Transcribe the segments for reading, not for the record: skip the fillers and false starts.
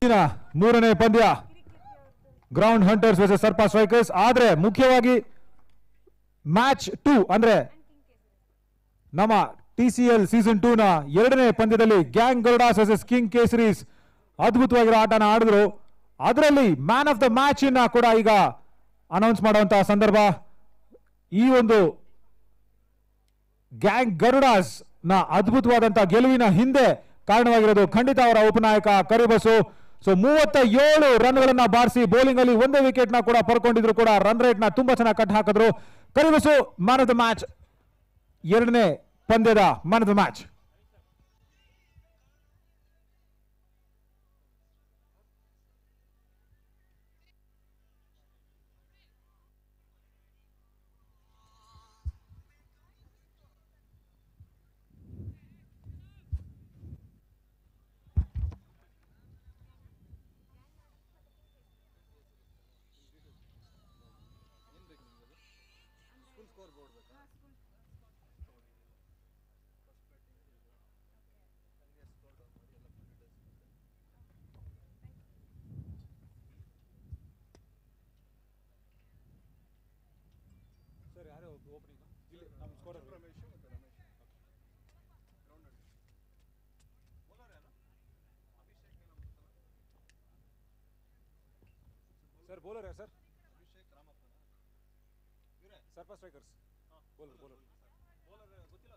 ಮೂರನೇ ಪಂದ್ಯ ground hunters versus ಸರ್ಪ ಸ್ಟ್ರೈಕರ್ಸ್. ಆದ್ರೆ ಮುಖ್ಯವಾಗಿ ಮ್ಯಾಚ್ 2 ಅಂದ್ರೆ ನಮ್ಮ TCL ಸೀಸನ್ 2 ನ ಎರಡನೇ ಪಂದ್ಯದಲ್ಲಿ ಗ್ಯಾಂಗ್ ಗರುಡಾಸ್ ವರ್ಸಸ್ ಕಿಂಗ್ ಕೇಸರೀಸ್ ಅದ್ಭುತವಾಗಿರೋ ಆಟನ ಆಡಿದ್ರು. ಅದರಲ್ಲಿ ಮ್ಯಾನ್ ಆಫ್ ದ ಮ್ಯಾಚ್ ಅನ್ನ ಕೂಡ ಈಗ ಅನೌನ್ಸ್ ಮಾಡುವಂತಹ ಸಂದರ್ಭ. ಈ ಒಂದು ಗ್ಯಾಂಗ್ ಗರುಡಾಸ್ ನ ಅದ್ಭುತವಾದಂತಹ ಗೆಲುವಿನ ಹಿಂದೆ ಕಾರಣವಾಗಿರೋದು ಖಂಡಿತ ಅವರ ಉಪನಾಯಕ ಕರಿಬಸು. ಸೊ 37 ರನ್ಗಳನ್ನ ಬಾರಿಸಿ ಬೌಲಿಂಗ್ ಅಲ್ಲಿ ಒಂದೇ ವಿಕೆಟ್ ನ ಕೂಡ ಪಡ್ಕೊಂಡಿದ್ರು ಕೂಡ ರನ್ ರೇಟ್ ನ ತುಂಬಾ ಚೆನ್ನಾಗಿ ಕಟ್ ಹಾಕಿದ್ರು. ಕರಿಬಸು ಮ್ಯಾನ್ ಆಫ್ ದ ಮ್ಯಾಚ್, ಎರಡನೇ ಪಂದ್ಯದ man of the match. Sir bowler है सर अभिषेक रामप्पन सर्प स्ट्राइकर्स बॉलर बॉलर ಗೊತ್ತಿಲ್ಲ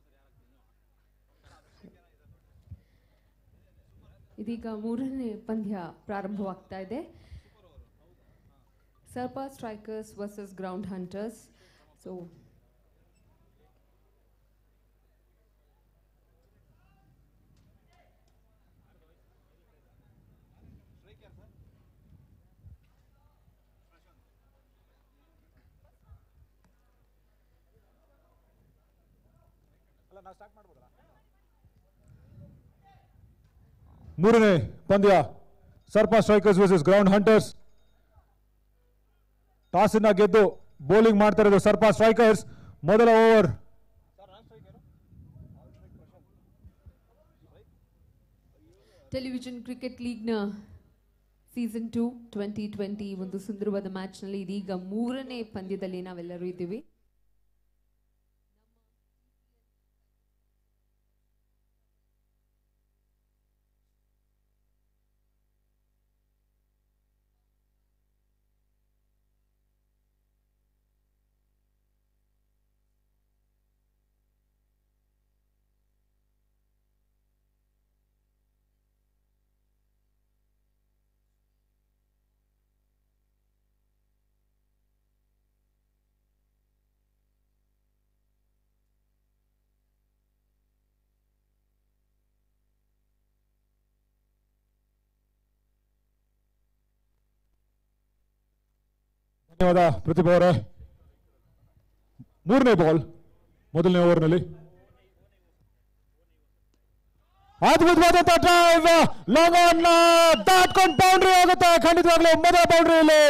ಸರ್ ಯಾರು. ಇದೀಗ ಮೂರನೇ ಪಂದ್ಯ ಪ್ರಾರಂಭವಾಗ್ತಾ ಇದೆ. ಸರ್ಪ strikers versus ground hunters. So ಮೂರನೇ ಪಂದ್ಯ ಸರ್ಪ strikers versus ground hunters. Toss ಅನ್ನ ಗೆದ್ದು ಬೌಲಿಂಗ್ ಮಾಡ್ತಾ ಇರೋದು ಸರ್ಪ ಸ್ಟ್ರೈಕರ್ಸ್. ಮೊದಲ ಓವರ್ ಟೆಲಿವಿಷನ್ ಕ್ರಿಕೆಟ್ ಲೀಗ್ನ ಸೀಸನ್ 2 2020 ಒಂದು ಸುಂದರವಾದ ಮ್ಯಾಚ್ನಲ್ಲಿ ಇದೀಗ ಮೂರನೇ ಪಂದ್ಯದಲ್ಲಿ ನಾವೆಲ್ಲರೂ ಇದ್ದೀವಿ. ಧನ್ಯವಾದ ಪ್ರತಿಭಾ ಅವರೇ. ಮೂರನೇ ಬಾಲ್ ಮೊದಲನೇ ಓವರ್ನಲ್ಲಿ ಅದ್ಭುತವಾದಂತಹ ಡ್ರೈವ್ ಲಾಂಗ್ ಆನ್ ದಾಟ್ಕೊಂಡು ಬೌಂಡ್ರಿ ಆಗುತ್ತೆ. ಖಂಡಿತವಾಗ್ಲೂ ಮೊದಲ ಬೌಂಡ್ರಿಯಲ್ಲಿ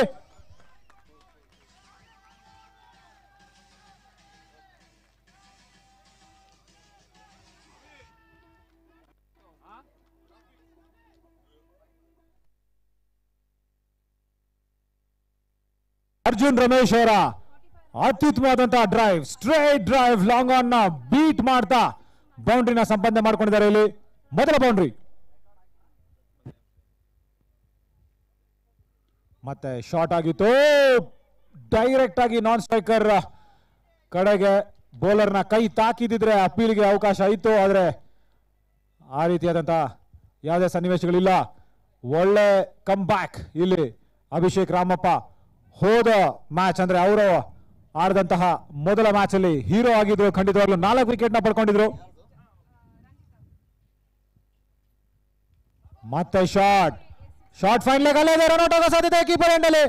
ಅರ್ಜುನ್ ರಮೇಶ್ ಅವರ ಅತ್ಯುತ್ತಮವಾದಂತಹ drive, straight drive long on ನ ಬೀಟ್ ಮಾಡ್ತಾ ಬೌಂಡ್ರಿನ ಸಂಪಾದನೆ ಮಾಡ್ಕೊಂಡಿದ್ದಾರೆ. ಇಲ್ಲಿ ಮೊದಲ ಬೌಂಡ್ರಿ. ಮತ್ತೆ ಶಾರ್ಟ್ ಆಗಿತ್ತು, ಡೈರೆಕ್ಟ್ ಆಗಿ ನಾನ್ ಸ್ಟ್ರೈಕರ್ ಕಡೆಗೆ ಬೌಲರ್ನ ಕೈ ತಾಕಿದ್ರೆ ಅಪ್ಪೀಲ್ಗೆ ಅವಕಾಶ ಇತ್ತು. ಆದ್ರೆ ಆ ರೀತಿಯಾದಂತಹ ಯಾವುದೇ ಸನ್ನಿವೇಶಗಳಿಲ್ಲ. ಒಳ್ಳೆ ಕಮ್ ಬ್ಯಾಕ್ ಇಲ್ಲಿ ಅಭಿಷೇಕ್ ರಾಮಪ್ಪ. ಹೋದ ಮ್ಯಾಚ್ ಅಂದ್ರೆ ಅವರು ಆಡಿದಂತಹ ಮೊದಲ ಮ್ಯಾಚ್ ಅಲ್ಲಿ ಹೀರೋ ಆಗಿದ್ರು. ಖಂಡಿತವಾಗ್ಲೂ 4 ವಿಕೆಟ್ ನ ಪಡ್ಕೊಂಡಿದ್ರು. ಮತ್ತೆ ಶಾರ್ಟ್ ಫೈನ್ ಲೆಗ್ ಅಲ್ಲೇ ರನ್ ಔಟ್ ಆಗೋ ಸಾಧ್ಯತೆ ಕೀಪರ್ ಎಂಡ್ ಅಲ್ಲಿ.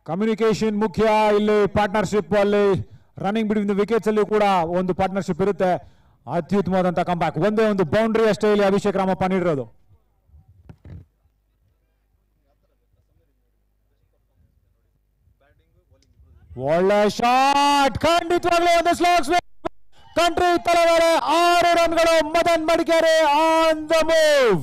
ಕಮ್ಯುನಿಕೇಶನ್ ಮುಖ್ಯ ಇಲ್ಲಿ, ಪಾರ್ಟ್ನರ್ಶಿಪ್ ಅಲ್ಲಿ ರನ್ನಿಂಗ್ ಬಿಟ್ವೀನ್ ವಿಕೆಟ್ಸ್ ಅಲ್ಲಿ ಕೂಡ ಒಂದು ಪಾರ್ಟ್ನರ್ಶಿಪ್ ಇರುತ್ತೆ. ಅತ್ಯುತ್ತಮವಾದಂತಹ ಕಂಬ್ಯಾಕ್. ಒಂದೇ ಒಂದು ಬೌಂಡ್ರಿ ಅಷ್ಟೇ ಇಲ್ಲಿ ಅಭಿಷೇಕ್ ರಾಮಪ್ಪ ನೀಡಿರೋದು. ಒಳ್ಳೆ ಶಾಟ್, ಖಂಡಿತವಾಗ್ಲೂ ಒಂದು ಸ್ಲಾಗ್ ಕಂಟ್ರಿ ತಲೆವಾರೆ 6 ರನ್ಗಳು. Madan Madikeri on the move.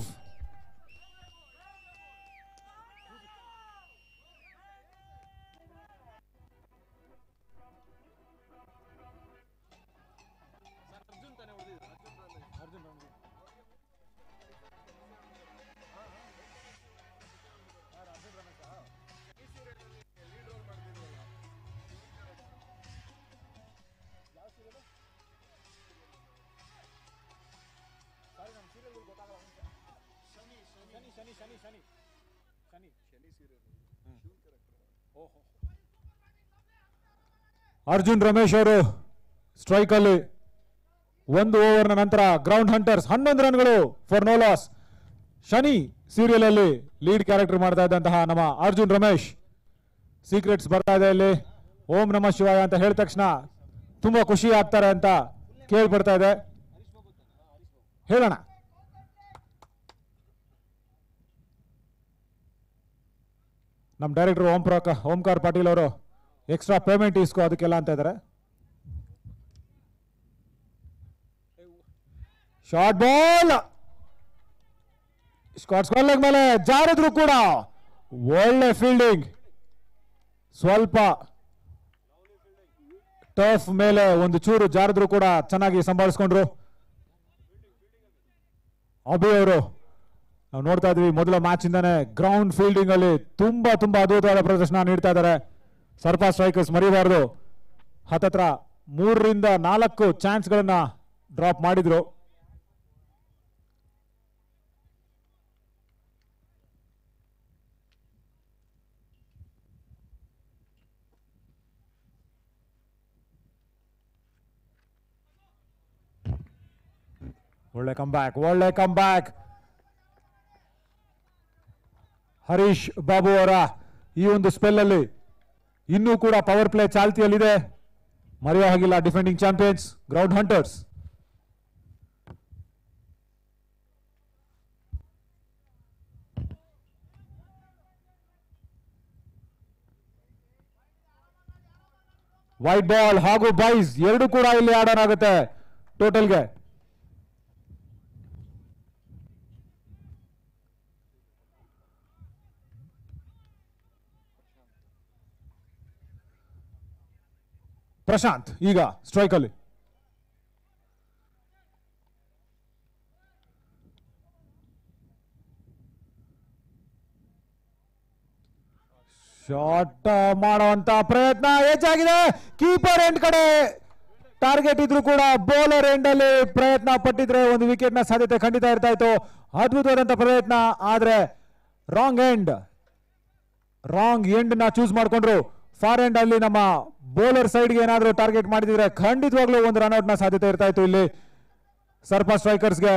Arjun Ramesh ಅವರು ಸ್ಟ್ರೈಕ್ ಅಲ್ಲಿ 1 ಓವರ್ನ ನಂತರ ಗ್ರೌಂಡ್ ಹಂಟರ್ಸ್ 11 ರನ್ಗಳು for no loss. Shani serial ಅಲ್ಲಿ ಲೀಡ್ ಕ್ಯಾರೆಕ್ಟರ್ ಮಾಡ್ತಾ ಇದ್ದಂತಹ ನಮ್ಮ ಅರ್ಜುನ್ ರಮೇಶ್ ಸೀಕ್ರೆಟ್ಸ್ ಬರ್ತಾ ಇದೆ ಇಲ್ಲಿ. ಓಂ ನಮಃ ಶಿವಾಯ ಅಂತ ಹೇಳಿದ ತಕ್ಷಣ ತುಂಬಾ ಖುಷಿ ಆಗ್ತಾರೆ ಅಂತ ಕೇಳ್ಪಡ್ತಾ ಇದೆ. ಹೇಳೋಣ. ನಮ್ಮ ಡೈರೆಕ್ಟರ್ ಓಂಕಾರ್ ಪಾಟೀಲ್ ಅವರು ಎಕ್ಸ್ಟ್ರಾ ಪೇಮೆಂಟ್ ಇಸ್ಕೋ ಅದಕ್ಕೆಲ್ಲ ಅಂತ ಇದ್ದಾರೆ. ಶಾರ್ಟ್ ಬಾಲ್ ಸ್ಕಾಟ್ಸ್ಕಾನ್ ಲೆಗ್ ಮೇಲೆ ಜಾರಿದ್ರು ಕೂಡ ಒಳ್ಳೆ ಫೀಲ್ಡಿಂಗ್. ಸ್ವಲ್ಪ ಟರ್ಫ್ ಮೇಲೆ ಒಂದು ಚೂರು ಜಾರಿದ್ರು ಕೂಡ ಚೆನ್ನಾಗಿ ಸಂಭಾಳಿಸ್ಕೊಂಡ್ರು. ಅಭಿ ಅವರು ನಾವು ನೋಡ್ತಾ ಇದ್ವಿ ಮೊದಲ ಮ್ಯಾಚ್ ಇಂದಾನೆ ಗ್ರೌಂಡ್ ಫೀಲ್ಡಿಂಗ್ ಅಲ್ಲಿ ತುಂಬಾ ಅದ್ಭುತವಾದ ಪ್ರದರ್ಶನ ನೀಡ್ತಾ ಇದ್ದಾರೆ. ಸರ್ಫಾ ಸ್ಟ್ರೈಕರ್ಸ್ ಮರಿಬಾರದು. ಹತ್ತತ್ರ 3 ರಿಂದ 4 ಚಾನ್ಸ್ ಗಳನ್ನ ಡ್ರಾಪ್ ಮಾಡಿದ್ರು. ಒಳ್ಳೆ ಕಮ್ ಬ್ಯಾಕ್. ಹರೀಶ್ ಬಾಬು ಅವರ ಈ ಒಂದು ಸ್ಪೆಲ್ ಅಲ್ಲಿ ಇನ್ನೂ ಕೂಡ ಪವರ್ ಪ್ಲೇ ಚಾಲ್ತಿಯಲ್ಲಿದೆ. ಮರೆಯೋ ಹಾಗಿಲ್ಲ defending champions ground hunters. White ball ಹಾಗೂ ಬೈಸ್ ಎರಡು ಕೂಡ ಇಲ್ಲಿ ಆಡನ್ ಆಗುತ್ತೆ ಟೋಟಲ್ಗೆ. ಪ್ರಶಾಂತ್ ಈಗ ಸ್ಟ್ರೈಕ್ ಅಲ್ಲಿ. ಶಾಟ್ ಮಾಡುವಂತ ಪ್ರಯತ್ನ ಹೆಚ್ಚಾಗಿದೆ. ಕೀಪರ್ ಎಂಡ್ ಕಡೆ ಟಾರ್ಗೆಟ್ ಇದ್ರು ಕೂಡ ಬೌಲರ್ ಎಂಡ್ ಅಲ್ಲಿ ಪ್ರಯತ್ನ ಪಟ್ಟಿದ್ರೆ ಒಂದು ವಿಕೆಟ್ ನ ಸಾಧ್ಯತೆ ಖಂಡಿತ ಇರ್ತಾ ಇತ್ತು. ಅದ್ಭುತವಾದಂತ ಪ್ರಯತ್ನ, ಆದ್ರೆ ರಾಂಗ್ ಎಂಡ್ ನ ಚೂಸ್ ಮಾಡ್ಕೊಂಡ್ರು. ಫಾರ್ ಎಂಡ್ ಅಲ್ಲಿ ನಮ್ಮ ಬೌಲರ್ ಸೈಡ್ಗೆ ಏನಾದರೂ ಟಾರ್ಗೆಟ್ ಮಾಡಿದ್ರೆ ಖಂಡಿತವಾಗ್ಲೂ ಒಂದು ರನ್ಔಟ್ ನ ಸಾಧ್ಯತೆ ಇರ್ತಾ ಇತ್ತು ಇಲ್ಲಿ ಸರ್ಫಾ ಸ್ಟ್ರೈಕರ್ಸ್ಗೆ.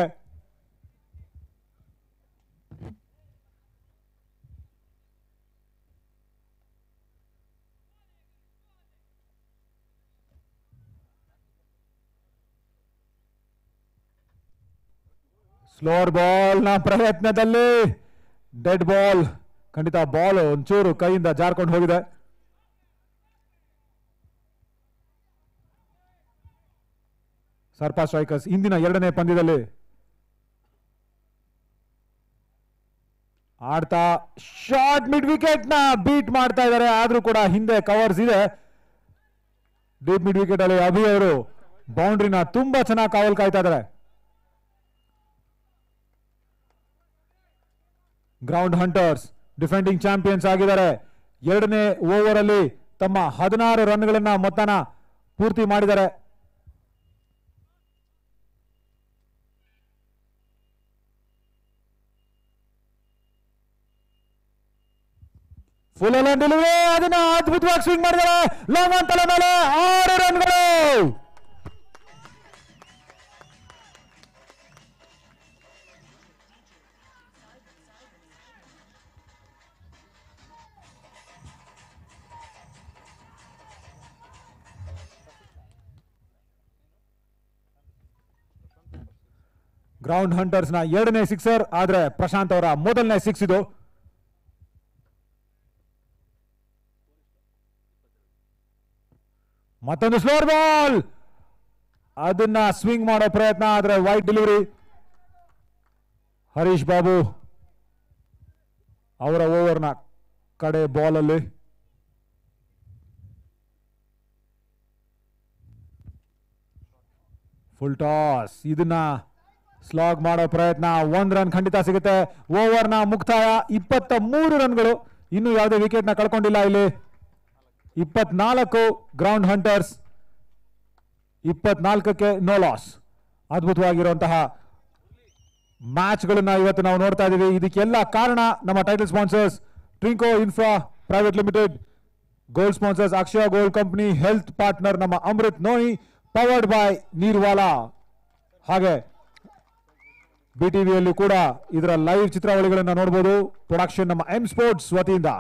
ಸ್ಲೋರ್ ಬಾಲ್ ನ ಪ್ರಯತ್ನದಲ್ಲಿ ಡೆಡ್ ಬಾಲ್. ಖಂಡಿತ ಬಾಲ್ ಒಂಚೂರು ಕೈಯಿಂದ ಜಾರ್ಕೊಂಡು ಹೋಗಿದೆ. ಸರ್ಫಾ ಸ್ಟ್ರೈಕರ್ಸ್ ಇಂದಿನ 2ನೇ ಪಂದ್ಯದಲ್ಲಿ ಆಡ್ತಾ ಶಾರ್ಟ್ ಮಿಡ್ ವಿಕೆಟ್ ನ ಬೀಟ್ ಮಾಡ್ತಾ ಇದ್ದಾರೆ. ಆದ್ರೂ ಕೂಡ ಹಿಂದೆ ಕವರ್ಸ್ ಇದೆ. ಡೀಪ್ ಮಿಡ್ ವಿಕೆಟ್ ಅಲ್ಲಿ ಅಭಿ ಅವರು ಬೌಂಡ್ರಿನ ತುಂಬಾ ಚೆನ್ನಾಗಿ ಕಾವಲ್ ಕಾಯ್ತಾ ಇದ್ದಾರೆ. ಗ್ರೌಂಡ್ ಹಂಟರ್ಸ್ ಡಿಫೆಂಡಿಂಗ್ ಚಾಂಪಿಯನ್ಸ್ ಆಗಿದ್ದಾರೆ. 2ನೇ ಓವರ್ ಅಲ್ಲಿ ತಮ್ಮ 16 ರನ್ಗಳನ್ನ ಮೊತ್ತನ ಪೂರ್ತಿ ಮಾಡಿದ್ದಾರೆ. ಫುಲ್ ಅಲೈನ್ ಡೆಲಿವರಿ, ಅದನ್ನ ಅದ್ಭುತವಾಗಿ ಸ್ವಿಂಗ್ ಮಾಡಿದ್ದಾರೆ. ಲಾಂಗ್ ಆನ್ ತಲೆ ಮೇಲೆ 6 ರನ್ಗಳು. ಗ್ರೌಂಡ್ ಹಂಟರ್ಸ್ ನ 2ನೇ ಸಿಕ್ಸರ್, ಆದ್ರೆ ಪ್ರಶಾಂತ್ ಅವರ ಮೊದಲನೇ ಸಿಕ್ಸ್ ಇದು. ಮತ್ತೊಂದು ಸ್ಲೋರ್ ಬಾಲ್, ಅದನ್ನ ಸ್ವಿಂಗ್ ಮಾಡೋ ಪ್ರಯತ್ನ, ಆದ್ರೆ ವೈಡ್ ಡೆಲಿವರಿ. ಹರೀಶ್ ಬಾಬು ಅವರ ಓವರ್ನ ಕಡೆ ಬಾಲ್ ಅಲ್ಲಿ ಫುಲ್ ಟಾಸ್, ಇದನ್ನ ಸ್ಲಾಗ್ ಮಾಡೋ ಪ್ರಯತ್ನ. 1 ರನ್ ಖಂಡಿತ ಸಿಗುತ್ತೆ. ಓವರ್ನ ಮುಕ್ತಾಯ 23 ರನ್ಗಳು. ಇನ್ನು ಯಾವುದೇ ವಿಕೆಟ್ ನ ಕಳ್ಕೊಂಡಿಲ್ಲ ಇಲ್ಲಿ. 24 ಗ್ರೌಂಡ್ ಹಂಟರ್ಸ್, 24ಕ್ಕೆ ನೋ ಲಾಸ್. ಅದ್ಭುತವಾಗಿರುವಂತಹ ಮ್ಯಾಚ್ ಗಳನ್ನ ಇವತ್ತು ನಾವು ನೋಡ್ತಾ ಇದೀವಿ. ಇದಕ್ಕೆಲ್ಲ ಕಾರಣ ನಮ್ಮ title sponsors Trinco infra private limited, gold sponsors Akshaya gold company, health partner ನಮ್ಮ Amrit noni, powered by Neerwala. ಹಾಗೆ ಬಿಟಿವಿಯಲ್ಲಿ ಕೂಡ ಇದರ ಲೈವ್ ಚಿತ್ರಾವಳಿಗಳನ್ನ ನೋಡಬಹುದು. ಪ್ರೊಡಕ್ಷನ್ ನಮ್ಮ ಎಂ ಸ್ಪೋರ್ಟ್ಸ್ ವತಿಯಿಂದ.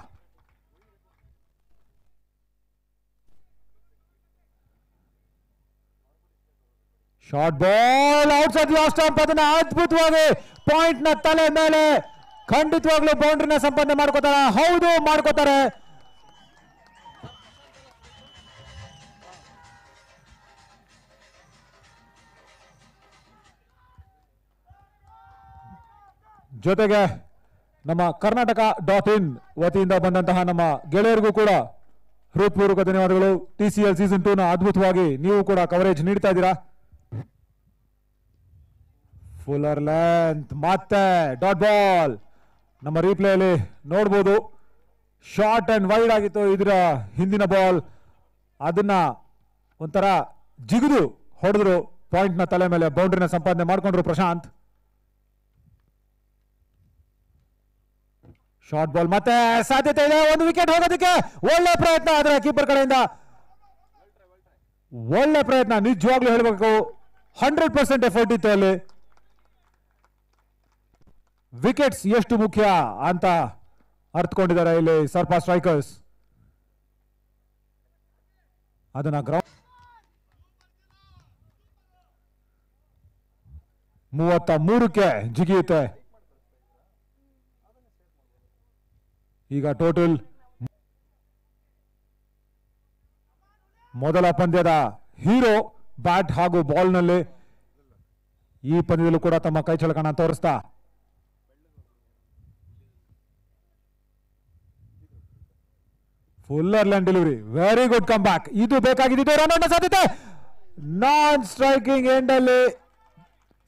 Short ball outside the off stump, ಅದನ್ನ ಅದ್ಭುತವಾಗಿ ಪಾಯಿಂಟ್ ನ ತಲೆ ಮೇಲೆ ಖಂಡಿತವಾಗ್ಲೂ ಬೌಂಡ್ರಿನ ಸಂಪಾದನೆ ಮಾಡ್ಕೋತಾರ. ಹೌದು, ಮಾಡ್ಕೋತಾರೆ. ಜೊತೆಗೆ ನಮ್ಮ ಕರ್ನಾಟಕ.in ವತಿಯಿಂದ ಬಂದಂತಹ ನಮ್ಮ ಗೆಳೆಯರಿಗೂ ಕೂಡ ಹೃತ್ಪೂರ್ವಕ ಧನ್ಯವಾದಗಳು. TCL ಸೀಸನ್ 2 ನ ಅದ್ಭುತವಾಗಿ ನೀವು ಕೂಡ ಕವರೇಜ್ ನೀಡ್ತಾ ಇದ್ದೀರಾ. ಫುಲ್ಲರ್ ಲೆಂತ್, ಮತ್ತೆ ಡಾಟ್ ಬಾಲ್ ನಮ್ಮ ರೀಪ್ಲೇ ಅಲ್ಲಿ ನೋಡಬಹುದು. ಶಾರ್ಟ್ ಅಂಡ್ ವೈಡ್ ಆಗಿತ್ತು ಇದರ ಹಿಂದಿನ ಬಾಲ್. ಅದನ್ನ ಒಂಥರ ಜಿಗಿದು ಹೊಡೆದ್ರು, ಪಾಯಿಂಟ್ ನ ತಲೆ ಮೇಲೆ ಬೌಂಡ್ರಿನ ಸಂಪಾದನೆ ಮಾಡ್ಕೊಂಡ್ರು ಪ್ರಶಾಂತ್. ಶಾರ್ಟ್ ಬಾಲ್, ಮತ್ತೆ ಸಾಧ್ಯತೆ ಇದೆ ಒಂದು ವಿಕೆಟ್ ಹೋಗೋದಕ್ಕೆ. ಒಳ್ಳೆ ಪ್ರಯತ್ನ, ಆದ್ರೆ ಕೀಪರ್ ಕಡೆಯಿಂದ ಒಳ್ಳೆ ಪ್ರಯತ್ನ. ನಿಜವಾಗ್ಲೂ ಹೇಳಬೇಕು, 100% ಎಫರ್ಟ್ ಇತ್ತು ಅಲ್ಲಿ. ವಿಕೆಟ್ಸ್ ಎಷ್ಟು ಮುಖ್ಯ ಅಂತ ಅರ್ಥಕೊಂಡಿದ್ದಾರೆ ಇಲ್ಲಿ ಸರ್ಪಾ ಸ್ಟ್ರೈಕರ್ಸ್. ಅದನ್ನ ಗ್ರೌಂಡ್ 33ಕ್ಕೆ ಜಿಗಿಯುತ್ತೆ. ಈಗ ಟೋಟಲ್ ಮೊದಲ ಪಂದ್ಯದ ಹೀರೋ ಬ್ಯಾಟ್ ಹಾಗೂ ಬಾಲ್ ನಲ್ಲಿ ಈ ಪಂದ್ಯದಲ್ಲೂ ಕೂಡ ತಮ್ಮ ಕೈ ಚಳಕನ ತೋರಿಸ್ತಾ fuller land delivery. Very good come back. ಇದು ಬೇಕಾಗಿದ್ದು ರನ್ ಔಟ್ ಸಾಧ್ಯತೆ. ನಾನ್ ಸ್ಟ್ರೈಕಿಂಗ್ ಎಂಡ್ ಅಲ್ಲಿ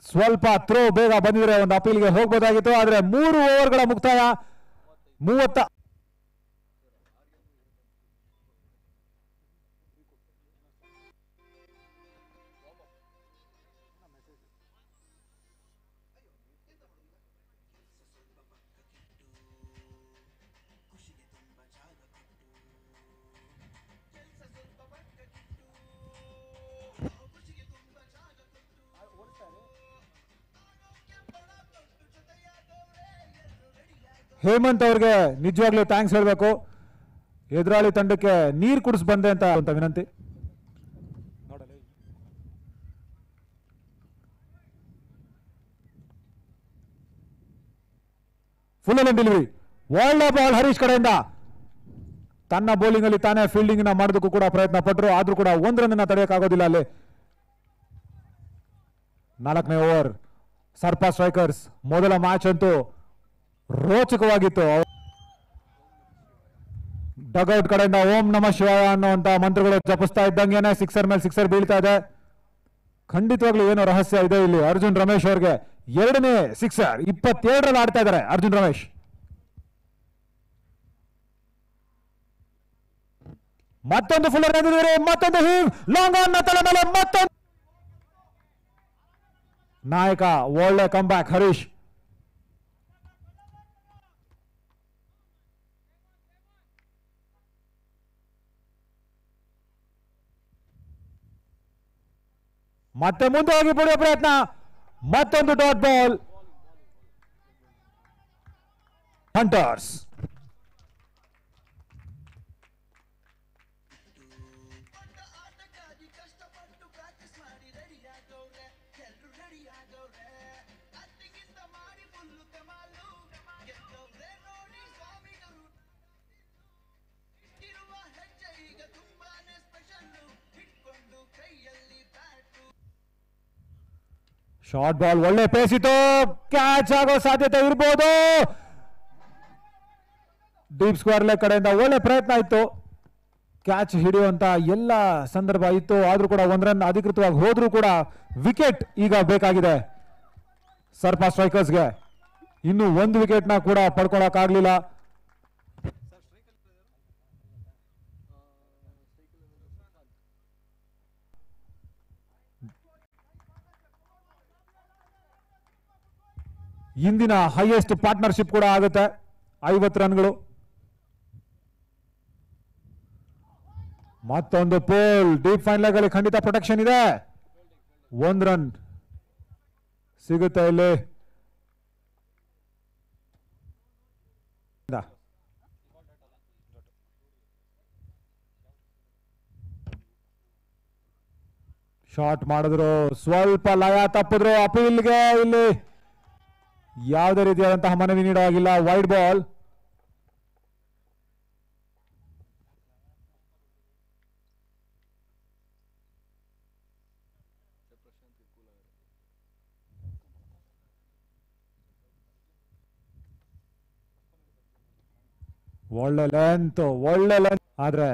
ಸ್ವಲ್ಪ ಥ್ರೋ ಬೇಗ ಬಂದಿದ್ರೆ ಒಂದು ಅಪೀಲ್ಗೆ ಹೋಗಬಹುದಾಗಿತ್ತು. ಆದ್ರೆ 3 ಓವರ್ಗಳ ಮುಕ್ತಾಯ 30. ಹೇಮಂತ್ ಅವ್ರಿಗೆ ನಿಜವಾಗ್ಲೂ ಥ್ಯಾಂಕ್ಸ್ ಹೇಳಬೇಕು. ಎದುರಾಳಿ ತಂಡಕ್ಕೆ ನೀರು ಕುಡಿಸ್ ಬಂದೆ ಅಂತ ವಿನಂತಿ. ಫುಲ್ ಲೆಂತ್ ಡೆಲಿವರಿ, ಒಳ್ಳೆ ಬಾಲ್ ಹರೀಶ್ ಕಡೆಯಿಂದ. ತನ್ನ ಬೌಲಿಂಗ್ ಅಲ್ಲಿ ತಾನೇ ಫೀಲ್ಡಿಂಗ್ ನ ಮಾಡೋದಕ್ಕೂ ಕೂಡ ಪ್ರಯತ್ನ ಪಟ್ಟರು, ಆದ್ರೂ ಕೂಡ 1 ರನ್ ತಡೆಯಕ್ಕಾಗೋದಿಲ್ಲ ಅಲ್ಲಿ. 4ನೇ ಓವರ್. ಸರ್ಪಾ ಸ್ಟ್ರೈಕರ್ಸ್ ಮೊದಲ ಮ್ಯಾಚ್ ಅಂತೂ ರೋಚಕವಾಗಿತ್ತು. ಡಗ್ಔಟ್ ಕಡೆಯಿಂದ ಓಂ ನಮ ಶಿವಾಯ ಅನ್ನುವಂತ ಮಂತ್ರಗಳು ಜಪಿಸ್ತಾ ಇದ್ದಂಗೆನೆ ಸಿಕ್ಸರ್ ಮೇಲೆ ಸಿಕ್ಸರ್ ಬೀಳ್ತಾ ಇದೆ. ಖಂಡಿತವಾಗ್ಲೂ ಏನೋ ರಹಸ್ಯ ಇದೆ ಇಲ್ಲಿ. ಅರ್ಜುನ್ ರಮೇಶ್ ಅವ್ರಿಗೆ 2ನೇ ಸಿಕ್ಸರ್. 27ರಲ್ಲಿ ಆಡ್ತಾ ಇದ್ದಾರೆ ಅರ್ಜುನ್ ರಮೇಶ್. ಮತ್ತೊಂದು ಫುಲ್ಲರ್ ನೆಂದಿದ್ದಾರೆ, ಮತ್ತೊಂದು ಹೀವ್ ಲಾಂಗ್ ಆನ್ ನ ತಲೆ ಮೇಲೆ ಮತ್ತೊಂದು ನಾಯಕ. ಒಳ್ಳೆ ಕಮ್ ಬ್ಯಾಕ್ ಹರೀಶ್. ಮತ್ತೆ ಮುಂದೆ ಹೋಗಿ ಬಿಡುವ ಪ್ರಯತ್ನ, ಮತ್ತೊಂದು dot ball hunters. Short ball ಒಳ್ಳೆ ಪೇಸ್ ಇತ್ತು, ಕ್ಯಾಚ್ ಆಗೋ ಸಾಧ್ಯತೆ ಇರ್ಬೋದು. ಡೀಪ್ ಸ್ಕ್ವೇರ್ ಲೆಗ್ ಕಡೆಯಿಂದ ಒಳ್ಳೆ ಪ್ರಯತ್ನ ಇತ್ತು, ಕ್ಯಾಚ್ ಹಿಡಿಯುವಂತ ಎಲ್ಲ ಸಂದರ್ಭ ಇತ್ತು. ಆದ್ರೂ ಕೂಡ 1 ರನ್ ಅಧಿಕೃತವಾಗಿ ಹೋದ್ರೂ ಕೂಡ ವಿಕೆಟ್ ಈಗ ಬೇಕಾಗಿದೆ ಸರ್ಪ ಸ್ಟ್ರೈಕರ್ಸ್ಗೆ. ಇನ್ನು 1 ವಿಕೆಟ್ ನ ಕೂಡ ಪಡ್ಕೊಳಕ್ ಆಗ್ಲಿಲ್ಲ. ಇಂದಿನ ಹೈಯೆಸ್ಟ್ ಪಾರ್ಟ್ನರ್ಶಿಪ್ ಕೂಡ ಆಗುತ್ತೆ, 50 ರನ್ಗಳು. ಮತ್ತೊಂದು ಪೋಲ್ ಡೀಪ್ ಫೈನ್ ಲೆಗ್ ಅಲ್ಲಿ ಖಂಡಿತ ಪ್ರೊಟೆಕ್ಷನ್ ಇದೆ. 1 ರನ್ ಸಿಗುತ್ತೆ ಇಲ್ಲಿ. ಶಾಟ್ ಮಾಡಿದ್ರು, ಸ್ವಲ್ಪ ಲಯ ತಪ್ಪಿದ್ರು. ಅಪೀಲ್ಗೆ ಇಲ್ಲಿ ಯಾವುದೇ ರೀತಿಯಾದಂತಹ ಮನವಿ ನೀಡೋವಾಗಿಲ್ಲ. Wide ball. ಒಳ್ಳೆ ಲೆಂತ್ ಆದ್ರೆ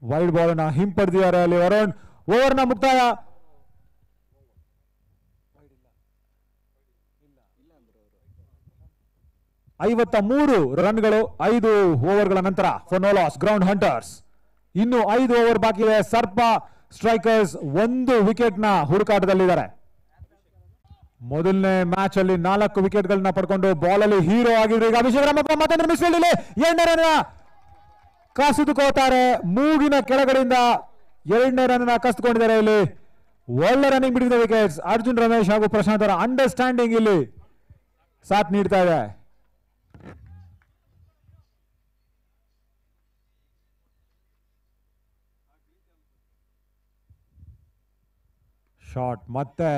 ವೈಡ್ ಬಾಲ್ ನ ಹಿಂಪಡೆದಿದ್ದಾರೆ ಅಲ್ಲಿ ವರುಣ್. ಓವರ್ ನ ಮುಕ್ತಾಯ. ಐವತ್ತ 3 ರನ್ಗಳು 5 ಓವರ್ಗಳ ನಂತರ for no loss Ground Hunters. ಇನ್ನು 5 ಓವರ್ ಬಾಕಿ ಇದೆ. ಸರ್ಪ ಸ್ಟ್ರೈಕರ್ಸ್ 1 ವಿಕೆಟ್ ನ ಹುಡುಕಾಟದಲ್ಲಿದ್ದಾರೆ. ಮೊದಲನೇ ಮ್ಯಾಚ್ ಅಲ್ಲಿ 4 ವಿಕೆಟ್ ಗಳನ್ನ ಪಡ್ಕೊಂಡು ಬಾಲ್ ಅಲ್ಲಿ ಹೀರೋ ಆಗಿದ್ರು. ಈಗ ಅಭಿಷೇಕ್ ರಾಮಪ್ಪ ಮತ್ತೊಂದು ಮಿಸ್ಫೀಲ್ಡ್ ಇಲ್ಲಿ 2ನೇ ರನ್ ಕಸಿದುಕೋತಾರೆ. ಮೂಗಿನ ಕೆಳಗಡೆಯಿಂದ 2ನೇ ರನ್ ಕಸಿದುಕೊಂಡಿದ್ದಾರೆ. ಇಲ್ಲಿ ಒಳ್ಳೆ ರನ್ನಿಂಗ್ ಬಿಟ್ಟಿದೆ ವಿಕೆಟ್ಸ್. ಅರ್ಜುನ್ ರಮೇಶ್ ಹಾಗೂ ಪ್ರಶಾಂತ್ ಅವರ ಅಂಡರ್ಸ್ಟ್ಯಾಂಡಿಂಗ್ ಇಲ್ಲಿ ಸಾಥ್ ನೀಡ್ತಾ ಇದೆ. ಶಾಟ್ ಮತ್ತೆ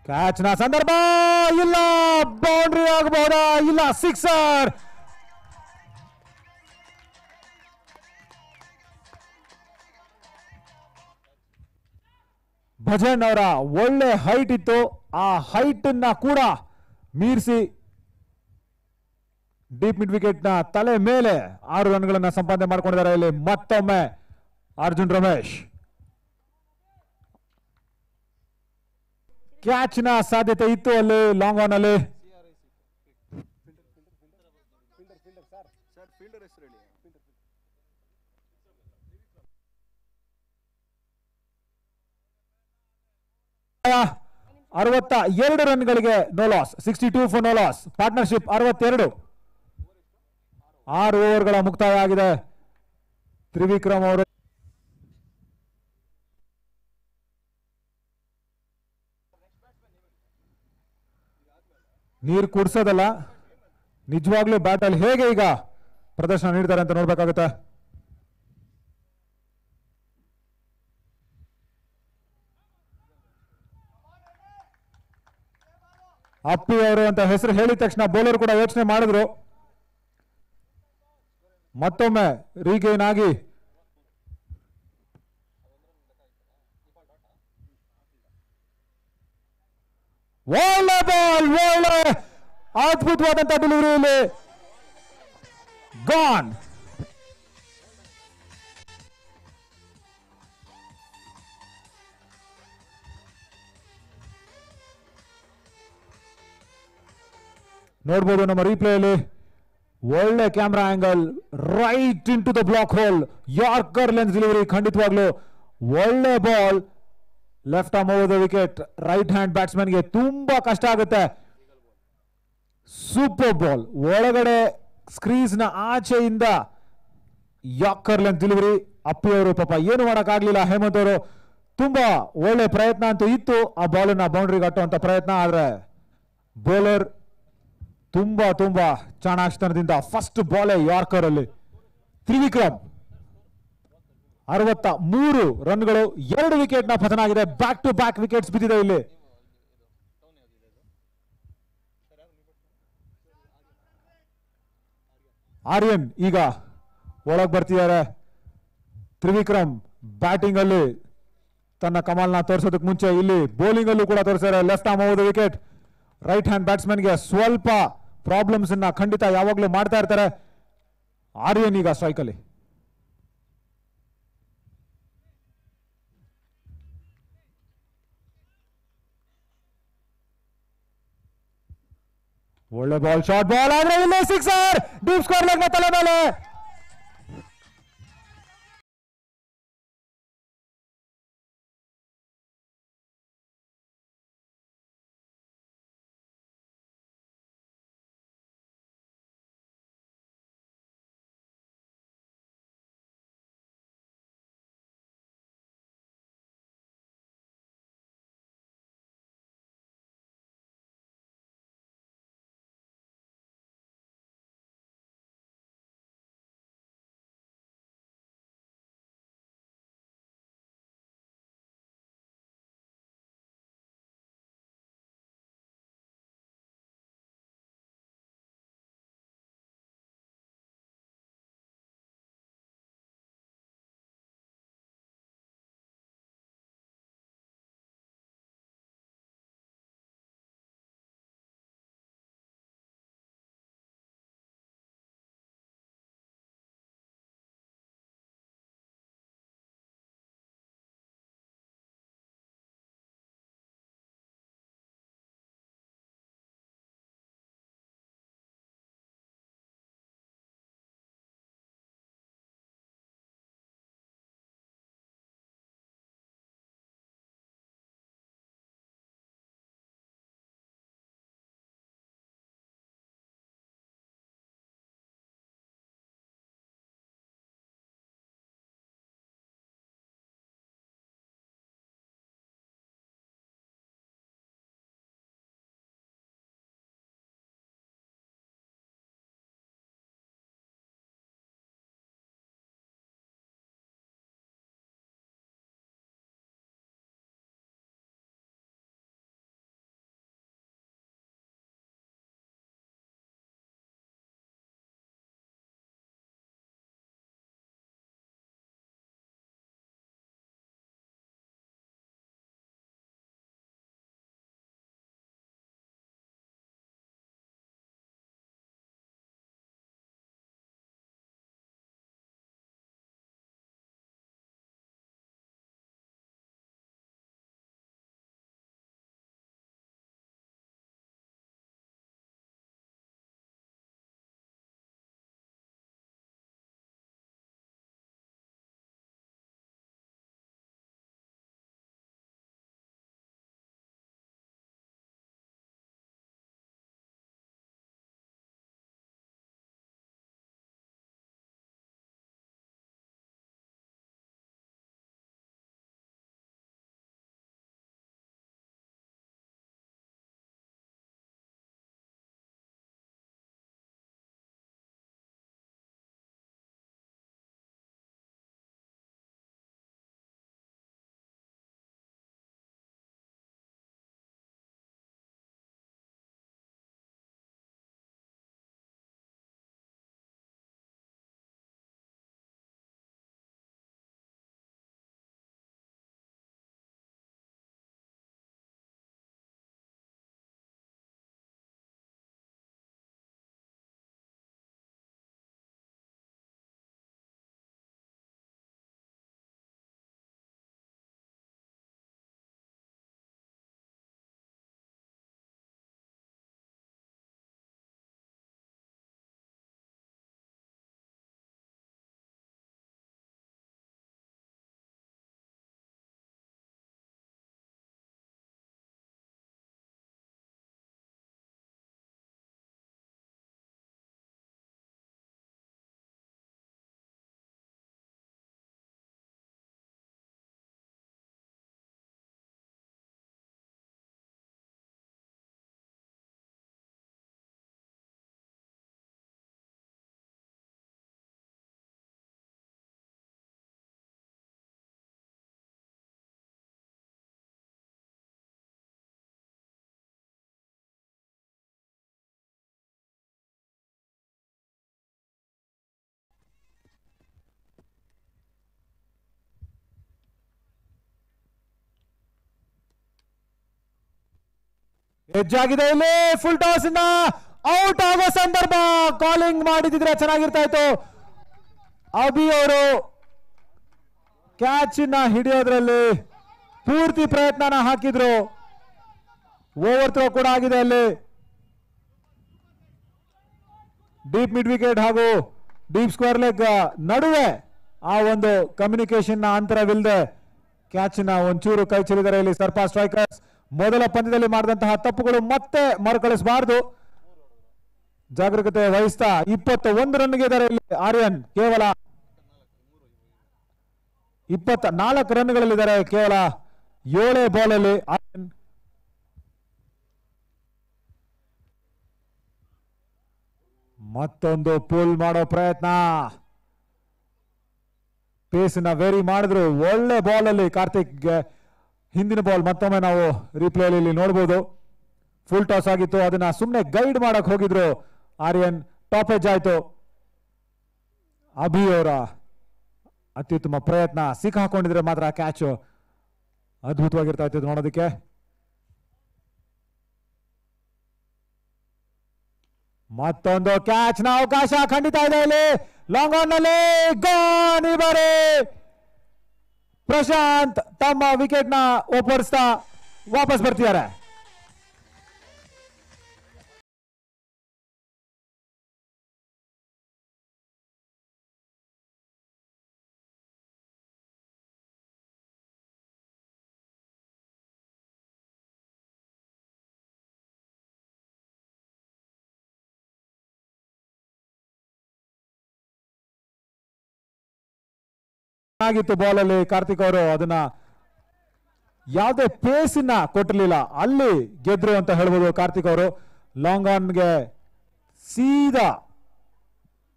ಕ್ಯಾಚ್ ನ ಸಂದರ್ಭ ಇಲ್ಲ, ಬೌಂಡ್ರಿ ಆಗಬಹುದಾ? ಇಲ್ಲ, ಸಿಕ್ಸರ್. ಭಜನ್ ಅವರ ಒಳ್ಳೆ ಹೈಟ್ ಇತ್ತು, ಆ ಹೈಟ್ ನ ಕೂಡ ಮೀರಿಸಿ ಡೀಪ್ ಮಿಡ್ ವಿಕೆಟ್ ನ ತಲೆ ಮೇಲೆ 6 ರನ್ಗಳನ್ನ ಸಂಪಾದನೆ ಮಾಡ್ಕೊಂಡಿದ್ದಾರೆ. ಇಲ್ಲಿ ಮತ್ತೊಮ್ಮೆ ಅರ್ಜುನ್ ರಮೇಶ್. ಕ್ಯಾಚ್ ನ ಸಾಧ್ಯತೆ ಇತ್ತು ಅಲ್ಲಿ ಲಾಂಗ್ ಆನ್ ಅಲ್ಲಿ. ಅರವತ್ತ 2 ರನ್ಗಳಿಗೆ no loss, 62 for no loss. Partnership 62. 6 ಓವರ್ಗಳ ಮುಕ್ತಾಯ ಆಗಿದೆ. ತ್ರಿವಿಕ್ರಮ್ ಅವರು ನೀರು ಕುಡಿಸೋದಲ್ಲ, ನಿಜವಾಗ್ಲೂ ಬ್ಯಾಟ್ ಅಲ್ಲಿ ಹೇಗೆ ಈಗ ಪ್ರದರ್ಶನ ನೀಡ್ತಾರೆ ಅಂತ ನೋಡ್ಬೇಕಾಗುತ್ತೆ. ಅಪ್ಪಿ ಅವರು ಅಂತ ಹೆಸರು ಹೇಳಿದ ತಕ್ಷಣ ಬೌಲರ್ ಕೂಡ ಯೋಚನೆ ಮಾಡಿದ್ರು. ಮತ್ತೊಮ್ಮೆ ರೀಗೇನ್ ಆಗಿ ಒಳ್ಳೆ ಬಾಲ್, ಒಳ್ಳೆ ಅದ್ಭುತವಾದಂತಹ ಡೆಲಿವರಿಯಲ್ಲಿ ಗಾನ್. ನೋಡ್ಬೋದು ನಮ್ಮ ರೀಪ್ಲೇಯಲ್ಲಿ ಒಳ್ಳೆ camera angle, right into the block hole. Yorker length delivery. ಖಂಡಿತವಾಗ್ಲು ಒಳ್ಳೆ ball, left arm over the wicket. Right hand batsman ಗೆ ತುಂಬಾ ಕಷ್ಟ ಆಗುತ್ತೆ. ಸೂಪರ್ ಬಾಲ್, ಒಳಗಡೆ ಸ್ಕ್ರೀಸ್ ನ ಆಚೆಯಿಂದ ಯಾರ್ಕರ್ ಲೆನ್ಸ್ ಡೆಲಿವರಿ. ಅಪ್ಪಿ ಅವರು ಪಾಪ ಏನು ಮಾಡಕ್ ಆಗ್ಲಿಲ್ಲ. ಹೇಮಂತ್ ಅವರು ತುಂಬಾ ಒಳ್ಳೆ ಪ್ರಯತ್ನ ಅಂತೂ ಇತ್ತು, ಆ ಬಾಲ್ ಅನ್ನ ಬೌಂಡ್ರಿಗೆ ಕಟ್ಟುವಂತ ಪ್ರಯತ್ನ. ಆದ್ರೆ ಬೌಲರ್ ತುಂಬಾ ಚಾಣಾಕ್ಷತನದಿಂದ ಫಸ್ಟ್ ಬಾಲ್ ಯಾರ್ಕರ್ ಅಲ್ಲಿ ತ್ರಿವಿಕ್ರಮ್. 63 ರನ್ಗಳು, 2 ವಿಕೆಟ್ ನ ಪತನ ಆಗಿದೆ. ಬ್ಯಾಕ್ ಟು ಬ್ಯಾಕ್ ವಿಕೆಟ್ಸ್ ಬಿದ್ದಿದೆ ಇಲ್ಲಿ ಆರ್ಯನ್ ಈಗ ಒಳಗೆ ಬರ್ತಿದ್ದಾರೆ. ತ್ರಿವಿಕ್ರಮ್ ಬ್ಯಾಟಿಂಗ್ ಅಲ್ಲಿ ತನ್ನ ಕಮಾಲ್ನ ತೋರಿಸೋದಕ್ಕೆ ಮುಂಚೆ ಇಲ್ಲಿ ಬೌಲಿಂಗ್ ಅಲ್ಲೂ ಕೂಡ ತೋರಿಸಿದ್ದಾರೆ. Left arm over the wicket. Right hand ಬ್ಯಾಟ್ಸ್ಮನ್ಗೆ ಸ್ವಲ್ಪ ಪ್ರಾಬ್ಲಮ್ಸ್ ಅನ್ನ ಖಂಡಿತ ಯಾವಾಗಲೂ ಮಾಡ್ತಾ ಇರ್ತಾರೆ. ಆರ್ಯನ್ ಈಗ ಸ್ಟ್ರೈಕ್ ಅಲ್ಲಿ. ಒಳ್ಳೆ ಬಾಲ್, ಶಾರ್ಟ್ ಬಾಲ್, ಆದ್ರೆ ಇಲ್ಲೇ ಸಿಕ್ಸರ್, ಡೀಪ್ ಸ್ಕೋರ್ ಲೆಗ್ ತಲೆ ಮೇಲೆ. ಹೆಜ್ಜಾಗಿದೆ ಇಲ್ಲಿ ಫುಲ್ ಟಾಸ್ ಇಂದ ಔಟ್ ಆಗೋ ಸಂದರ್ಭ ಕಾಲಿಂಗ್ ಮಾಡಿದ್ರೆ ಚೆನ್ನಾಗಿರ್ತಾ ಇತ್ತು. ಅಭಿ ಅವರು ಕ್ಯಾಚ್ ಹಿಡಿಯೋದ್ರಲ್ಲಿ ಪೂರ್ತಿ ಪ್ರಯತ್ನನ ಹಾಕಿದ್ರು. ಓವರ್ ಥ್ರೋ ಕೂಡ ಆಗಿದೆ ಅಲ್ಲಿ. ಡೀಪ್ ಮಿಡ್ ವಿಕೆಟ್ ಹಾಗೂ ಡೀಪ್ ಸ್ಕ್ವೇರ್ ಲೆಗ್ ನಡುವೆ ಆ ಒಂದು ಕಮ್ಯುನಿಕೇಶನ್ ಅಂತರವಿಲ್ಲದೆ ಕ್ಯಾಚ್ ಒಂಚೂರು ಕೈ ಚೆಲ್ಲಿದ್ದಾರೆ ಇಲ್ಲಿ ಸರ್ಪಾ ಸ್ಟ್ರೈಕರ್ಸ್. ಮೊದಲ ಪಂದ್ಯದಲ್ಲಿ ಮಾಡಿದಂತಹ ತಪ್ಪುಗಳು ಮತ್ತೆ ಮರುಕಳಿಸಬಾರದು, ಜಾಗರೂಕತೆ ವಹಿಸ್ತಾ 21 ರನ್ಗೆ ಇದ್ದಾರೆ ಇಲ್ಲಿ ಆರ್ಯನ್. ಕೇವಲ 24 ರನ್ಗಳಲ್ಲಿದ್ದಾರೆ ಕೇವಲ 7 ಬಾಲ್ ಅಲ್ಲಿ ಆರ್ಯನ್. ಮತ್ತೊಂದು ಪುಲ್ ಮಾಡೋ ಪ್ರಯತ್ನ, ಪೇಸ್ನ ವೇರಿ ಮಾಡಿದ್ರು. ಒಳ್ಳೆ ಬಾಲ್ ಅಲ್ಲಿ ಕಾರ್ತಿಕ್, ಹಿಂದಿನ ಬಾಲ್ ಮತ್ತೊಮ್ಮೆ ನಾವು ರಿಪ್ಲೇಲಿ ನೋಡಬಹುದು. ಫುಲ್ ಟಾಸ್ ಆಗಿತ್ತು, ಅದನ್ನ ಸುಮ್ಮನೆ ಗೈಡ್ ಮಾಡಕ್ ಹೋಗಿದ್ರು ಆರ್ಯನ್. ಟಾಪ್ ಎಜ್ ಆಯ್ತು. ಅಭಿ ಅವರ ಅತ್ಯುತ್ತಮ ಪ್ರಯತ್ನ, ಸಿಕ್ಕಾಕೊಂಡಿದ್ರೆ ಮಾತ್ರ ಕ್ಯಾಚ್ ಅದ್ಭುತವಾಗಿರ್ತಾ ಇತ್ತು ನೋಡೋದಕ್ಕೆ. ಮತ್ತೊಂದು ಕ್ಯಾಚ್ ನ ಅವಕಾಶ ಖಂಡಿತ ಇದೆ ಇಲ್ಲಿ. ಲಾಂಗ್ ಆನ್ ನಲ್ಲಿ ಗಾನ್. ಈ ಬಾರಿ ಪ್ರಶಾಂತ್ ತಮ್ಮ ವಿಕೆಟ್ ನ ಒಪ್ಪರಿಸ್ತಾ ವಾಪಸ್ ಬರ್ತಿದ್ದಾರೆ. ಆಗಿತ್ತು ಬಾಲ್ ಅಲ್ಲಿ ಕಾರ್ತಿಕ್ ಅವರು, ಅದನ್ನ ಯಾವುದೇ ಪೇಸಿನ ಕೊಟ್ಟಿರಲಿಲ್ಲ, ಅಲ್ಲಿ ಗೆದ್ರು ಅಂತ ಹೇಳ್ಬೋದು ಕಾರ್ತಿಕ್ ಅವರು. ಲಾಂಗ್ ಆನ್ಗೆ ಸೀದಾ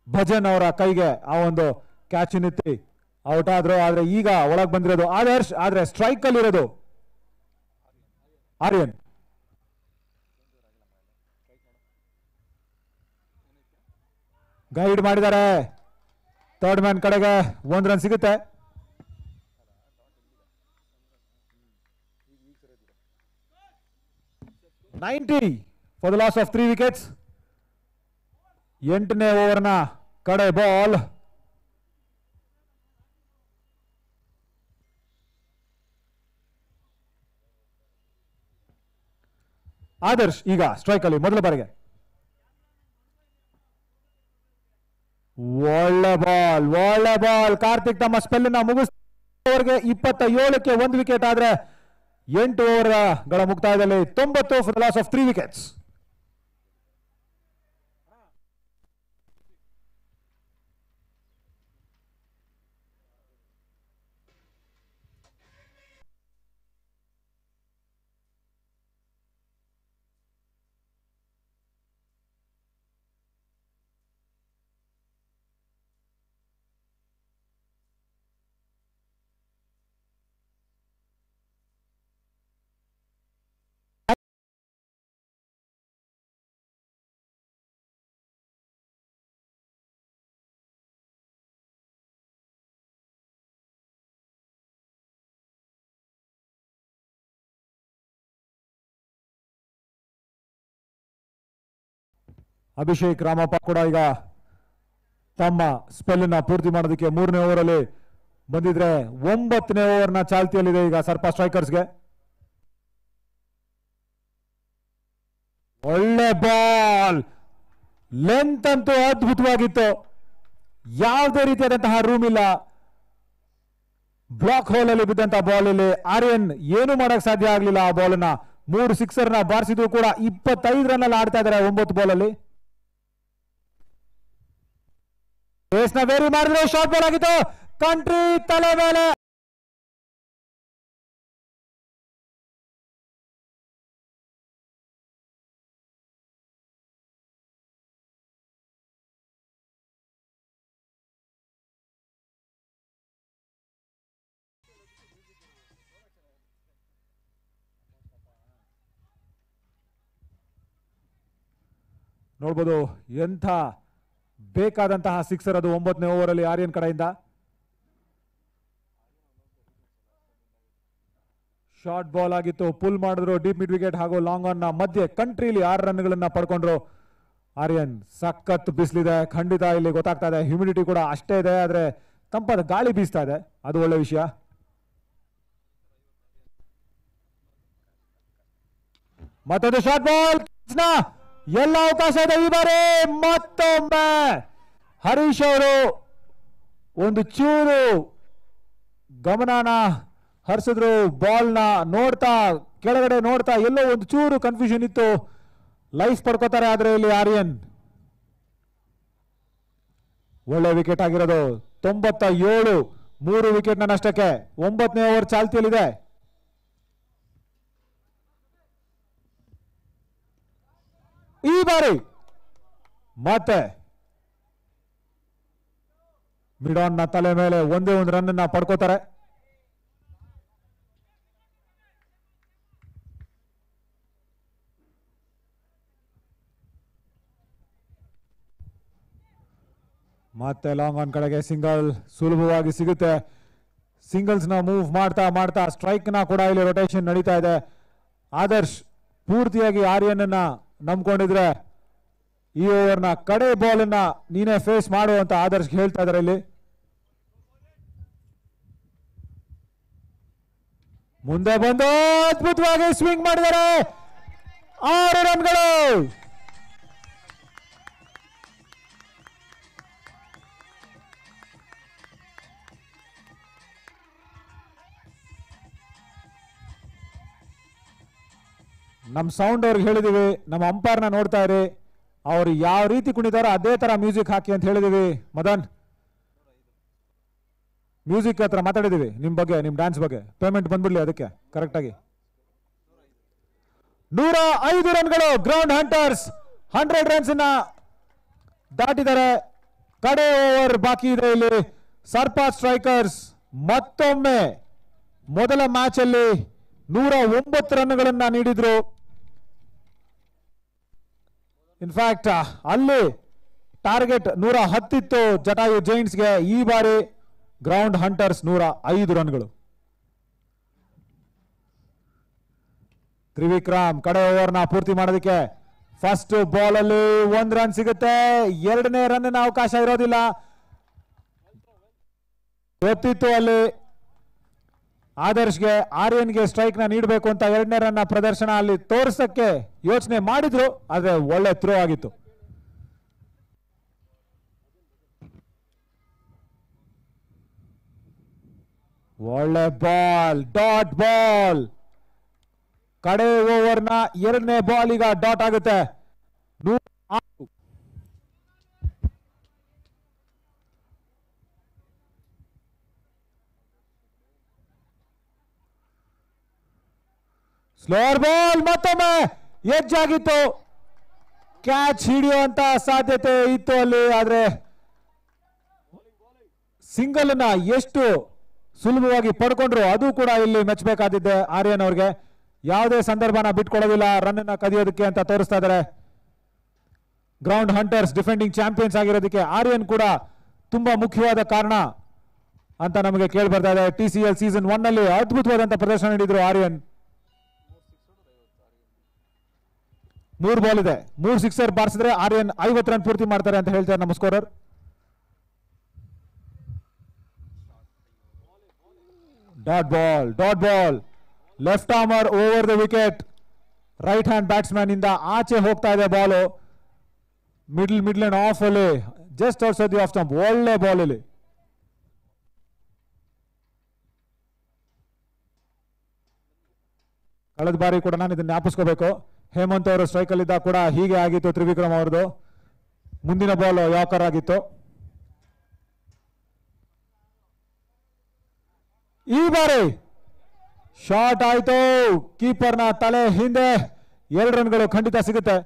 ಭಜನ್ ಅವರ ಕೈಗೆ ಆ ಒಂದು ಕ್ಯಾಚ್ ನಿತ್ತಿ ಔಟ್ ಆದ್ರು. ಆದ್ರೆ ಈಗ ಒಳಗ್ ಬಂದಿರೋದು ಆದರ್ಶ್, ಆದ್ರೆ ಸ್ಟ್ರೈಕ್ ಅಲ್ಲಿ ಇರೋದು ಆರ್ಯನ್. ಗೈಡ್ ಮಾಡಿದ್ದಾರೆ, ಥರ್ಡ್ ಮ್ಯಾನ್ ಕಡೆಗೆ 1 ರನ್ ಸಿಗುತ್ತೆ. $90 for the loss of 3 wickets. 8ನೇ ಓವರ್ನ ಕಡೆ ಬಾಲ್. ಆದರ್ಶ್ ಈಗ ಸ್ಟ್ರೈಕ್ ಅಲ್ಲಿ ಮೊದಲ ಬಾರಿಗೆ. ಒಳ್ಳೆ ಬಾಲ್, ಒಳ್ಳೆ ಬಾಲ್. ಕಾರ್ತಿಕ್ ತಮ್ಮ ಸ್ಪೆಲ್ ಮುಗಿಸ್ಗೆ 27ಕ್ಕೆ 1 ವಿಕೆಟ್. ಆದ್ರೆ 8 ಓವರ್ಗಳ ಮುಕ್ತಾಯದಲ್ಲಿ 90 for the loss of 3 wickets. Abhishek Ramappa ಕೂಡ ಈಗ ತಮ್ಮ ಸ್ಪೆಲ್ ಪೂರ್ತಿ ಮಾಡೋದಕ್ಕೆ 3ನೇ ಓವರ್ ಅಲ್ಲಿ ಬಂದಿದ್ರೆ 9ನೇ ಓವರ್ನ ಚಾಲ್ತಿಯಲ್ಲಿದೆ ಈಗ ಸರ್ಪಾ ಸ್ಟ್ರೈಕರ್ಸ್ಗೆ. ಒಳ್ಳೆ ಬಾಲ್, ಲೆಂತ್ ಅಂತೂ ಅದ್ಭುತವಾಗಿತ್ತು, ಯಾವುದೇ ರೀತಿಯಾದಂತಹ ರೂಮ್ ಇಲ್ಲ. ಬ್ಲಾಕ್ ಹೋಲ್ ಅಲ್ಲಿ ಬಿದ್ದಂತಹ ಬಾಲ್ ಅಲ್ಲಿ ಆರ್ಯನ್ ಏನು ಮಾಡಕ್ ಸಾಧ್ಯ ಆಗ್ಲಿಲ್ಲ. ಆ ಬಾಲ್ ನ 3 ಸಿಕ್ಸರ್ ನ ಬಾರಿಸಿದ್ರು ಕೂಡ 25 ರನ್ ಅಲ್ಲಿ ಆಡ್ತಾ ಇದ್ದಾರೆ 9 ಬಾಲ್ ಅಲ್ಲಿ. ವೇರಿ ಮಾಡಿದ್ರು, ಶಾರ್ಟ್ ಬಾಲ್ ಆಗಿತ್ತು, ಕಂಟ್ರಿ ತಲೆ ಮೇಲೆ. ನೋಡ್ಬೋದು ಎಂಥ ಬೇಕಾದಂತಹ ಸಿಕ್ಸರ್ ಅದು 9ನೇ ಓವರ್ ಅಲ್ಲಿ ಆರ್ಯನ್ ಕಡೆಯಿಂದ. ಶಾರ್ಟ್ ಬಾಲ್ ಆಗಿತ್ತು, ಪುಲ್ ಮಾಡಿದ್ರು ಡೀಪ್ ಮಿಡ್ ವಿಕೆಟ್ ಹಾಗೂ ಲಾಂಗ್ ಆನ್ ನ ಮಧ್ಯೆ ಕಂಟ್ರಿಲಿ 6 ರನ್ಗಳನ್ನ ಪಡ್ಕೊಂಡ್ರು ಆರ್ಯನ್. ಸಖತ್ ಬಿಸಿಲಿದೆ ಖಂಡಿತ, ಇಲ್ಲಿ ಗೊತ್ತಾಗ್ತಾ ಇದೆ ಹ್ಯೂಮಿಡಿಟಿ ಕೂಡ ಅಷ್ಟೇ ಇದೆ, ಆದ್ರೆ ತಂಪಾದ ಗಾಳಿ ಬೀಸ್ತಾ ಇದೆ, ಅದು ಒಳ್ಳೆ ವಿಷಯ. ಮತ್ತೊಂದು ಶಾರ್ಟ್ ಬಾಲ್, ಎಲ್ಲ ಅವಕಾಶ ಇದೆ ಈ ಬಾರಿ. ಮತ್ತೊಮ್ಮೆ ಹರೀಶ್ ಅವರು ಒಂದು ಚೂರು ಗಮನನ ಹರಿಸಿದ್ರು, ಬಾಲ್ ನ ನೋಡ್ತಾ ಕೆಳಗಡೆ ನೋಡ್ತಾ ಎಲ್ಲೋ ಒಂದು ಚೂರು ಕನ್ಫ್ಯೂಷನ್ ಇತ್ತು. ಲೈಫ್ ಪಡ್ಕೋತಾರೆ ಆದ್ರೆ ಇಲ್ಲಿ ಆರ್ಯನ್. ಒಳ್ಳೆ ವಿಕೆಟ್ ಆಗಿರೋದು 97, 3 ವಿಕೆಟ್ ನಷ್ಟಕ್ಕೆ. 9ನೇ ಓವರ್ ಚಾಲ್ತಿಯಲ್ಲಿದೆ. ಈ ಬಾರಿ ಮತ್ತೆ ಮಿಡಾನ್ ನ ತಲೆ ಮೇಲೆ ಒಂದೇ ಒಂದು ರನ್ ಅನ್ನ ಪಡ್ಕೋತಾರೆ. ಮತ್ತೆ ಲಾಂಗ್ ಆನ್ ಕಡೆಗೆ ಸಿಂಗಲ್ ಸುಲಭವಾಗಿ ಸಿಗುತ್ತೆ. ಸಿಂಗಲ್ಸ್ ನ ಮೂವ್ ಮಾಡ್ತಾ ಮಾಡ್ತಾ ಸ್ಟ್ರೈಕ್ ನ ಕೂಡ ಇಲ್ಲಿ ರೊಟೇಷನ್ ನಡೀತಾ ಇದೆ. ಆದರ್ಶ್ ಪೂರ್ತಿಯಾಗಿ ಆರ್ಯನ್ ಅನ್ನ ನಂಬ್ಕೊಂಡಿದ್ರೆ ಈ ಓವರ್ ನ ಕಡೆ ಬಾಲ್ ಅನ್ನ ನೀನೇ ಫೇಸ್ ಮಾಡು ಅಂತ ಆದರ್ಶ್ ಹೇಳ್ತಾ ಇದಾರೆ. ಇಲ್ಲಿ ಮುಂದೆ ಬಂದು ಅದ್ಭುತವಾಗಿ ಸ್ವಿಂಗ್ ಮಾಡಿದ್ದಾರೆ, 6 ರನ್ಗಳು. ನಮ್ಮ ಸೌಂಡ್ ಅವ್ರಿಗೆ ಹೇಳಿದೀವಿ, ನಮ್ಮ ಅಂಪೈರ್ನ ನೋಡ್ತಾ ಇರಿ, ಅವ್ರು ಯಾವ ರೀತಿ ಕುಣಿದಾರೋ ಅದೇ ತರ ಮ್ಯೂಸಿಕ್ ಹಾಕಿ ಅಂತ ಹೇಳಿದೀವಿ. ಮದನ್, ಮ್ಯೂಸಿಕ್ ಹತ್ರ ಮಾತಾಡಿದೀವಿ ನಿಮ್ ಬಗ್ಗೆ, ನಿಮ್ ಡ್ಯಾನ್ಸ್ ಬಗ್ಗೆ. ಪೇಮೆಂಟ್ ಬಂದ್ಬಿಡ್ಲಿ ಅದಕ್ಕೆ ಕರೆಕ್ಟ್ ಆಗಿ. 105 ರನ್ಗಳು. ಗ್ರೌಂಡ್ ಹಂಟರ್ಸ್ 100 ರನ್ಸ್ ದಾಟಿದ್ದಾರೆ. ಕಡೆ ಓವರ್ ಬಾಕಿ ಇದೆ ಇಲ್ಲಿ. ಸರ್ಪಾ ಸ್ಟ್ರೈಕರ್ಸ್ ಮತ್ತೊಮ್ಮೆ ಮೊದಲ ಮ್ಯಾಚ್ ಅಲ್ಲಿ 109 ರನ್ಗಳನ್ನ ನೀಡಿದ್ರು. ಇನ್ಫ್ಯಾಕ್ಟ್ ಅಲ್ಲಿ ಟಾರ್ಗೆಟ್ 110 ಇತ್ತು ಜಟಾಯು ಜೈಂಟ್ಸ್ಗೆ. ಈ ಬಾರಿ ಗ್ರೌಂಡ್ ಹಂಟರ್ಸ್ 105 ರನ್ಗಳು. ತ್ರಿವಿಕ್ರಮ್ ಕಡೆ ಓವರ್ ನ ಪೂರ್ತಿ ಮಾಡೋದಕ್ಕೆ ಫಸ್ಟ್ ಬಾಲ್ ಅಲ್ಲಿ 1 ರನ್ ಸಿಗುತ್ತೆ. 2ನೇ ರನ್ ಅವಕಾಶ ಇರೋದಿಲ್ಲ, ಗೊತ್ತಿತ್ತು ಅಲ್ಲಿ ಆದರ್ಶ್ಗೆ ಆರ್ಯನ್ಗೆ ಸ್ಟ್ರೈಕ್ ನ ನೀಡಬೇಕು ಅಂತ. 2ನೇ ರನ್ ಪ್ರದರ್ಶನ ಅಲ್ಲಿ ತೋರಿಸಕ್ಕೆ ಯೋಚನೆ ಮಾಡಿದ್ರು, ಆದ್ರೆ ಒಳ್ಳೆ ಥ್ರೋ ಆಗಿತ್ತು. ಒಳ್ಳೆ ಬಾಲ್, ಡಾಟ್ ಬಾಲ್. ಕಡೆ ಓವರ್ ನ 2ನೇ ಬಾಲ್ ಈಗ ಡಾಟ್ ಆಗುತ್ತೆ. ಸ್ಲೋರ್ ಬಾಲ್ ಮತ್ತೊಮ್ಮೆ ಎಡ್ಜ್ ಆಗಿತ್ತು, ಕ್ಯಾಚ್ ಹಿಡಿಯುವಂತ ಸಾಧ್ಯತೆ ಇತ್ತು ಅಲ್ಲಿ. ಆದ್ರೆ ಸಿಂಗಲ್ ಅನ್ನ ಎಷ್ಟು ಸುಲಭವಾಗಿ ಪಡ್ಕೊಂಡ್ರು ಅದು ಕೂಡ ಇಲ್ಲಿ ಮೆಚ್ಚಬೇಕಾದಿದ್ದೆ ಆರ್ಯನ್ ಅವ್ರಿಗೆ. ಯಾವುದೇ ಸಂದರ್ಭನ ಬಿಟ್ಕೊಡೋದಿಲ್ಲ ರನ್ ಅನ್ನ ಕದಿಯೋದಕ್ಕೆ ಅಂತ ತೋರಿಸ್ತಾ ಇದ್ದಾರೆ. ಗ್ರೌಂಡ್ ಹಂಟರ್ಸ್ ಡಿಫೆಂಡಿಂಗ್ ಚಾಂಪಿಯನ್ಸ್ ಆಗಿರೋದಕ್ಕೆ ಆರ್ಯನ್ ಕೂಡ ತುಂಬಾ ಮುಖ್ಯವಾದ ಕಾರಣ ಅಂತ ನಮಗೆ ಕೇಳಿ ಬರ್ತಾ ಇದೆ. TCL ಸೀಸನ್ 1 ನಲ್ಲಿ ಅದ್ಭುತವಾದಂತ ಪ್ರದರ್ಶನ ನೀಡಿದ್ರು ಆರ್ಯನ್. 3 ಬಾಲ್ ಇದೆ, 3 ಸಿಕ್ಸರ್ ಬಾರಿಸಿದ್ರೆ ಆರ್ಯನ್ 50 ರನ್ ಪೂರ್ತಿ ಮಾಡ್ತಾರೆ ಅಂತ ಹೇಳ್ತಾರೆ ನಮ್ಮ scorer. Dot ball, dot ball, left armour over the wicket. Right hand batsman ಇಂದ ಆಚೆ ಹೋಗ್ತಾ ಇದೆ ಬಾಲ್. ಮಿಡ್ಲ್ ಅಂಡ್ ಆಫ್ ಅಲ್ಲಿ just outside the off stump. ಒಳ್ಳೆ ಬಾಲ್ ಇಲ್ಲಿ. ಕಳೆದ ಬಾರಿ ಕೂಡ ನಾನು ಇದನ್ನ ಜ್ಞಾಪಿಸ್ಕೋಬೇಕು, ಹೇಮಂತ್ ಅವರು ಸ್ಟ್ರೈಕ್ ಅಲ್ಲಿದ್ದ ಕೂಡ ಹೀಗೆ ಆಗಿತ್ತು ತ್ರಿವಿಕ್ರಮ್ ಅವರದು. ಮುಂದಿನ ಬಾಲ್ ಯಾಕರ್ ಆಗಿತ್ತು. ಈ ಬಾರಿ ಶಾಟ್ ಆಯ್ತು, ಕೀಪರ್ನ ತಲೆ ಹಿಂದೆ. 2 ರನ್ಗಳು ಖಂಡಿತ ಸಿಗುತ್ತೆ.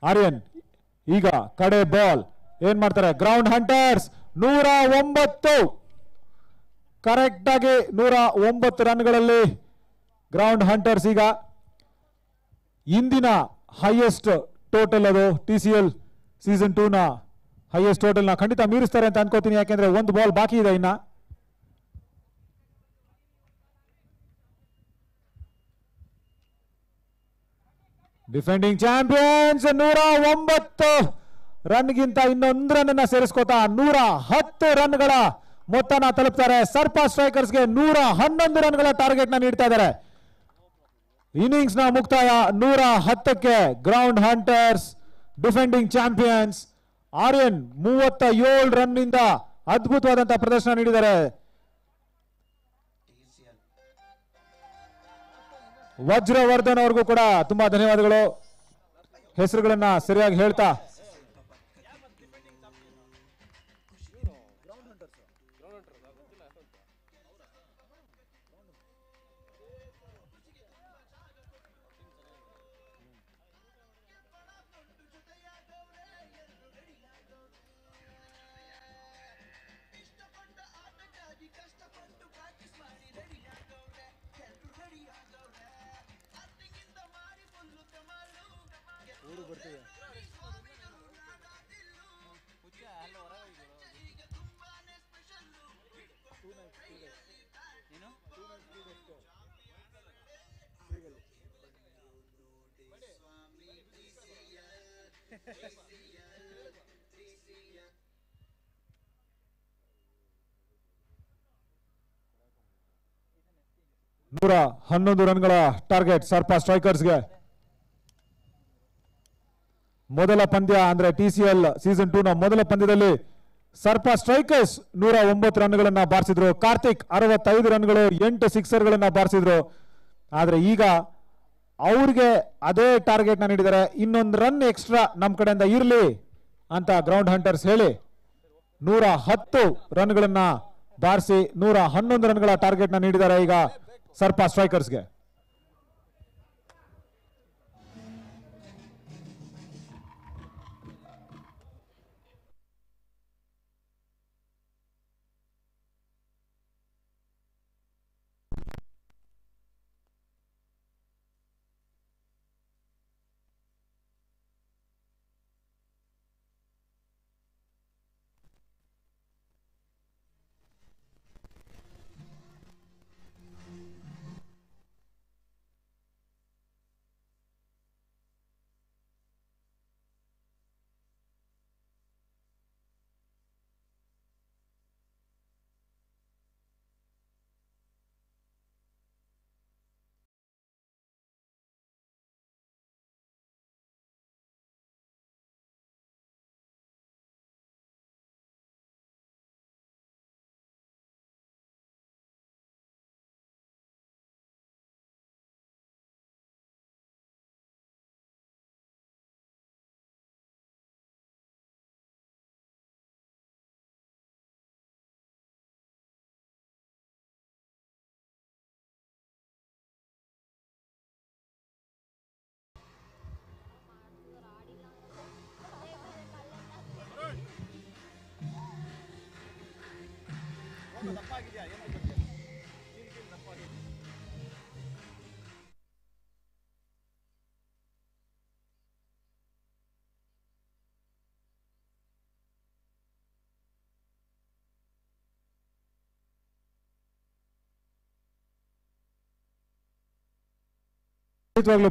ಆರ್ಯನ್ ಈಗ ಕಡೆ ಬಾಲ್ ಏನ್ ಮಾಡ್ತಾರೆ ಗ್ರೌಂಡ್ ಹಂಟರ್ಸ್. 109 ಕರೆಕ್ಟ್ ಆಗಿ 109 ರನ್ಗಳಲ್ಲಿ ಗ್ರೌಂಡ್ ಹಂಟರ್ಸ್ ಈಗ ಇಂದಿನ ಹೈಯೆಸ್ಟ್ ಟೋಟಲ್. ಅದು TCL ಸೀಸನ್ 2 ನ ಹೈಯೆಸ್ಟ್ ಟೋಟಲ್ ನ ಖಂಡಿತ ಮೀರಿಸ್ತಾರೆ ಅಂತ ಅನ್ಕೋತೀನಿ, ಯಾಕೆಂದ್ರೆ ಒಂದು ಬಾಲ್ ಬಾಕಿ ಇದೆ ಇನ್ನ. ಡಿಫೆಂಡಿಂಗ್ ಚಾಂಪಿಯನ್ಸ್ 109 ರನ್ಗಿಂತ ಇನ್ನೊಂದು ರನ್ ಅನ್ನ ಸೇರಿಸ್ಕೋತಾ 110 ರನ್ಗಳ ಮೊತ್ತನ ತಲುಪ್ತಾರೆ. ಸರ್ಪ ಸ್ಟ್ರೈಕರ್ಸ್ಗೆ 111 ರನ್ಗಳ ಟಾರ್ಗೆಟ್ ನ ನೀಡ್ತಾ ಇದ್ದಾರೆ. ಇನ್ನಿಂಗ್ಸ್ ನ ಮುಕ್ತಾಯ 110ಕ್ಕೆ. Ground hunters defending champions Aryan 37 run ನಿಂದ ಅದ್ಭುತವಾದಂತಹ ಪ್ರದರ್ಶನ ನೀಡಿದ್ದಾರೆ. ವಜ್ರವರ್ಧನ್ ಅವ್ರಿಗೂ ಕೂಡ ತುಂಬಾ ಧನ್ಯವಾದಗಳು, ಹೆಸರುಗಳನ್ನ ಸರಿಯಾಗಿ ಹೇಳ್ತಾ. ನೂರ 11 ರನ್ಗಳ ಟಾರ್ಗೆಟ್ ಸರ್ಪ ಸ್ಟ್ರೈಕರ್ಸ್ಗೆ. ಮೊದಲ ಪಂದ್ಯ ಅಂದ್ರೆ TCL ಸೀಸನ್ 2 ನ ಮೊದಲ ಪಂದ್ಯದಲ್ಲಿ ಸರ್ಪ ಸ್ಟ್ರೈಕರ್ಸ್ 109 ರನ್ಗಳನ್ನ ಬಾರಿಸಿದ್ರು. ಕಾರ್ತಿಕ್ 65 ರನ್ಗಳು 8 ಸಿಕ್ಸರ್ಗಳನ್ನ ಬಾರಿಸಿದ್ರು. ಆದ್ರೆ ಈಗ ಅವ್ರಿಗೆ ಅದೇ ಟಾರ್ಗೆಟ್ ನ ನೀಡಿದ್ದಾರೆ. ಇನ್ನೊಂದು ರನ್ ಎಕ್ಸ್ಟ್ರಾ ನಮ್ ಕಡೆಯಿಂದ ಇರ್ಲಿ ಅಂತ ಗ್ರೌಂಡ್ ಹಂಟರ್ಸ್ ಹೇಳಿ 110 ರನ್ಗಳನ್ನ ಬಾರಿಸಿ 111 ರನ್ಗಳ ಟಾರ್ಗೆಟ್ ನ ನೀಡಿದ್ದಾರೆ ಈಗ ಸರ್ಪ ಸ್ಟ್ರೈಕರ್ಸ್ಗೆ.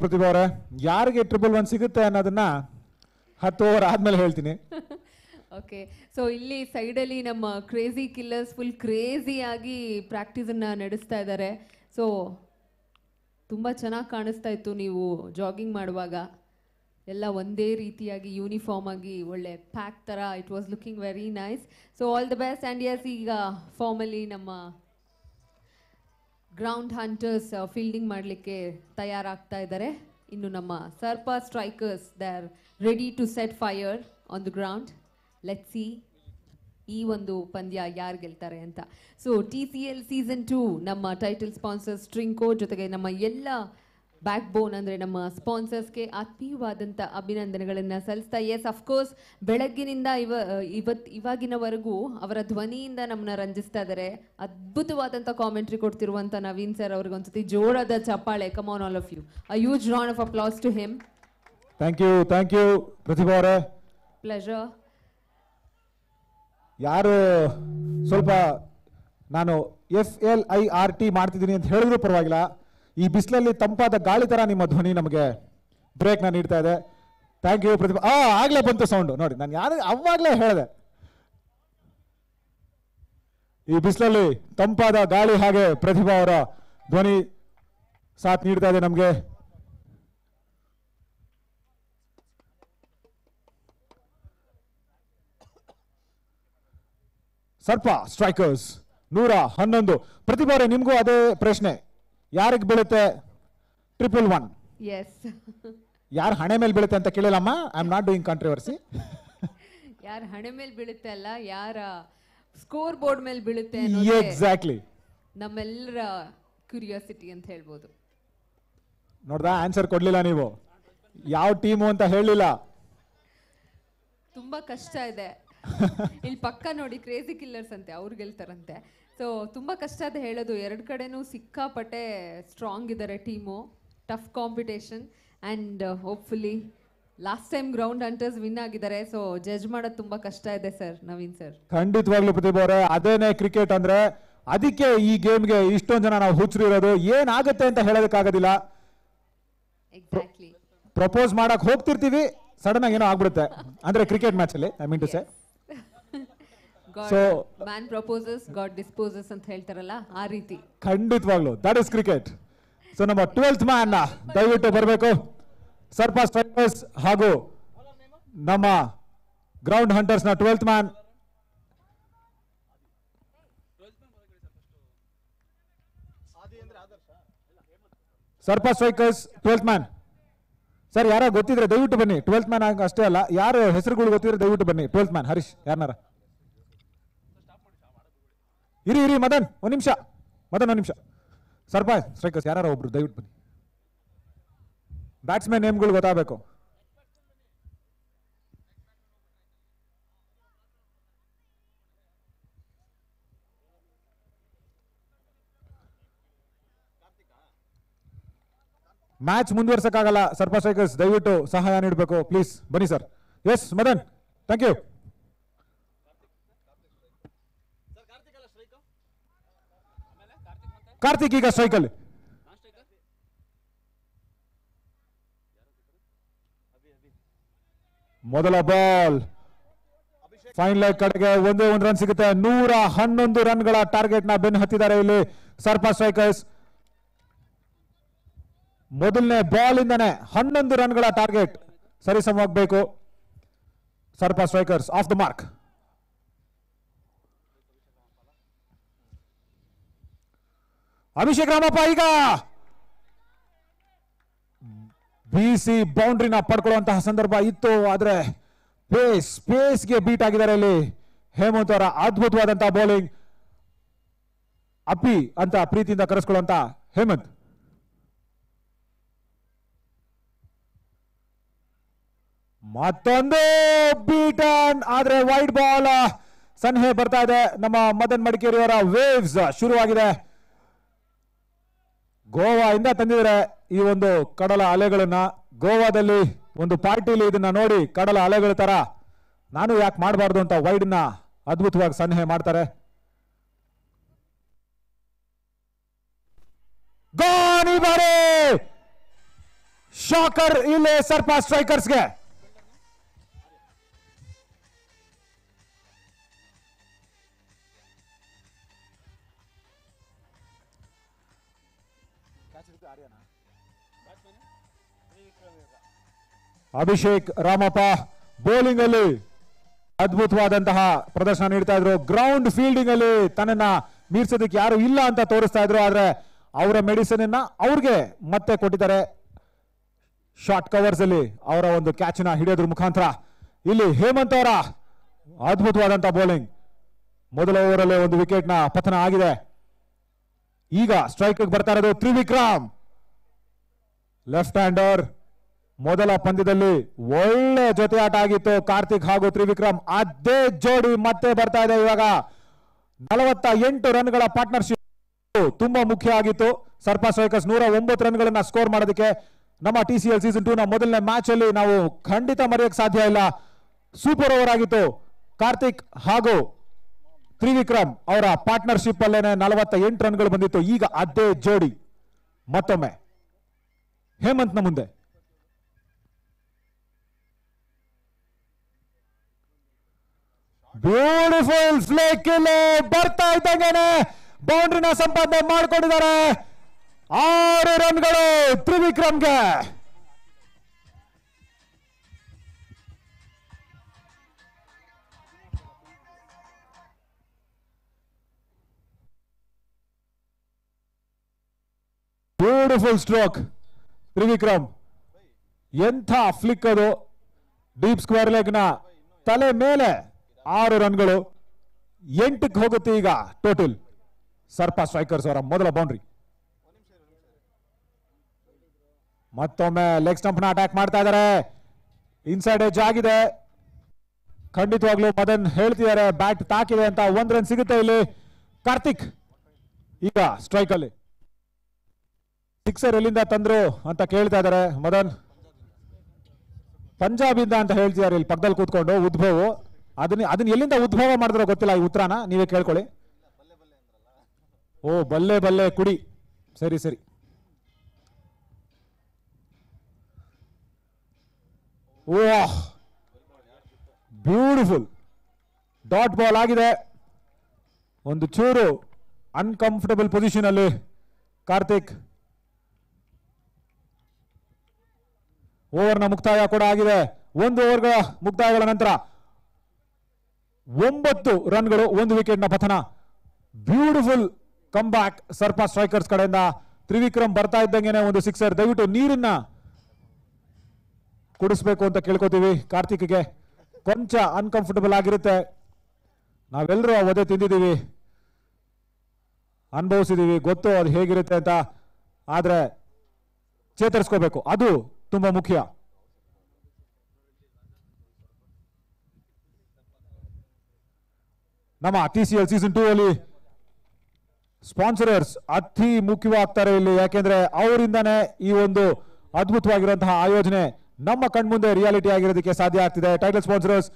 ಪ್ರತಿಭಾ ಅವರೇ, ಯಾರಿಗೆ 111 ಸಿಗುತ್ತೆ ಅನ್ನೋದನ್ನ 10 ಓವರ್ ಆದ್ಮೇಲೆ ಹೇಳ್ತೀನಿ. ಓಕೆ, ಸೊ ಇಲ್ಲಿ ಸೈಡಲ್ಲಿ ನಮ್ಮ ಕ್ರೇಜಿ ಕಿಲ್ಲರ್ಸ್ ಫುಲ್ ಕ್ರೇಜಿ ಆಗಿ ಪ್ರಾಕ್ಟೀಸನ್ನು ನಡೆಸ್ತಾ ಇದ್ದಾರೆ. ಸೊ ತುಂಬ ಚೆನ್ನಾಗಿ ಕಾಣಿಸ್ತಾ ಇತ್ತು ನೀವು ಜಾಗಿಂಗ್ ಮಾಡುವಾಗ, ಎಲ್ಲ ಒಂದೇ ರೀತಿಯಾಗಿ ಯೂನಿಫಾರ್ಮ್ ಆಗಿ ಒಳ್ಳೆ ಪ್ಯಾಕ್ ಥರ. It was looking very nice. So all the best. And yes, ಈಗ ಫಾರ್ಮಲ್ಲಿ ನಮ್ಮ ಗ್ರೌಂಡ್ ಹಂಟರ್ಸ್ ಫೀಲ್ಡಿಂಗ್ ಮಾಡಲಿಕ್ಕೆ ತಯಾರಾಗ್ತಾ ಇದ್ದಾರೆ. ಇನ್ನು ನಮ್ಮ Sarpa Strikers they are ready to set fire on the ground. Let's see ಈ ಒಂದು ಪಂದ್ಯ ಯಾರು ಗೆಲ್ತಾರೆ ಅಂತ. ಸೊ TCL ಸೀಸನ್ 2 ನಮ್ಮ ಟೈಟಲ್ ಸ್ಪಾನ್ಸರ್ಸ್ ಟ್ರಿಂಕೋ ಜೊತೆಗೆ ನಮ್ಮ ಎಲ್ಲ ಬ್ಯಾಕ್ ಬೋನ್ ಅಂದರೆ ನಮ್ಮ ಸ್ಪಾನ್ಸರ್ಸ್ಗೆ ಆತ್ಮೀಯವಾದಂಥ ಅಭಿನಂದನೆಗಳನ್ನು ಸಲ್ಲಿಸ್ತಾ. ಎಸ್, ಅಫ್ಕೋರ್ಸ್ ಬೆಳಗ್ಗಿನಿಂದ ಇವಾಗಿನವರೆಗೂ ಅವರ ಧ್ವನಿಯಿಂದ ನಮ್ಮನ್ನ ರಂಜಿಸ್ತಾ ಇದ್ದಾರೆ. ಅದ್ಭುತವಾದಂಥ ಕಾಮೆಂಟ್ರಿ ಕೊಡ್ತಿರುವಂಥ ನವೀನ್ ಸರ್ ಅವ್ರಿಗೆ ಒಂದ್ಸತಿ ಜೋರಾದ ಚಪ್ಪಾಳೆ. Come on all of you, a huge round of applause to him. Thank you Pratibha ಅವರೇ. ಪ್ಲೆಜರ್. ಯಾರು ಸ್ವಲ್ಪ ನಾನು FLIRT ಮಾಡ್ತಿದ್ದೀನಿ ಅಂತ ಹೇಳಿದ್ರು ಪರವಾಗಿಲ್ಲ, ಈ ಬಿಸಿಲಲ್ಲಿ ತಂಪಾದ ಗಾಳಿ ತರ ನಿಮ್ಮ ಧ್ವನಿ ನಮಗೆ ಬ್ರೇಕ್ನ ನೀಡ್ತಾ ಇದೆ. ಥ್ಯಾಂಕ್ ಯು ಪ್ರತಿಭಾ. ಆಗ್ಲೇ ಬಂತು ಸೌಂಡು ನೋಡಿ, ನಾನು ಯಾರು ಅವಾಗಲೇ ಹೇಳಿದೆ. ಈ ಬಿಸಿಲಲ್ಲಿ ತಂಪಾದ ಗಾಳಿ ಹಾಗೆ ಪ್ರತಿಭಾ ಅವರ ಧ್ವನಿ ಸಾಥ್ ನೀಡ್ತಾ ಇದೆ ನಮಗೆ. ಸರ್ಪ ಸ್ಟ್ರೈಕರ್ಸ್ 111. ಪ್ರತಿಭಾ ಅವರೇ, ನಿಮಗೂ ಅದೇ ಪ್ರಶ್ನೆ, ಯಾರಿಗೆ ಬೀಳುತ್ತೆ 111? ಎಸ್. ಯಾರು ಹಣೆ ಮೇಲೆ ಬೀಳುತ್ತೆ ಅಂತ ಕೇಳಿಲ್ಲಮ್ಮ. I am not doing controversy. ಯಾರ ಹಣೆ ಮೇಲೆ ಬೀಳುತ್ತೆ ಅಲ್ಲ, ಯಾರ ಸ್ಕೋರ್ ಬೋರ್ಡ್ ಮೇಲೆ ಬೀಳುತ್ತೆ ಎಕ್ಸಾಕ್ಟ್ಲಿ ನಮ್ಮೆಲ್ಲರ ಕ್ಯೂರಿಯಾಸಿಟಿ ಅಂತ ಹೇಳ್ಬೋದು. ನೋಡ್ದಾ, ಆನ್ಸರ್ ಕೊಡ್ಲಿಲ್ಲ ನೀವು, ಯಾವ ಟೀಮು ಅಂತ ಹೇಳಿಲ್ಲ. ತುಂಬಾ ಕಷ್ಟ ಇದೆ. ಇಲ್ಲಿ ಪಕ್ಕ ನೋಡಿ, ಕ್ರೇಜಿ ಕಿಲ್ಲರ್ಸ್ ಅಂತೆ, ಅವ್ರು ಗೆಲ್ತಾರಂತೆ. ಸೊ ತುಂಬಾ ಕಷ್ಟ ಇದೆ ಹೇಳೋದು. ಎರಡು ಕಡೆನೂ ಸಿಕ್ಕಾಪಟ್ಟೆ ಸ್ಟ್ರಾಂಗ್ ಇದ್ದಾರೆ team. Tough competition and hopefully last time ground hunters win ಆಗಿದ್ದಾರೆ. ಸೊ ಜಡ್ಜ್ ಮಾಡೋದು ತುಂಬಾ ಕಷ್ಟ ಇದೆ ಸರ್, ನವೀನ್ ಸರ್. ಖಂಡಿತವಾಗ್ಲೂ ಪ್ರತಿಭಾ ಅವರೇ, ಅದೇನೆ ಕ್ರಿಕೆಟ್ ಅಂದ್ರೆ. ಅದಕ್ಕೆ ಈ ಗೇಮ್ಗೆ ಇಷ್ಟೊಂದು ಜನ ನಾವು ಹುಚ್ಚರು ಇರೋದು. ಏನಾಗುತ್ತೆ ಅಂತ ಹೇಳೋದಕ್ಕಾಗೋದಿಲ್ಲ. ಎಕ್ಸಾಕ್ಟ್ಲಿ. ಪ್ರಪೋಸ್ ಮಾಡಕ್ ಹೋಗ್ತಿರ್ತೀವಿ, ಸಡನ್ ಆಗಿ ಏನೋ ಆಗ್ಬಿಡುತ್ತೆ. ಅಂದ್ರೆ ಕ್ರಿಕೆಟ್ ಮ್ಯಾಚ್ ಅಲ್ಲಿ I mean to say. So man proposes God disposes ಅಂತ ಹೇಳ್ತಾರಲ್ಲ, ಆ ರೀತಿ. ಖಂಡಿತವಾಗ್ಲು ದಟ್ ಇಸ್ ಕ್ರಿಕೆಟ್. ಸೊ ನಮ್ಮ 12th ಮ್ಯಾನ್ ದಯವಿಟ್ಟು ಬರಬೇಕು. ಸರ್ಪ ಸ್ಟ್ರೈಕರ್ಸ್ ಹಾಗೂ ನಮ್ಮ ಗ್ರೌಂಡ್ ಹಂಟರ್ಸ್ ನ 12th ಮ್ಯಾನ್. ಸರ್ಪ ಸ್ಟ್ರೈಕರ್ಸ್ 12th ಮ್ಯಾನ್. ಸರ್, ಯಾರೋ ಗೊತ್ತಿದ್ರೆ ದಯವಿಟ್ಟು ಬನ್ನಿ. 12th ಮ್ಯಾನ್ ಅಷ್ಟೇ ಅಲ್ಲ, ಯಾರು ಹೆಸರುಗಳು ಗೊತ್ತಿದ್ರೆ ದಯವಿಟ್ಟು ಬನ್ನಿ. 12th ಮ್ಯಾನ್ ಹರೀಶ್ ಯಾರನಾರ ಇರಿ ಮದನ್ ಒಂದ್ ನಿಮಿಷ. ಸರ್ಪ ಸ್ಟ್ರೈಕರ್ಸ್ ಯಾರು ಒಬ್ರು ದಯವಿಟ್ಟು ಬನ್ನಿ. ಬ್ಯಾಟ್ಸ್ಮನ್ ನೇಮ್ಗಳು ಗೊತ್ತಾಗಬೇಕು. ಮ್ಯಾಚ್ ಮುಂದುವರ್ಸಕ್ಕಾಗಲ್ಲ. ಸರ್ಪ ಸ್ಟ್ರೈಕರ್ಸ್ ದಯವಿಟ್ಟು ಸಹಾಯ ನೀಡಬೇಕು ಪ್ಲೀಸ್. ಬನ್ನಿ sir. Yes Madan, thank you. Karthik ಈಗ ಸ್ಟ್ರೈಕಲ್ಲಿ. ಮೊದಲ ಬಾಲ್ ಫೈನ್ ಲೆಗ್ ಕಡೆಗೆ ಒಂದೇ ಒಂದು ರನ್ ಸಿಗುತ್ತೆ. 111 ರನ್ಗಳ ಟಾರ್ಗೆಟ್ ನ ಬೆನ್ನು ಹತ್ತಿದ್ದಾರೆ ಇಲ್ಲಿ ಸರ್ಪ ಸ್ಟ್ರೈಕರ್ಸ್. ಮೊದಲನೇ ಬಾಲ್ ಇಂದನೇ 11 ರನ್ಗಳ ಟಾರ್ಗೆಟ್ ಸರಿಸಮವಾಗಬೇಕು. ಸರ್ಪ strikers of the mark. Abhishek Ramappa ಈಗ ಬಿಸಿ ಬೌಂಡ್ರಿನ ಪಡ್ಕೊಳ್ಳುವಂತಹ ಸಂದರ್ಭ ಇತ್ತು, ಆದ್ರೆ ಪೇಸ್ಗೆ ಬೀಟ್ ಆಗಿದ್ದಾರೆ ಇಲ್ಲಿ ಹೇಮಂತ್ ಅವರ ಅದ್ಭುತವಾದಂತಹ ಬೌಲಿಂಗ್. ಅಪ್ಪಿ ಅಂತ ಪ್ರೀತಿಯಿಂದ ಕರೆಸ್ಕೊಳ್ಳುವಂತ ಹೇಮಂತ್. ಮತ್ತೊಂದು ಬೀಟನ್, ಆದ್ರೆ ವೈಡ್ ಬಾಲ್ ಸನ್ಹೆ ಬರ್ತಾ ಇದೆ. ನಮ್ಮ ಮದನ್ ಮಡಿಕೇರಿ ಅವರ ವೇವ್ಸ್ ಶುರುವಾಗಿದೆ. ಗೋವಾದಿಂದ ತಂದಿದ್ದಾರೆ ಈ ಒಂದು ಕಡಲ ಅಲೆಗಳನ್ನ. ಗೋವಾದಲ್ಲಿ ಒಂದು ಪಾರ್ಟಿಲಿ ಇದನ್ನ ನೋಡಿ ಕಡಲ ಅಲೆಗಳ ತರ ನಾನು ಯಾಕೆ ಮಾಡಬಾರ್ದು ಅಂತ ವೈಡ್ ನ ಅದ್ಭುತವಾಗಿ ಸನ್ಹೆ ಮಾಡ್ತಾರೆ. ಗೋನಿ ಬಾರಿ ಶಾಕರ್ ಇಲ್ಲಿ ಸರ್ಪ ಸ್ಟ್ರೈಕರ್ಸ್ಗೆ. ಅಭಿಷೇಕ್ ರಾಮಪ್ಪ ಬೌಲಿಂಗ್ ಅಲ್ಲಿ ಅದ್ಭುತವಾದಂತಹ ಪ್ರದರ್ಶನ ನೀಡ್ತಾ ಇದ್ರು. ಗ್ರೌಂಡ್ ಫೀಲ್ಡಿಂಗ್ ಅಲ್ಲಿ ತನ್ನನ್ನ ಮೀರ್ಸೋದಕ್ಕೆ ಯಾರು ಇಲ್ಲ ಅಂತ ತೋರಿಸ್ತಾ ಇದ್ರು, ಆದ್ರೆ ಅವರ ಮೆಡಿಸಿನ್ ಅನ್ನ ಅವ್ರಿಗೆ ಮತ್ತೆ ಕೊಟ್ಟಿದ್ದಾರೆ. ಶಾರ್ಟ್ ಕವರ್ಸ್ ಅಲ್ಲಿ ಅವರ ಒಂದು ಕ್ಯಾಚ್ ನ ಹಿಡಿಯೋದ್ರ ಮುಖಾಂತರ ಇಲ್ಲಿ ಹೇಮಂತ್ ಅವರ ಅದ್ಭುತವಾದಂತಹ ಬೌಲಿಂಗ್. ಮೊದಲ ಓವರ್ ಅಲ್ಲಿ ಒಂದು ವಿಕೆಟ್ ನ ಪತನ ಆಗಿದೆ. ಈಗ ಸ್ಟ್ರೈಕ್ ಬರ್ತಾ ಇರೋದು ತ್ರಿವಿಕ್ರಮ್, ಲೆಫ್ಟ್ ಹ್ಯಾಂಡರ್. ಮೊದಲ ಪಂದ್ಯದಲ್ಲಿ ಒಳ್ಳೆ ಜೊತೆ ಆಟ ಆಗಿತ್ತು ಕಾರ್ತಿಕ್ ಹಾಗೂ ತ್ರಿವಿಕ್ರಮ್. ಅದೇ ಜೋಡಿ ಮತ್ತೆ ಬರ್ತಾ ಇದೆ ಇವಾಗ. 48 ರನ್ಗಳ ಪಾರ್ಟ್ನರ್ಶಿಪ್ ತುಂಬಾ ಮುಖ್ಯ ಆಗಿತ್ತು. ಸರ್ಪ ಸ್ಟ್ರೈಕರ್ಸ್ 109 ರನ್ಗಳನ್ನ ಸ್ಕೋರ್ ಮಾಡೋದಕ್ಕೆ ನಮ್ಮ TCL ಸೀಸನ್ 2 ನ ಮೊದಲನೇ ಮ್ಯಾಚ್ ಅಲ್ಲಿ ನಾವು ಖಂಡಿತ ಮರೆಯಕ್ಕೆ ಸಾಧ್ಯ ಇಲ್ಲ. ಸೂಪರ್ ಓವರ್ ಆಗಿತ್ತು ಕಾರ್ತಿಕ್ ಹಾಗೂ ತ್ರಿವಿಕ್ರಮ್ ಅವರ ಪಾರ್ಟ್ನರ್ಶಿಪ್ ಅಲ್ಲೇನೆ 48 ರನ್ಗಳು ಬಂದಿತ್ತು. ಈಗ ಅದೇ ಜೋಡಿ ಮತ್ತೊಮ್ಮೆ ಹೇಮಂತ್ನ ಮುಂದೆ. ಬ್ಯೂಟಿಫುಲ್ ಫ್ಲೇಕ್ ಇಲ್ಲಿ ಬರ್ತಾ ಇದ್ದಂಗೆನೆ ಬೌಂಡ್ರಿನ ಸಂಪಾದನೆ ಮಾಡಿಕೊಂಡಿದ್ದಾರೆ. 6 ರನ್ಗಳು ತ್ರಿವಿಕ್ರಮ್ಗೆ. Beautiful stroke Trivikram. ಎಂಥ ಫ್ಲಿಕ್ ಅದು. ಡೀಪ್ ಸ್ಕ್ವೇರ್ ಲೆಗ್ ನ ತಲೆ ಮೇಲೆ 6 ರನ್ಗಳು. 8ಕ್ಕೆ ಹೋಗುತ್ತೆ ಈಗ ಟೋಟಲ್. ಸರ್ಪಾ ಸ್ಟ್ರೈಕರ್ಸ್ ಅವರ ಮೊದಲ ಬೌಂಡ್ರಿ. ಮತ್ತೊಮ್ಮೆ ಲೆಗ್ ಸ್ಟಂಪ್ ನ ಅಟ್ಯಾಕ್ ಮಾಡ್ತಾ ಇದ್ದಾರೆ. ಇನ್ಸೈಡ್ ಎಡ್ಜ್ ಆಗಿದೆ. ಖಂಡಿತವಾಗ್ಲೂ ಮದನ್ ಹೇಳ್ತಿದ್ದಾರೆ ಬ್ಯಾಟ್ ತಾಕಿದೆ ಅಂತ. 1 ರನ್ ಸಿಗುತ್ತೆ ಇಲ್ಲಿ. ಕಾರ್ತಿಕ್ ಈಗ ಸ್ಟ್ರೈಕ್ ಅಲ್ಲಿ. ಸಿಕ್ಸರ್ ಎಲ್ಲಿಂದ ತಂದ್ರು ಅಂತ ಕೇಳ್ತಾ ಇದ್ದಾರೆ ಮದನ್. ಪಂಜಾಬಿಂದ ಅಂತ ಹೇಳ್ತಿದ್ದಾರೆ ಇಲ್ಲಿ ಪಕ್ಕದಲ್ಲಿ ಕೂತ್ಕೊಂಡು. ಉದ್ಭವ್ ಅದನ್ನ ಎಲ್ಲಿಂದ ಉದ್ಭವ ಮಾಡಿದ್ರೋ ಗೊತ್ತಿಲ್ಲ ಈ ಉತ್ತರನ, ನೀವೇ ಕೇಳ್ಕೊಳ್ಳಿ. ಓ ಬಲ್ಲೆ ಬಲ್ಲೆ ಕುಡಿ. ಸರಿ ಸರಿ. ಓಹ್ ಬ್ಯೂಟಿಫುಲ್ ಡಾಟ್ ಬಾಲ್ ಆಗಿದೆ. ಒಂದು ಚೂರು ಅನ್ಕಂಫರ್ಟಬಲ್ ಪೊಸಿಷನ್ ಅಲ್ಲಿ ಕಾರ್ತಿಕ್. ಓವರ್ನ ಮುಕ್ತಾಯ ಕೂಡ ಆಗಿದೆ. 1 ಓವರ್ಗಳ ಮುಕ್ತಾಯಗಳ ನಂತರ 9 ರನ್ಗಳು, 1 ವಿಕೆಟ್ ನ ಪತನ. ಬ್ಯೂಟಿಫುಲ್ ಕಮ್ ಬ್ಯಾಕ್ ಸರ್ಪಾ ಸ್ಟ್ರೈಕರ್ಸ್ ಕಡೆಯಿಂದ. ತ್ರಿವಿಕ್ರಮ್ ಬರ್ತಾ ಇದ್ದಂಗೆನೆ ಒಂದು ಸಿಕ್ಸರ್. ದಯವಿಟ್ಟು ನೀರನ್ನ ಕುಡಿಸ್ಬೇಕು ಅಂತ ಕೇಳ್ಕೊತೀವಿ ಕಾರ್ತಿಕ್ಗೆ. ಕೊಂಚ ಅನ್ಕಂಫರ್ಟಬಲ್ ಆಗಿರುತ್ತೆ. ನಾವೆಲ್ಲರೂ ಒದೆ ತಿಂದಿದ್ದೀವಿ, ಅನುಭವಿಸಿದೀವಿ, ಗೊತ್ತು ಅದು ಹೇಗಿರುತ್ತೆ ಅಂತ. ಆದ್ರೆ ಚೇತರಿಸ್ಕೋಬೇಕು, ಅದು ತುಂಬಾ ಮುಖ್ಯ. ನಮ್ಮ TCL ಸೀಸನ್ 2 ಅಲ್ಲಿ ಸ್ಪಾನ್ಸರರ್ಸ್ ಅತಿ ಮುಖ್ಯವಾಗ್ತಾರೆ ಇಲ್ಲಿ. ಯಾಕೆಂದ್ರೆ ಅವರಿಂದಾನೇ ಈ ಒಂದು ಅದ್ಭುತವಾಗಿರುವಂತಹ ಆಯೋಜನೆ ನಮ್ಮ ಕಣ್ಮುಂದೆ ರಿಯಾಲಿಟಿ ಆಗಿರೋದಕ್ಕೆ ಸಾಧ್ಯ ಆಗ್ತಿದೆ. Title sponsors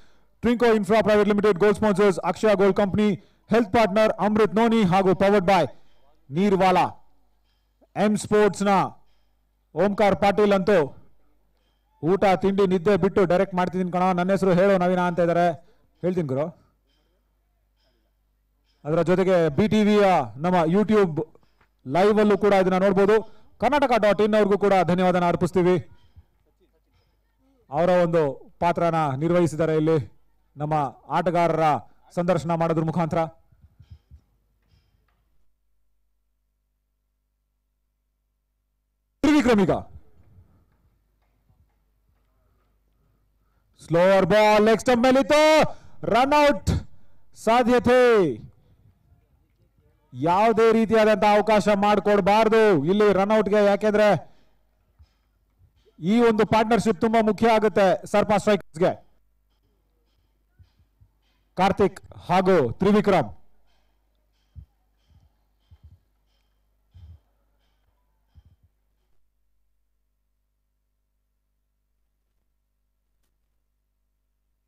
Trinco infra private limited, gold sponsors Akshaya gold company, health partner Amrit noni ಹಾಗೂ powered by Neerwala. M sports ನ ಓಂಕಾರ್ ಪಾಟೀಲ್ ಅಂತೂ ಊಟ ತಿಂಡಿ ನಿದ್ದೆ ಬಿಟ್ಟು ಡೈರೆಕ್ಟ್ ಮಾಡ್ತಿದ್ದೀನಿ ಕಣ. ನನ್ನ ಹೆಸರು ಹೇಳೋ ನವೀನ ಅಂತ ಇದ್ದಾರೆ. ಹೇಳ್ತೀನಿ ಗುರು. ಅದರ ಜೊತೆಗೆ BTVಯ ನಮ್ಮ ಯೂಟ್ಯೂಬ್ ಲೈವ್ ಅಲ್ಲೂ ಕೂಡ ಇದನ್ನ ನೋಡ್ಬೋದು. Karnataka.in ಅವ್ರಿಗೂ ಕೂಡ ಧನ್ಯವಾದನ ಅರ್ಪಿಸ್ತೀವಿ. ಅವರ ಒಂದು ಪಾತ್ರನ ನಿರ್ವಹಿಸಿದ್ದಾರೆ ಇಲ್ಲಿ ನಮ್ಮ ಆಟಗಾರರ ಸಂದರ್ಶನ ಮಾಡೋದ್ರ ಮುಖಾಂತರ. ತ್ರಿವಿಕ್ರಮ್ ಈಗ ಸ್ಲೋವರ್ ಬಾಲ್ ಲೆಗ್ ಸ್ಟಂಪ್ ಮೇಲಿತ್ತು. ರನ್ಔಟ್ ಸಾಧ್ಯತೆ. ಯಾವುದೇ ರೀತಿಯಾದಂತಹ ಅವಕಾಶ ಮಾಡಿಕೊಡ್ಬಾರ್ದು ಇಲ್ಲಿ ರನ್ಔಟ್ಗೆ. ಯಾಕೆಂದ್ರೆ ಈ ಒಂದು ಪಾರ್ಟ್ನರ್ಶಿಪ್ ತುಂಬಾ ಮುಖ್ಯ ಆಗುತ್ತೆ ಸರ್ಪಾ ಸ್ಟ್ರೈಕರ್ಸ್ಗೆ. ಕಾರ್ತಿಕ್ ಹಾಗೂ ತ್ರಿವಿಕ್ರಮ್.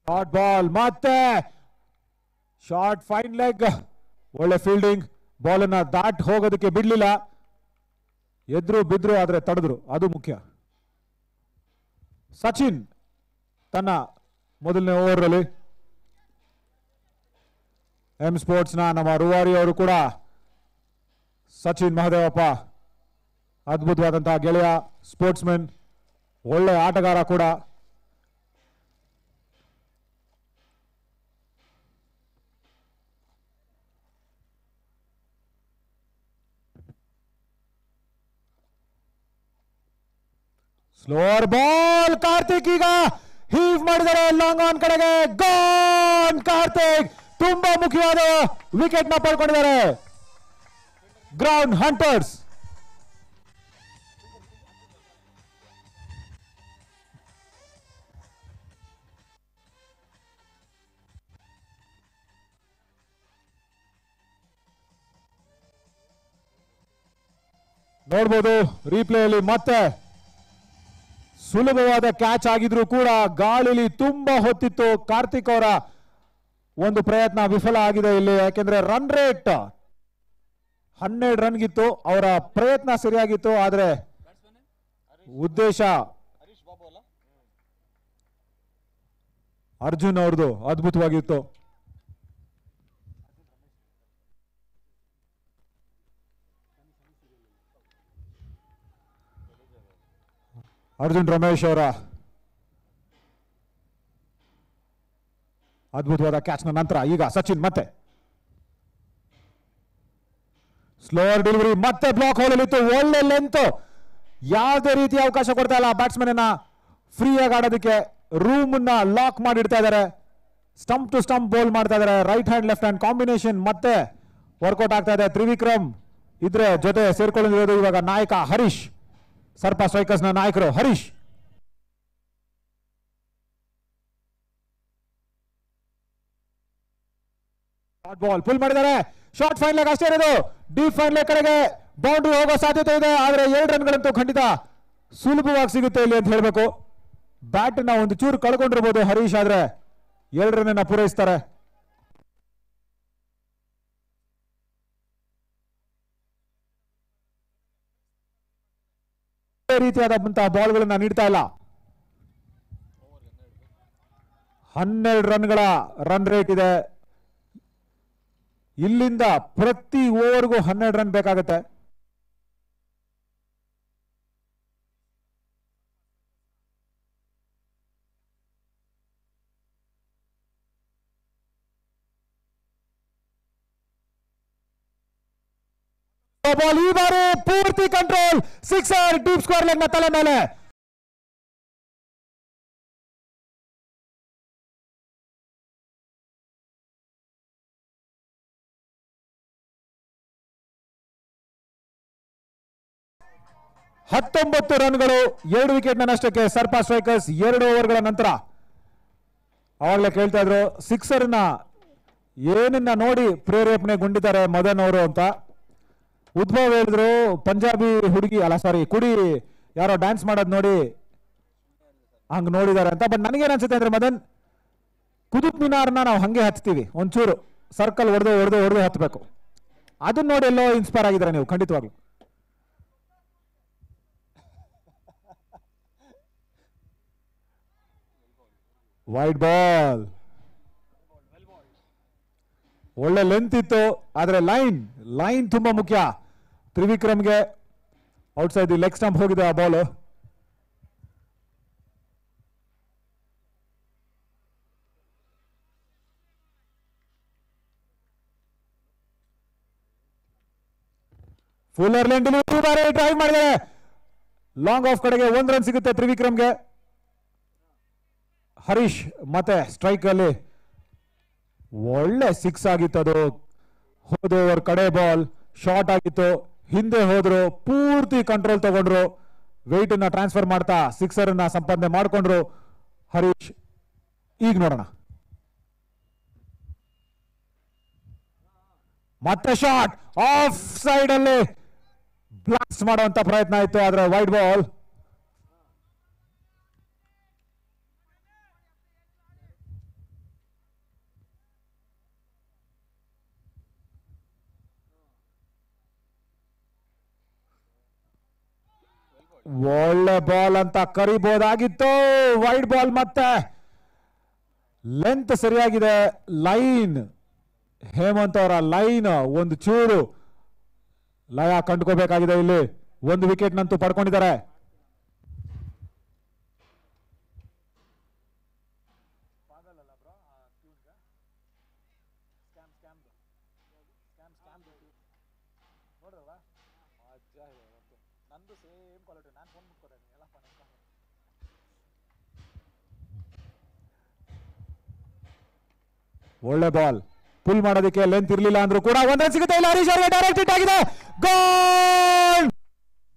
ಶಾರ್ಟ್ ಬಾಲ್ ಮತ್ತೆ ಶಾರ್ಟ್ ಫೈನ್ ಲೆಗ್. ಒಳ್ಳೆ ಫೀಲ್ಡಿಂಗ್. ಬಾಲ್ ಅನ್ನ ದಾಟ್ ಹೋಗೋದಕ್ಕೆ ಬಿಡ್ಲಿಲ್ಲ. ಎದ್ರು ಬಿದ್ರು ಆದ್ರೆ ತಡೆದ್ರು, ಅದು ಮುಖ್ಯ. ಸಚಿನ್ ತನ್ನ ಮೊದಲನೇ ಓವರ್ ಅಲ್ಲಿ ಎಂ ಸ್ಪೋರ್ಟ್ಸ್ ನ ನಮ್ಮ ರೂವಾರಿ ಅವರು ಕೂಡ ಸಚಿನ್ ಮಹದೇವಪ್ಪ ಅದ್ಭುತವಾದಂತಹ ಗೆಳೆಯ, ಸ್ಪೋರ್ಟ್ಸ್ಮನ್, ಒಳ್ಳೆ ಆಟಗಾರ ಕೂಡ. ಸ್ಲೋವರ್ ಬಾಲ್ ಕಾರ್ತಿಕ್ ಈಗ ಹೀವ್ ಮಾಡಿದರೆ ಲಾಂಗ್ ಆನ್ ಕಡೆಗೆ. ಗಾನ್ ಕಾರ್ತಿಕ್ ತುಂಬಾ ಮುಖ್ಯವಾದ ವಿಕೆಟ್ ನ ಪಡ್ಕೊಂಡಿದ್ದಾರೆ ಗ್ರೌಂಡ್ ಹಂಟರ್ಸ್. ನೋಡ್ಬೋದು ರೀಪ್ಲೇಯಲ್ಲಿ ಮತ್ತೆ ಸುಲಭವಾದ ಕ್ಯಾಚ್ ಆಗಿದ್ರು ಕೂಡ ಗಾಳಿಲಿ ತುಂಬಾ ಹೊತ್ತಿತ್ತು. ಕಾರ್ತಿಕ್ ಅವರ ಒಂದು ಪ್ರಯತ್ನ ವಿಫಲ ಆಗಿದೆ ಇಲ್ಲಿ. ಯಾಕೆಂದ್ರೆ ರನ್ ರೇಟ್ 12 ರನ್ಗಿತ್ತು, ಅವರ ಪ್ರಯತ್ನ ಸರಿಯಾಗಿತ್ತು, ಆದ್ರೆ ಉದ್ದೇಶ ಅರ್ಜುನ್ ಅವ್ರದ್ದು ಅದ್ಭುತವಾಗಿತ್ತು. ಅರ್ಜುನ್ ರಮೇಶ್ ಅವರ ಅದ್ಭುತವಾದ ಕ್ಯಾಚ್ ನ ನಂತರ ಈಗ ಸಚಿನ್ ಮತ್ತೆ ಸ್ಲೋವರ್ ಡೆಲಿವರಿ, ಮತ್ತೆ ಬ್ಲಾಕ್ ಹೋಲ್ ಇತ್ತು. ಒಳ್ಳೆ ಲೆಂತ್, ಯಾವುದೇ ರೀತಿಯ ಅವಕಾಶ ಕೊಡ್ತಾ ಇಲ್ಲ ಬ್ಯಾಟ್ಸ್ಮನ್ ಅನ್ನ ಫ್ರೀ ಆಗಿ ಆಡೋದಕ್ಕೆ. ರೂಮ್ ನ ಲಾಕ್ ಮಾಡಿಡ್ತಾ ಇದ್ದಾರೆ, ಸ್ಟಂಪ್ ಟು ಸ್ಟಂಪ್ ಬೌಲ್ ಮಾಡ್ತಾ ಇದ್ದಾರೆ. Right hand left hand combination ಮತ್ತೆ ವರ್ಕೌಟ್ ಆಗ್ತಾ ಇದೆ. ತ್ರಿವಿಕ್ರಮ್ ಇದ್ರೆ ಜೊತೆ ಸೇರ್ಕೊಳ್ಳೋದು ಇವಾಗ ನಾಯಕ ಹರೀಶ್, ಸರ್ಪ ಸ್ಟ್ರೈಕರ್ಸ್ ನ ನಾಯಕರು ಹರೀಶ್. ಬಾಲ್ ಫುಲ್ ಮಾಡಿದ್ದಾರೆ, ಶಾರ್ಟ್ ಫೈನ್ ಲೆಗ್ ಅಷ್ಟೇ ಇರೋದು. ಡೀಪ್ ಫೈನ್ ಲೆಗ್ ಕಡೆಗೆ ಬೌಂಡ್ರಿ ಹೋಗೋ ಸಾಧ್ಯತೆ ಇದೆ, ಆದ್ರೆ 2 ರನ್ಗಳಂತೂ ಖಂಡಿತ ಸುಲಭವಾಗಿ ಸಿಗುತ್ತೆ ಇಲ್ಲಿ ಅಂತ ಹೇಳ್ಬೇಕು. ಬ್ಯಾಟ್ ನ ಒಂದು ಚೂರು ಕಳ್ಕೊಂಡಿರ್ಬೋದು ಹರೀಶ್, ಆದ್ರೆ 2 ರನ್ ಪೂರೈಸ್ತಾರೆ. ರೀತಿಯಾದಂತಹ ಬಾಲ್ಗಳನ್ನ ನೀಡ್ತಾ ಇಲ್ಲ. 12 ರನ್ಗಳ ರನ್ ರೇಟ್ ಇದೆ. ಇಲ್ಲಿಂದ ಪ್ರತಿ ಓವರ್ಗೂ 12 ರನ್ ಬೇಕಾಗುತ್ತೆ. ಬಾಲ್ ಈ ಬಾರಿ ಪೂರ್ತಿ control, sixer, deep square leg ನ ತಲೆ ಮೇಲೆ. ಹತ್ತೊಂಬತ್ತು ರನ್ಗಳು, 2 ವಿಕೆಟ್ ನಷ್ಟಕ್ಕೆ ಸರ್ಪ ಸ್ಟ್ರೈಕರ್ಸ್ 2 ಓವರ್ಗಳ ನಂತರ. ಅವಾಗಲೇ ಕೇಳ್ತಾ ಇದ್ರು ಸಿಕ್ಸರ್ ನ ಏನನ್ನ ನೋಡಿ ಪ್ರೇರೇಪಣೆಗೊಂಡಿದ್ದಾರೆ ಮದನ್ ಅವರು ಅಂತ. ಉದ್ಭವ್ ಹೇಳಿದ್ರು ಪಂಜಾಬಿ ಹುಡುಗಿ ಅಲ್ಲ ಸಾರಿ ಕುಡಿ ಯಾರೋ ಡ್ಯಾನ್ಸ್ ಮಾಡೋದು ನೋಡಿ ಹಂಗ್ ನೋಡಿದ್ದಾರೆ ಅಂತ. ಬಟ್ ನನಗೇನ್ ಅನ್ಸುತ್ತೆ ಅಂದ್ರೆ ಮದನ್, ಕುತುಬ್ ಮಿನಾರ್ನ ನಾವು ಹಂಗೆ ಹತ್ತೀವಿ, ಒಂಚೂರು ಸರ್ಕಲ್ ಹೊಡೆದು ಹತ್ಬೇಕು. ಅದನ್ನ ನೋಡಿ ಎಲ್ಲೋ ಇನ್ಸ್ಪೈರ್ ಆಗಿದ್ದಾರೆ ನೀವು ಖಂಡಿತವಾಗ್ಲು. ವೈಡ್ ಬಾಲ್, ಒಳ್ಳೆ ಲೆಂತ್ ಇತ್ತು, ಆದ್ರೆ ಲೈನ್ ತುಂಬಾ ಮುಖ್ಯ. ತ್ರಿವಿಕ್ರಮ್ಗೆ ಔಟ್ ಸೈಡ್ ಲೆಗ್ ಸ್ಟಂಪ್ ಹೋಗಿದೆ ಆ ಬಾಲ್. ಫುಲ್ಲರ್ ಲೆಂಡ್ ಡ್ರೈವ್ ಮಾಡಿದ್ದಾರೆ, ಲಾಂಗ್ ಆಫ್ ಕಡೆಗೆ 1 ರನ್ ಸಿಗುತ್ತೆ ತ್ರಿವಿಕ್ರಮ್ಗೆ. ಹರೀಶ್ ಮತ್ತೆ ಸ್ಟ್ರೈಕ್ ಅಲ್ಲಿ ಒಳ್ಳೆ 6 ಆಗಿತ್ತು. ಅದು ಹೋದ ಓವರ್ ಕಡೆ ಬಾಲ್ ಶಾರ್ಟ್ ಆಗಿತ್ತು, ಹಿಂದೆ ಹೋದ್ರು, ಪೂರ್ತಿ ಕಂಟ್ರೋಲ್ ತಗೊಂಡ್ರು, ವೆಯ್ಟ್ ಅನ್ನ ಟ್ರಾನ್ಸ್ಫರ್ ಮಾಡ್ತಾ ಸಿಕ್ಸರ್ ಅನ್ನ ಸಂಪಾದನೆ ಮಾಡ್ಕೊಂಡ್ರು ಹರೀಶ್. ಈಗ ನೋಡೋಣ, ಮತ್ತೆ ಶಾಟ್ ಆಫ್ ಸೈಡ್ ಅಲ್ಲಿ ಬ್ಲಾಸ್ಟ್ ಮಾಡುವಂತ ಪ್ರಯತ್ನ ಆಯ್ತು, ಆದ್ರೆ ವೈಡ್ ಬಾಲ್. ಒಳ್ಳೆ ಬಾಲ್ ಅಂತ ಕರಿಬಹುದಾಗಿತ್ತು, ವೈಡ್ ಬಾಲ್. ಮತ್ತೆ ಲೆಂತ್ ಸರಿಯಾಗಿದೆ, ಲೈನ್ ಹೇಮಂತ್ ಅವರ ಲೈನ್ ಒಂದು ಚೂರು ಲಯ ಕಂಡುಕೋಬೇಕಾಗಿದೆ. ಇಲ್ಲಿ 1 ವಿಕೆಟ್ ನಂತೂ ಪಡ್ಕೊಂಡಿದ್ದಾರೆ. ಒಳ್ಳೆ ಬಾಲ್, ಪುಲ್ ಮಾಡೋದಕ್ಕೆ ಲೆಂತ್ ಇರಲಿಲ್ಲ ಅಂದ್ರೂ ಕೂಡ 1 ರನ್ ಸಿಗುತ್ತೆ. ಇಲ್ಲ ಹರೀಶ್ ಅವರಿಗೆ ಡೈರೆಕ್ಟ್ ಹಿಟ್ ಆಗಿದೆ, ಗೋಲ್.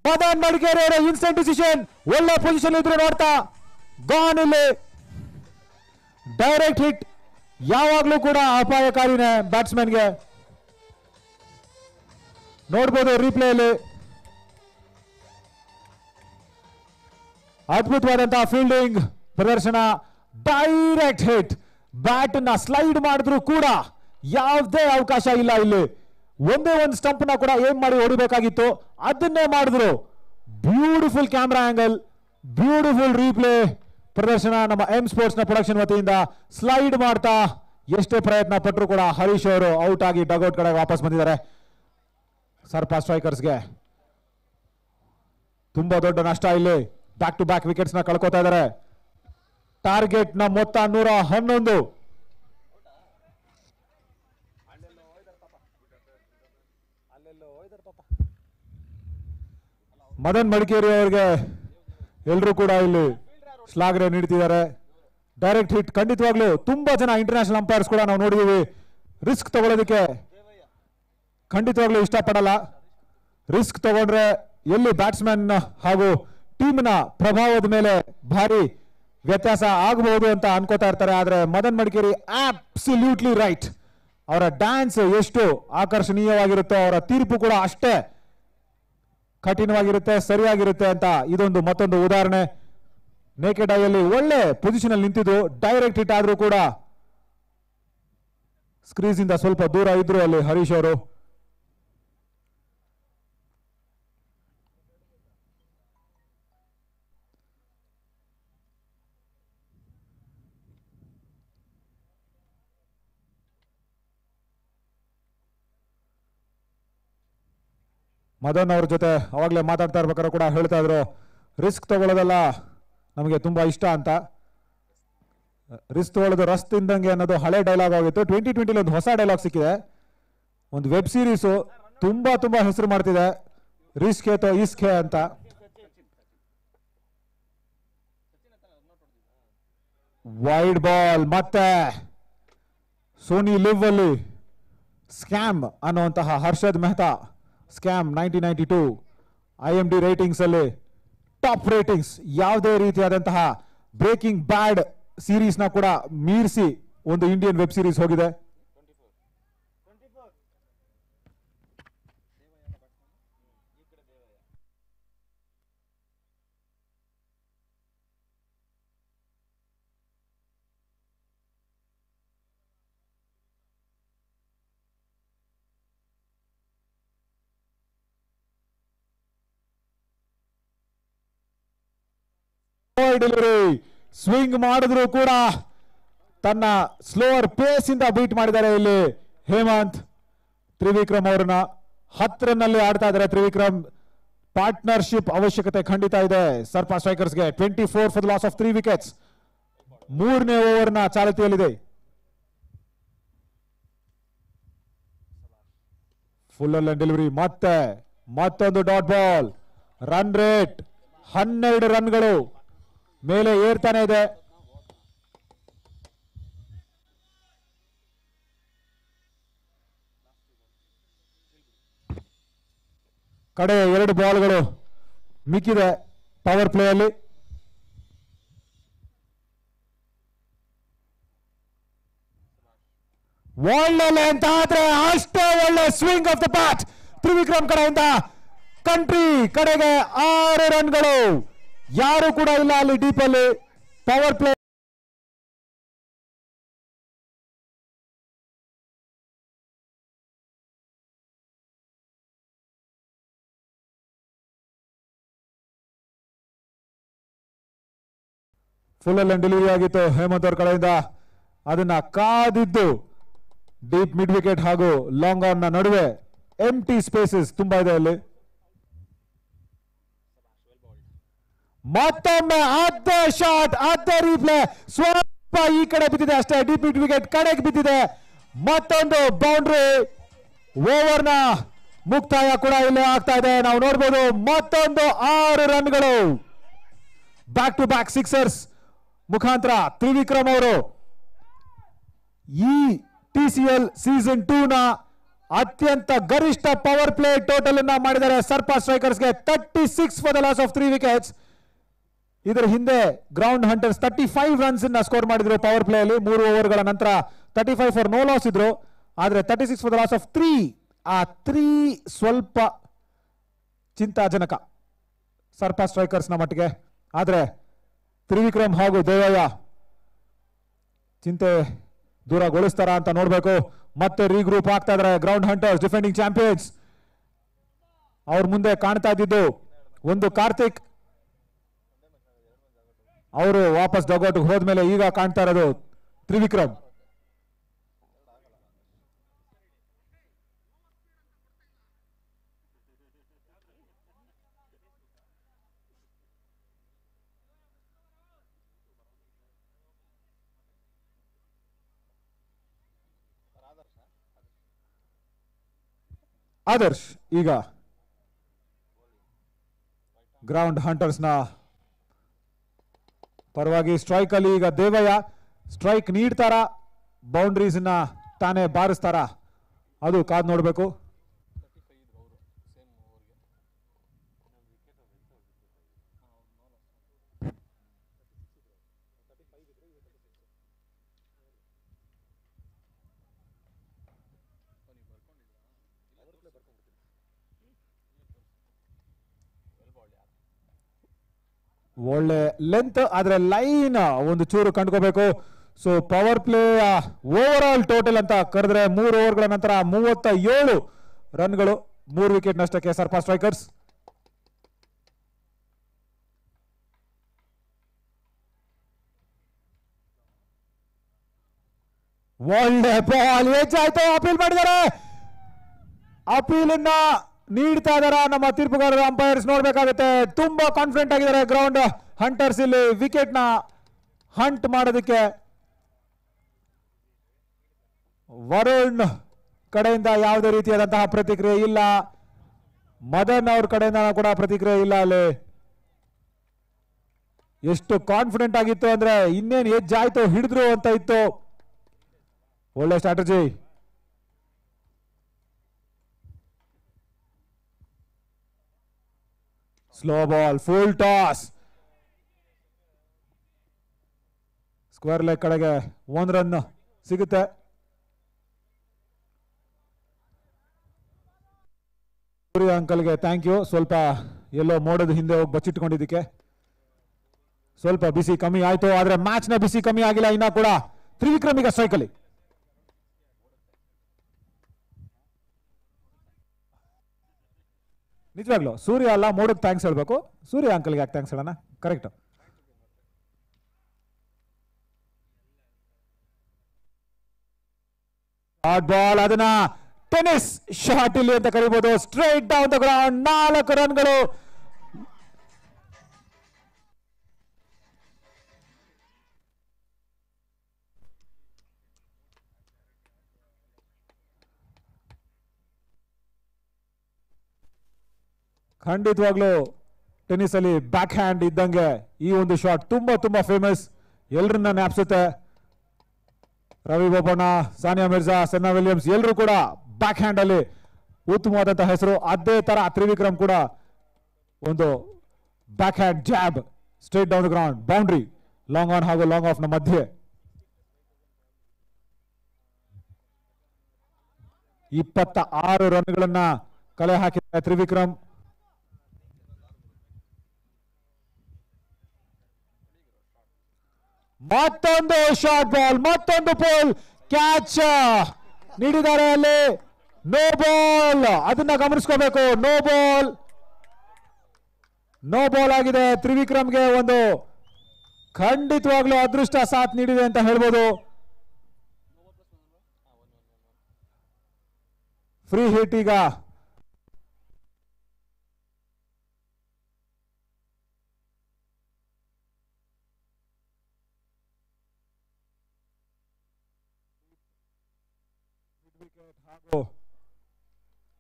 ಮದನ್ ಮಡಿಕೇರಿ ಅವರ ಇನ್ಸ್ಟೆಂಟ್ ಡಿಸಿಷನ್, ಒಳ್ಳೆ ಪೊಸಿಷನ್ ಇದ್ರು ನೋಡ್ತಾ ಗಾನ್. ಇಲ್ಲಿ ಡೈರೆಕ್ಟ್ ಹಿಟ್ ಯಾವಾಗ್ಲೂ ಕೂಡ ಅಪಾಯಕಾರಿನೇ ಬ್ಯಾಟ್ಸ್ಮನ್ಗೆ. ನೋಡ್ಬೋದು ರಿಪ್ಲೇಯಲ್ಲಿ ಅದ್ಭುತವಾದಂತಹ ಫೀಲ್ಡಿಂಗ್ ಪ್ರದರ್ಶನ, ಡೈರೆಕ್ಟ್ ಹಿಟ್ ಬ್ಯಾಟ್ ನ ಸ್ಲೈಡ್ ಮಾಡಿದ್ರು ಕೂಡ ಯಾವುದೇ ಅವಕಾಶ ಇಲ್ಲ. ಇಲ್ಲಿ ಒಂದೇ ಒಂದು ಸ್ಟಂಪ್ ನ ಕೂಡ ಏನ್ ಮಾಡಿ ಹೊಡಿಬೇಕಾಗಿತ್ತು, ಅದನ್ನೇ ಮಾಡಿದ್ರು. Beautiful camera angle, beautiful replay ಪ್ರದರ್ಶನ ನಮ್ಮ ಎಂ ಸ್ಪೋರ್ಟ್ಸ್ ನ ಪ್ರೊಡಕ್ಷನ್ ವತಿಯಿಂದ. ಸ್ಲೈಡ್ ಮಾಡ್ತಾ ಎಷ್ಟೇ ಪ್ರಯತ್ನ ಪಟ್ಟರು ಕೂಡ ಹರೀಶ್ ಅವರು ಔಟ್ ಆಗಿ ಡಗ್ಔಟ್ ಕಡೆ ವಾಪಸ್ ಬಂದಿದ್ದಾರೆ. ಸರ್ಪಾ ಸ್ಟ್ರೈಕರ್ಸ್ಗೆ ತುಂಬಾ ದೊಡ್ಡ ನಷ್ಟ. ಇಲ್ಲಿ ಬ್ಯಾಕ್ ಟು ಬ್ಯಾಕ್ ವಿಕೆಟ್ಸ್ ನ ಕಳ್ಕೊತಾ ಇದ್ದಾರೆ. ಟಾರ್ಗೆಟ್ ನ ಮೊತ್ತ 111. ಮದನ್ ಮಡಿಕೇರಿ ಅವರಿಗೆ ಎಲ್ಲರೂ ಕೂಡ ಇಲ್ಲಿ ಶ್ಲಾಘನೆ ನೀಡ್ತಿದ್ದಾರೆ. ಡೈರೆಕ್ಟ್ ಹಿಟ್ ಖಂಡಿತವಾಗ್ಲೂ ತುಂಬಾ ಜನ ಇಂಟರ್ನ್ಯಾಷನಲ್ ಅಂಪೈರ್ಸ್ ಕೂಡ ನಾವು ನೋಡಿದೀವಿ ರಿಸ್ಕ್ ತಗೊಳ್ಳೋದಕ್ಕೆ ಖಂಡಿತವಾಗ್ಲೂ ಇಷ್ಟಪಡಲ್ಲ. ರಿಸ್ಕ್ ತಗೊಂಡ್ರೆ ಎಲ್ಲಿ ಬ್ಯಾಟ್ಸ್ಮನ್ ಹಾಗೂ ಟೀಮ್ನ ಪ್ರಭಾವದ ಮೇಲೆ ಭಾರಿ ವ್ಯತ್ಯಾಸ ಆಗಬಹುದು ಅಂತ ಅನ್ಕೋತಾ ಇರ್ತಾರೆ. ಆದ್ರೆ ಮದನ್ ಮಡಿಕೇರಿ ಆಬ್ಸಲ್ಯೂಟ್ಲಿ ರೈಟ್. ಅವರ ಡ್ಯಾನ್ಸ್ ಎಷ್ಟು ಆಕರ್ಷಣೀಯವಾಗಿರುತ್ತೋ ಅವರ ತೀರ್ಪು ಕೂಡ ಅಷ್ಟೇ ಕಠಿಣವಾಗಿರುತ್ತೆ, ಸರಿಯಾಗಿರುತ್ತೆ ಅಂತ ಇದೊಂದು ಮತ್ತೊಂದು ಉದಾಹರಣೆ. ನೇಕೆಡ್ ಐಯಲ್ಲಿ ಒಳ್ಳೆ ಪೊಸಿಷನ್ ಅಲ್ಲಿ ನಿಂತಿದ್ದು ಡೈರೆಕ್ಟ್ ಹಿಟ್ ಆದ್ರೂ ಕೂಡ ಸ್ಕ್ರೀಸ್ ಇಂದ ಸ್ವಲ್ಪ ದೂರ ಇದ್ರು ಅಲ್ಲಿ ಹರೀಶ್ ಅವರು. ಮದನ್ ಅವ್ರ ಜೊತೆ ಅವಾಗಲೇ ಮಾತಾಡ್ತಾ ಇರ್ಬೇಕಾದ್ರೆ ಕೂಡ ಹೇಳ್ತಾ ಇದ್ರು ರಿಸ್ಕ್ ತಗೊಳ್ಳೋದಲ್ಲ ನಮಗೆ ತುಂಬಾ ಇಷ್ಟ ಅಂತ. ರಿಸ್ಕ್ ತಗೊಳ್ಳೋದು ರಸ್ ತಿಂದಂಗೆ ಅನ್ನೋದು ಹಳೆ ಡೈಲಾಗ್ ಆಗಿತ್ತು. 2020 ಒಂದು ಹೊಸ ಡೈಲಾಗ್ ಸಿಕ್ಕಿದೆ. ಒಂದು ವೆಬ್ ಸೀರೀಸು ತುಂಬಾ ತುಂಬಾ ಹೆಸರು ಮಾಡ್ತಿದೆ, ರಿಸ್ಕ್ ಏತೋ ಇಸ್ಕೆ ಅಂತ. ವೈಡ್ ಬಾಲ್ ಮತ್ತೆ ಸೋನಿ ಲಿವ್ ಅಲ್ಲಿ ಸ್ಕ್ಯಾಮ್ ಅನ್ನುವಂತಹ Harshad Mehta scam 1992 IMD ratings ಅಲ್ಲಿ ಟಾಪ್ ರೇಟಿಂಗ್ಸ್. ಯಾವುದೇ ರೀತಿಯಾದಂತಹ ಬ್ರೇಕಿಂಗ್ ಬ್ಯಾಡ್ ಸೀರೀಸ್ ನ ಕೂಡ ಮೀರಿಸಿ ಒಂದು ಇಂಡಿಯನ್ ವೆಬ್ ಸೀರೀಸ್ ಹೋಗಿದೆ. ಡೆಲಿವರಿ ಸ್ವಿಂಗ್ ಮಾಡಿದ್ರು ಕೂಡ ತನ್ನ ಸ್ಲೋವರ್ ಪೇಸ್ ಇಂದ ಬೀಟ್ ಮಾಡಿದ್ದಾರೆ ಇಲ್ಲಿ ಹೇಮಂತ್. ತ್ರಿವಿಕ್ರಮ್ ಅವರನ್ನ 10 ರನ್ನಲ್ಲಿ ಆಡ್ತಾ ಇದ್ದಾರೆ ತ್ರಿವಿಕ್ರಮ್. ಪಾರ್ಟ್ನರ್ಶಿಪ್ ಅವಶ್ಯಕತೆ ಖಂಡಿತ ಇದೆ ಸರ್ಪಾ ಸ್ಟ್ರೈಕರ್ಸ್ಗೆ. 24 for the loss of 3 wickets. 3ನೇ ಓವರ್ನ ಚಾಲ್ತಿಯಲ್ಲಿದೆ. ಫುಲ್ ಅಲ್ ಡೆಲಿವರಿ ಮತ್ತೆ ಮತ್ತೊಂದು ಡಾಟ್ ಬಾಲ್. ರನ್ ರೇಟ್ 12 ರನ್ಗಳು ಮೇಲೆ ಏರ್ತಾನೆ ಇದೆ. ಕಡೆ 2 ಬಾಲ್ಗಳು ಮಿಕ್ಕಿದೆ ಪವರ್ ಪ್ಲೇ ಅಲ್ಲಿ. ಒಳ್ಳೆ ಅಂತ ಆದ್ರೆ ಅಷ್ಟೇ ಒಳ್ಳೆ swing of the bat Trivikram ಕಡೆಯಿಂದ. ಕಂಟ್ರಿ ಕಡೆಗೆ 6 ರನ್ಗಳು. ಯಾರು ಕೂಡ ಇಲ್ಲ ಅಲ್ಲಿ ಡೀಪ್ ಅಲ್ಲಿ. ಪವರ್ ಪ್ಲೇ ಫುಲ್ ಅಲ್ ಡೆಲಿವರಿ ಆಗಿತ್ತು ಹೇಮಂತ್ ಅವ್ರ ಕಡೆಯಿಂದ. ಅದನ್ನ ಕಾದಿದ್ದು ಡೀಪ್ ಮಿಡ್ ವಿಕೆಟ್ ಹಾಗೂ ಲಾಂಗ್ ಆನ್ ನ ನಡುವೆ ಎಂಟಿ ಸ್ಪೇಸಸ್ ತುಂಬಾ ಇದೆ ಅಲ್ಲಿ. ಮತ್ತೊಮ್ಮೆ ಅರ್ಧ ಶಾಟ್, ಅರ್ಧ ರೀಪ್ಲೇ, ಸ್ವಲ್ಪ ಈ ಕಡೆ ಬಿದ್ದಿದೆ ಅಷ್ಟೇ. ಡೀಪ್ ಮಿಡ್ ವಿಕೆಟ್ ಕಡೆಗೆ ಬಿದ್ದಿದೆ. ಮತ್ತೊಂದು ಬೌಂಡ್ರಿ. ಓವರ್ನ ಮುಕ್ತಾಯ ಕೂಡ ಇಲ್ಲಿ ಆಗ್ತಾ ಇದೆ. ನಾವು ನೋಡ್ಬೋದು ಮತ್ತೊಂದು 6 ರನ್ಗಳು. ಬ್ಯಾಕ್ ಟು ಬ್ಯಾಕ್ ಸಿಕ್ಸರ್ಸ್ ಮುಖಾಂತರ ತ್ರಿವಿಕ್ರಮ್ ಅವರು ಈ TCL ಸೀಸನ್ 2 ನ ಅತ್ಯಂತ ಗರಿಷ್ಠ ಪವರ್ ಪ್ಲೇ ಟೋಟಲ್ ಅನ್ನ ಮಾಡಿದ್ದಾರೆ ಸರ್ಪಾ ಸ್ಟ್ರೈಕರ್ಸ್ಗೆ. 36 for the loss of 3 wickets. ಇದರ ಹಿಂದೆ ಗ್ರೌಂಡ್ ಹಂಟರ್ಸ್ 35 ರನ್ಸ್ ಅನ್ನ ಸ್ಕೋರ್ ಮಾಡಿದ್ರು ಪವರ್ ಪ್ಲೇ ಅಲ್ಲಿ. 3 ಓವರ್ಗಳ ನಂತರ 35 ಫಾರ್ ನೋ ಲಾಸ್ ಇದ್ರು. ಆದ್ರೆ 36 ಫಾರ್ ದ ಲಾಸ್ ಆಫ್ 3, ಆ 3 ಸ್ವಲ್ಪ ಚಿಂತಾಜನಕ ಸರ್ಪಾ ಸ್ಟ್ರೈಕರ್ಸ್ ನ ಮಟ್ಟಿಗೆ. ಆದ್ರೆ ತ್ರಿವಿಕ್ರಮ್ ಹಾಗೂ ದೇವಯ್ಯ ಚಿಂತೆ ದೂರಗೊಳಿಸ್ತಾರ ಅಂತ ನೋಡ್ಬೇಕು. ಮತ್ತೆ ರೀಗ್ರೂಪ್ ಆಗ್ತಾ ಇದಾರೆ ಗ್ರೌಂಡ್ ಹಂಟರ್ಸ್, ಡಿಫೆಂಡಿಂಗ್ ಚಾಂಪಿಯನ್ಸ್. ಅವ್ರ ಮುಂದೆ ಕಾಣ್ತಾ ಇದ್ದಿದ್ದು ಒಂದು ಕಾರ್ತಿಕ್, ಅವರು ವಾಪಸ್ ಡಗೌಟ್ ಹೋದ್ಮೇಲೆ ಈಗ ಕಾಣ್ತಾ ಇರೋದು ತ್ರಿವಿಕ್ರಮ್. ಆದರ್ಶ್ ಈಗ ಗ್ರೌಂಡ್ ಹಂಟರ್ಸ್ ನ ಪರವಾಗಿ ಸ್ಟ್ರೈಕ್ ಅಲ್ಲಿ. ಈಗ ದೇವಯ್ಯ ಸ್ಟ್ರೈಕ್ ನೀಡ್ತಾರ, ಬೌಂಡ್ರೀಸ್ ನ ತಾನೇ ಬಾರಿಸ್ತಾರ, ಅದು ಕಾದ್ ನೋಡ್ಬೇಕು. ಒಳ್ಳೆ ಲೆಂತ್, ಆದ್ರೆ ಲೈನ್ ಒಂದು ಚೂರು ಕಂಡ್ಕೋಬೇಕು. So power play over all total ಅಂತ ಕರೆದ್ರೆ 3 ಓವರ್ಗಳ ನಂತರ 37 ರನ್ಗಳು, 3 ವಿಕೆಟ್ ನಷ್ಟಕ್ಕೆ ಸರ್ಪಾ ಸ್ಟ್ರೈಕರ್ಸ್. ಒಳ್ಳೆ ಬಾಲ್, ಹೆಚ್ಚಾಯ್ತು, ಅಪೀಲ್ ಮಾಡಿದ್ದಾರೆ. ಅಪೀಲನ್ನ ನೀಡ್ತಾ ಇದಾರ ನಮ್ಮ ತೀರ್ಪುಗಾರರು, ಅಂಪೈರ್ಸ್ ನೋಡ್ಬೇಕಾಗುತ್ತೆ. ತುಂಬಾ ಕಾನ್ಫಿಡೆಂಟ್ ಆಗಿದ್ದಾರೆ ಗ್ರೌಂಡ್ ಹಂಟರ್ಸ್ ಇಲ್ಲಿ ವಿಕೆಟ್ ನ ಹಂಟ್ ಮಾಡೋದಕ್ಕೆ. ವರುಣ್ ಕಡೆಯಿಂದ ಯಾವುದೇ ರೀತಿಯಾದಂತಹ ಪ್ರತಿಕ್ರಿಯೆ ಇಲ್ಲ, ಮದನ್ ಅವ್ರ ಕಡೆಯಿಂದ ಕೂಡ ಪ್ರತಿಕ್ರಿಯೆ ಇಲ್ಲ. ಅಲ್ಲಿ ಎಷ್ಟು ಕಾನ್ಫಿಡೆಂಟ್ ಆಗಿತ್ತು ಅಂದ್ರೆ ಇನ್ನೇನು ಹೆಜ್ಜಾಯ್ತು, ಹಿಡಿದ್ರು ಅಂತ ಇತ್ತು. ಒಳ್ಳೆ strategy. Slow ball, full toss, square leg ಕಡೆಗೆ 1 ರನ್ ಸಿಗುತ್ತೆ. ಸೂರ್ಯ ಅಂಕಲ್ಗೆ ಥ್ಯಾಂಕ್ ಯು. ಸ್ವಲ್ಪ ಎಲ್ಲೋ ಮೋಡದ ಹಿಂದೆ ಹೋಗಿ ಬಚ್ಚಿಟ್ಕೊಂಡಿದ್ದಕ್ಕೆ ಸ್ವಲ್ಪ ಬಿಸಿ ಕಮ್ಮಿ ಆಯ್ತು, ಆದ್ರೆ ಮ್ಯಾಚ್ ನ ಬಿಸಿ ಕಮ್ಮಿ ಆಗಿಲ್ಲ ಇನ್ನ ಕೂಡ. ತ್ರಿವಿಕ್ರಮ್ ಈಗ ಸ್ಟ್ರೈಕ್ ಅಲ್ಲಿ. ನಿಜವಾಗ್ಲು ಸೂರ್ಯ ಅಲ್ಲ, ಮೋಡಕ್ಕೆ ಥ್ಯಾಂಕ್ಸ್ ಹೇಳ್ಬೇಕು. ಸೂರ್ಯ ಅಂಕಲ್ಗೆ ಯಾಕೆ ಥ್ಯಾಂಕ್ಸ್ ಹೇಳೋಣ? ಕರೆಕ್ಟ್. ಶಾರ್ಟ್ ಬಾಲ್, ಅದನ್ನ ಟೆನಿಸ್ ಶಾಟ್ ಇಲ್ಲಿ ಅಂತ ಕರೀಬಹುದು. ಸ್ಟ್ರೈಟ್ ಡೌನ್ ದ ಗ್ರೌಂಡ್, 4 ರನ್ಗಳು. ಖಂಡಿತವಾಗ್ಲೂ ಟೆನ್ನಿಸ್ ಅಲ್ಲಿ ಬ್ಯಾಕ್ ಹ್ಯಾಂಡ್ ಇದ್ದಂಗೆ ಈ ಒಂದು ಶಾಟ್ ತುಂಬಾ ತುಂಬಾ ಫೇಮಸ್, ಎಲ್ಲರನ್ನ ಜ್ಞಾಪಿಸುತ್ತೆ. ರವಿ ಬೋಪಣ್ಣ, ಸಾನಿಯಾ ಮಿರ್ಜಾ, ಸೆನ್ನಾ ವಿಲಿಯಮ್ಸ್ ಎಲ್ಲರೂ ಕೂಡ ಬ್ಯಾಕ್ ಹ್ಯಾಂಡ್ ಅಲ್ಲಿ ಉತ್ತಮವಾದಂತಹ ಹೆಸರು. ಅದೇ ತರ ತ್ರಿವಿಕ್ರಮ್ ಕೂಡ ಒಂದು back hand job, straight down the ground, boundary, long on ಹಾಗೂ ಲಾಂಗ್ ಆಫ್ ನ ಮಧ್ಯೆ 26 ರನ್ಗಳನ್ನ ಕಲೆ ಹಾಕಿದ್ದಾರೆ ತ್ರಿವಿಕ್ರಮ್. ಮತ್ತೊಂದು ಶಾರ್ಟ್ ಬಾಲ್, ಮತ್ತೊಂದು ಪೋಲ್, ಕ್ಯಾಚ್ ನೀಡಿದ್ದಾರೆ ಅಲ್ಲಿ. ನೋ ಬಾಲ್, ಅದನ್ನ ಗಮನಿಸ್ಕೋಬೇಕು. ನೋ ಬಾಲ್, ನೋ ಬಾಲ್ ಆಗಿದೆ. ತ್ರಿವಿಕ್ರಮ್ಗೆ ಒಂದು ಖಂಡಿತವಾಗ್ಲೂ ಅದೃಷ್ಟ ಸಾಥ್ ನೀಡಿದೆ ಅಂತ ಹೇಳ್ಬೋದು. ಫ್ರೀ ಹಿಟ್ ಈಗ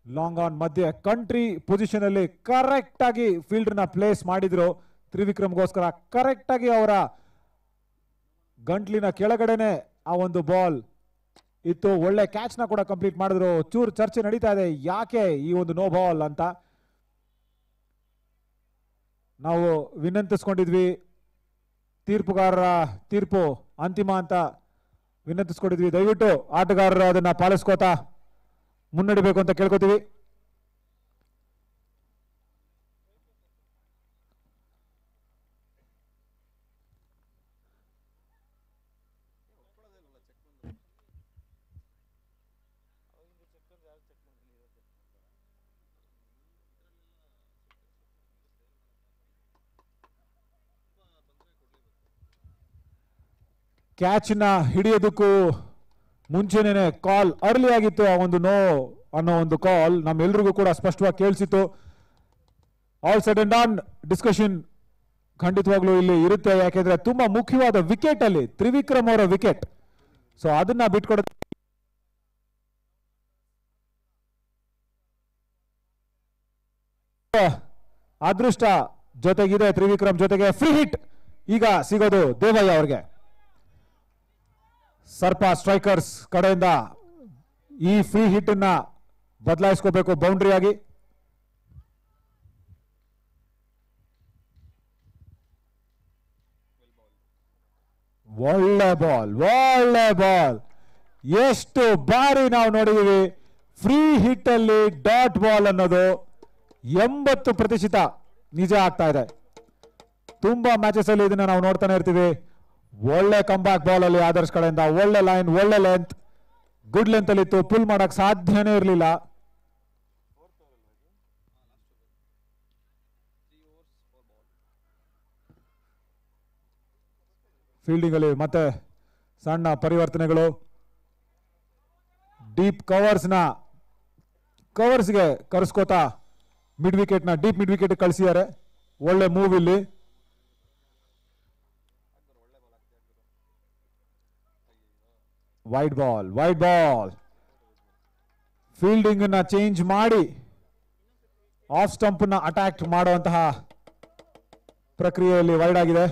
ಲಾಂಗ್ ಆನ್ ಮಧ್ಯೆ ಕಂಟ್ರಿ ಪೊಸಿಷನ್ ಅಲ್ಲಿ ಕರೆಕ್ಟ್ ಆಗಿ ಫೀಲ್ಡರ್ ನ ಪ್ಲೇಸ್ ಮಾಡಿದ್ರು ತ್ರಿವಿಕ್ರಮ್ಗೋಸ್ಕರ. ಕರೆಕ್ಟ್ ಆಗಿ ಅವರ ಗಂಟ್ಲಿನ ಕೆಳಗಡೆನೆ ಆ ಒಂದು ಬಾಲ್ ಇತ್ತು. ಒಳ್ಳೆ ಕ್ಯಾಚ್ ನ ಕೂಡ ಕಂಪ್ಲೀಟ್ ಮಾಡಿದ್ರು. ಚೂರ್ ಚರ್ಚೆ ನಡೀತಾ ಇದೆ, ಯಾಕೆ ಈ ಒಂದು ನೋ ಬಾಲ್ ಅಂತ. ನಾವು ವಿನಂತಿಸ್ಕೊಂಡಿದ್ವಿ, ತೀರ್ಪುಗಾರರ ತೀರ್ಪು ಅಂತಿಮ ಅಂತ ವಿನಂತಿಸ್ಕೊಂಡಿದ್ವಿ. ದಯವಿಟ್ಟು ಆಟಗಾರರು ಅದನ್ನ ಪಾಲಿಸ್ಕೋತಾ ಮುನ್ನಡಿಬೇಕು ಅಂತ ಕೇಳ್ಕೊತೀವಿ. ಕ್ಯಾಚ್ನ ಹಿಡಿಯೋದಕ್ಕೂ ಮುಂಚೆನೇ ಕಾಲ್ ಅರ್ಲಿ ಆಗಿತ್ತು. ಆ ಒಂದು ನೋ ಅನ್ನೋ ಒಂದು ಕಾಲ್ ನಮ್ಮೆಲ್ರಿಗೂ ಕೂಡ ಸ್ಪಷ್ಟವಾಗಿ ಕೇಳಿಸಿತ್ತು. All said and done discussion ಖಂಡಿತವಾಗ್ಲೂ ಇಲ್ಲಿ ಇರುತ್ತೆ, ಯಾಕೆಂದ್ರೆ ತುಂಬಾ ಮುಖ್ಯವಾದ ವಿಕೆಟ್ ಅಲ್ಲಿ ತ್ರಿವಿಕ್ರಮ್ ಅವರ ವಿಕೆಟ್. ಸೊ ಅದನ್ನ ಬಿಟ್ಕೊಡ ಅದೃಷ್ಟ ಜೊತೆಗಿದೆ ತ್ರಿವಿಕ್ರಮ್ ಜೊತೆಗೆ. ಫ್ರೀ ಹಿಟ್ ಈಗ ಸಿಗೋದು ದೇವಯ್ಯ ಅವ್ರಿಗೆ. ಸರ್ಪ ಸ್ಟ್ರೈಕರ್ಸ್ ಕಡೆಯಿಂದ ಈ ಫ್ರೀ ಹಿಟ್ ಅನ್ನ ಬದಲಾಯಿಸ್ಕೋಬೇಕು ಬೌಂಡ್ರಿ ಆಗಿ. ಒಳ್ಳೆ ಬಾಲ್, ಒಳ್ಳೆ ಬಾಲ್. ಎಷ್ಟು ಬಾರಿ ನಾವು ನೋಡಿದೀವಿ ಫ್ರೀ ಹಿಟ್ ಅಲ್ಲಿ ಡಾಟ್ ಬಾಲ್ ಅನ್ನೋದು 80% ನಿಜ ಆಗ್ತಾ ಇದೆ. ತುಂಬಾ ಮ್ಯಾಚಸ್ ಅಲ್ಲಿ ಇದನ್ನ ನಾವು ನೋಡ್ತಾನೆ ಇರ್ತೀವಿ. ಒಳ್ಳೆ ಕಂಬ್ಯಾಕ್ ಬಾಲ್ ಅಲ್ಲಿ ಆದರ್ಶ್ ಕಡೆಯಿಂದ ಒಳ್ಳೆ ಲೈನ್, ಒಳ್ಳೆ ಲೆಂತ್, ಗುಡ್ ಲೆಂತ್ ಅಲ್ಲಿ ಇತ್ತು. ಪುಲ್ ಮಾಡಕ್ ಸಾಧ್ಯನೇ ಇರಲಿಲ್ಲ. ಫೀಲ್ಡಿಂಗ್ ಅಲ್ಲಿ ಮತ್ತೆ ಸಣ್ಣ ಪರಿವರ್ತನೆಗಳು. ಡೀಪ್ ಕವರ್ಸ್ಗೆ ಕರೆಸ್ಕೋತಾ ಮಿಡ್ ವಿಕೆಟ್ ನ ಡೀಪ್ ಮಿಡ್ ವಿಕೆಟ್ ಕಳಿಸಿದ್ದಾರೆ. ಒಳ್ಳೆ ಮೂವ್ ಇಲ್ಲಿ. Wide ball. ಫೀಲ್ಡಿಂಗ್ ನ ಚೇಂಜ್ ಮಾಡಿ ಆಫ್ ಸ್ಟಂಪ್ ನ ಅಟ್ಯಾಕ್ ಮಾಡುವಂತಹ ಪ್ರಕ್ರಿಯೆಯಲ್ಲಿ ವೈಡ್ ಆಗಿದೆ.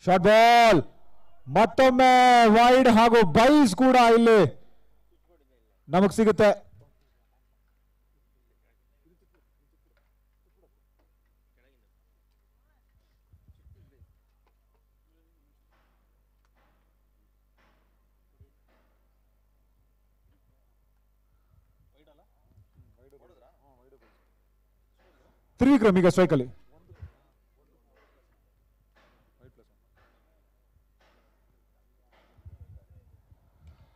ಶಾರ್ಟ್ ಬಾಲ್ ಮತ್ತೊಮ್ಮೆ ವೈಡ್ ಹಾಗೂ ಬೈಸ್ ಕೂಡ ಇಲ್ಲಿ ನಮಗ್ ಸಿಗುತ್ತೆ. ತ್ರಿವಿಕ್ರಮ್ ಈಗ ಸ್ಟ್ರೈಕ್ ಅಲ್ಲಿ.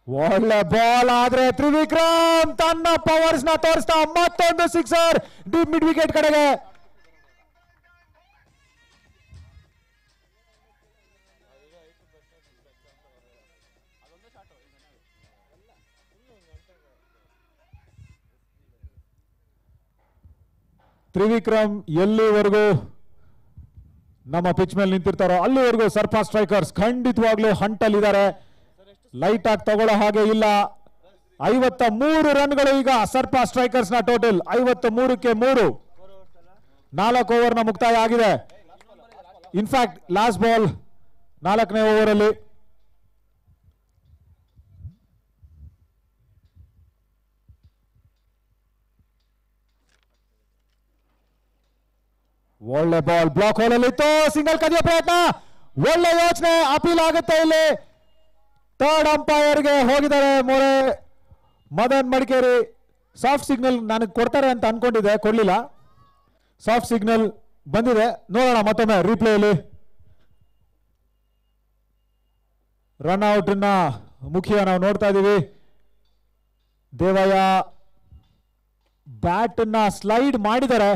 ಒಳ್ಳೆ ಬಾಲ್ ಆದ್ರೆ ತ್ರಿವಿಕ್ರಮ್ ತನ್ನ ಪವರ್ಸ್ ನ ತೋರಿಸ್ತಾ ಮತ್ತೊಂದು ಸಿಕ್ಸರ್ ಡೀಪ್ ಮಿಡ್ ವಿಕೆಟ್ ಕಡೆಗೆ. ತ್ರಿವಿಕ್ರಮ್ ಎಲ್ಲಿವರೆಗೂ ನಮ್ಮ ಪಿಚ್ ಮೇಲೆ ನಿಂತಿರ್ತಾರೋ ಅಲ್ಲಿವರೆಗೂ ಸರ್ಪ ಸ್ಟ್ರೈಕರ್ಸ್ ಖಂಡಿತವಾಗ್ಲೂ ಹಂಟಲ್ಲಿದ್ದಾರೆ. ಲೈಟ್ ಆಗಿ ತಗೊಳ್ಳೋ ಹಾಗೆ ಇಲ್ಲ. 53 ರನ್ಗಳು ಈಗ ಸರ್ಪ ಸ್ಟ್ರೈಕರ್ಸ್ ನ ಟೋಟಲ್. 53ಕ್ಕೆ 3. 4 ಓವರ್ ನ ಮುಕ್ತಾಯ ಆಗಿದೆ. ಇನ್ಫ್ಯಾಕ್ಟ್ ಲಾಸ್ಟ್ ಬಾಲ್ 4ನೇ ಓವರ್ ಅಲ್ಲಿ. ಒಳ್ಳೆ ಬಾಲ್ ಬ್ಲಾಕ್ ಹೋಲ್ ಅಲ್ಲಿ ಇತ್ತು. ಸಿಂಗಲ್ ಕದಿಯೋ ಪ್ರಯತ್ನ. ಒಳ್ಳೆ ಯೋಚನೆ. ಅಪೀಲ್ ಆಗುತ್ತೆ ಇಲ್ಲಿ. ಥರ್ಡ್ ಅಂಪೈರ್ಗೆ ಹೋಗಿದ್ದಾರೆ ಮೊರೆ ಮದನ್ ಮಡಿಕೇರಿ. ಸಾಫ್ಟ್ ಸಿಗ್ನಲ್ ನನಗೆ ಕೊಡ್ತಾರೆ ಅಂತ ಅನ್ಕೊಂಡಿದ್ದೆ, ಕೊಡ್ಲಿಲ್ಲ. ಸಾಫ್ಟ್ ಸಿಗ್ನಲ್ ಬಂದಿದೆ. ನೋಡೋಣ ಮತ್ತೊಮ್ಮೆ ರೀಪ್ಲೇಯಲ್ಲಿ. ರನ್ ಔಟ್ ನ ಮುಖಿಯ ನಾವು ನೋಡ್ತಾ ಇದೀವಿ. ದೇವಯ್ಯ ಬ್ಯಾಟ್ ನ ಸ್ಲೈಡ್ ಮಾಡಿದ್ದಾರೆ.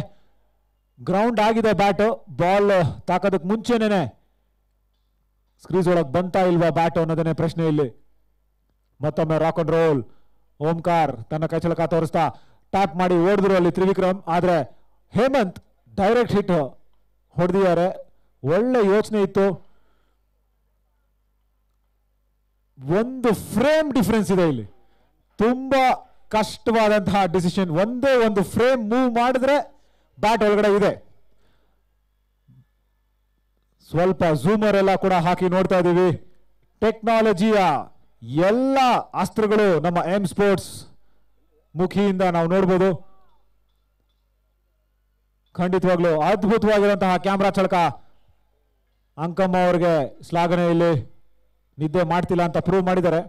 ಗ್ರೌಂಡ್ ಆಗಿದೆ ಬ್ಯಾಟ್. ಬಾಲ್ ತಾಕೋದಕ್ಕೆ ಮುಂಚೆನೆ ಸ್ಕ್ರೀಸ್ ಒಳಗೆ ಬಂತಾ ಇಲ್ವಾ ಬ್ಯಾಟ್ ಅನ್ನೋದನ್ನೇ ಪ್ರಶ್ನೆ ಇಲ್ಲಿ. ಮತ್ತೊಮ್ಮೆ ರಾಕ್ ಅಂಡ್ ರೋಲ್. ಓಂಕಾರ್ ತನ್ನ ಕೈಚಳಕ ತೋರಿಸ್ತಾ ಟ್ಯಾಪ್ ಮಾಡಿ ಓಡಿದ್ರು ಅಲ್ಲಿ ತ್ರಿವಿಕ್ರಮ್. ಆದ್ರೆ ಹೇಮಂತ್ ಡೈರೆಕ್ಟ್ ಹಿಟ್ ಹೊಡೆದಿದ್ದಾರೆ. ಒಳ್ಳೆ ಯೋಚನೆ ಇತ್ತು. ಒಂದು ಫ್ರೇಮ್ ಡಿಫರೆನ್ಸ್ ಇದೆ ಇಲ್ಲಿ. ತುಂಬಾ ಕಷ್ಟವಾದಂತಹ ಡಿಸಿಷನ್. ಒಂದೇ ಒಂದು ಫ್ರೇಮ್ ಮೂವ್ ಮಾಡಿದ್ರೆ ಬ್ಯಾಟ್ ಒಳಗಡೆ ಇದೆ. ಸ್ವಲ್ಪ ಝೂಮರ್ ಎಲ್ಲ ಕೂಡ ಹಾಕಿ ನೋಡ್ತಾ ಇದ್ದೀವಿ. ಟೆಕ್ನಾಲಜಿಯ ಎಲ್ಲ ಅಸ್ತ್ರಗಳು ನಮ್ಮ ಎಂ ಸ್ಪೋರ್ಟ್ಸ್ ಮುಖಿಯಿಂದ ನಾವು ನೋಡ್ಬೋದು. ಖಂಡಿತವಾಗ್ಲೂ ಅದ್ಭುತವಾಗಿರುವಂತಹ ಕ್ಯಾಮ್ರಾ ಚಳಕ. ಅಂಕಮ್ಮ ಅವರಿಗೆ ಶ್ಲಾಘನೆ. ಇಲ್ಲಿ ನಿದ್ದೆ ಮಾಡ್ತಿಲ್ಲ ಅಂತ ಪ್ರೂವ್ ಮಾಡಿದ್ದಾರೆ.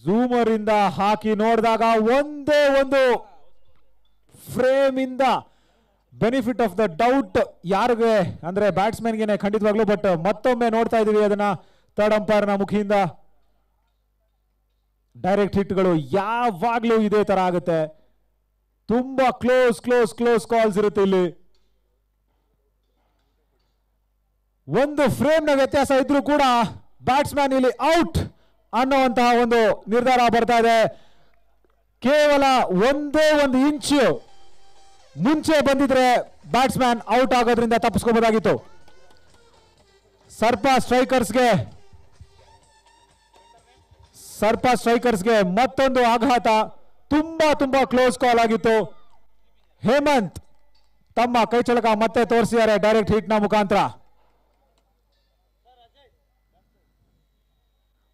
ಝೂಮರ್ ಇಂದ ಹಾಕಿ ನೋಡಿದಾಗ ಒಂದೇ ಒಂದು ಫ್ರೇಮ್ ಇಂದ ಬೆನಿಫಿಟ್ ಆಫ್ ದ ಡೌಟ್ ಯಾರಿಗೆ ಅಂದ್ರೆ ಬ್ಯಾಟ್ಸ್ಮನ್ಗೆ ಖಂಡಿತವಾಗ್ಲೂ. ಬಟ್ ಮತ್ತೊಮ್ಮೆ ನೋಡ್ತಾ ಇದೀವಿ ಅದನ್ನ ಥರ್ಡ್ ಅಂಪೈರ್ ನ ಮುಖಿಯಿಂದ. ಡೈರೆಕ್ಟ್ ಹಿಟ್ಗಳು ಯಾವಾಗ್ಲೂ ಇದೇ ತರ ಆಗುತ್ತೆ. ತುಂಬಾ ಕ್ಲೋಸ್ ಕ್ಲೋಸ್ ಕ್ಲೋಸ್ ಕಾಲ್ಸ್ ಇರುತ್ತೆ ಇಲ್ಲಿ. ಒಂದು ಫ್ರೇಮ್ ನ ವ್ಯತ್ಯಾಸ ಇದ್ರೂ ಕೂಡ ಬ್ಯಾಟ್ಸ್ಮನ್ ಇಲ್ಲಿ ಔಟ್ ಅನ್ನುವಂತಹ ಒಂದು ನಿರ್ಧಾರ ಬರ್ತಾ ಇದೆ. ಕೇವಲ ಒಂದೇ ಒಂದು ಇಂಚು ಮುಂಚೆ ಬಂದಿದ್ರೆ ಬ್ಯಾಟ್ಸ್ಮನ್ ಔಟ್ ಆಗೋದ್ರಿಂದ ತಪ್ಪಿಸ್ಕೋಬಹುದಾಗಿತ್ತು. ಸರ್ಪ ಸ್ಟ್ರೈಕರ್ಸ್ಗೆ ಮತ್ತೊಂದು ಆಘಾತ. ತುಂಬಾ ತುಂಬಾ ಕ್ಲೋಸ್ ಕಾಲ್ ಆಗಿತ್ತು. ಹೇಮಂತ್ ತಮ್ಮ ಕೈಚಳಕ ಮತ್ತೆ ತೋರಿಸಿದ್ದಾರೆ ಡೈರೆಕ್ಟ್ ಹಿಟ್ ನ ಮುಖಾಂತರ.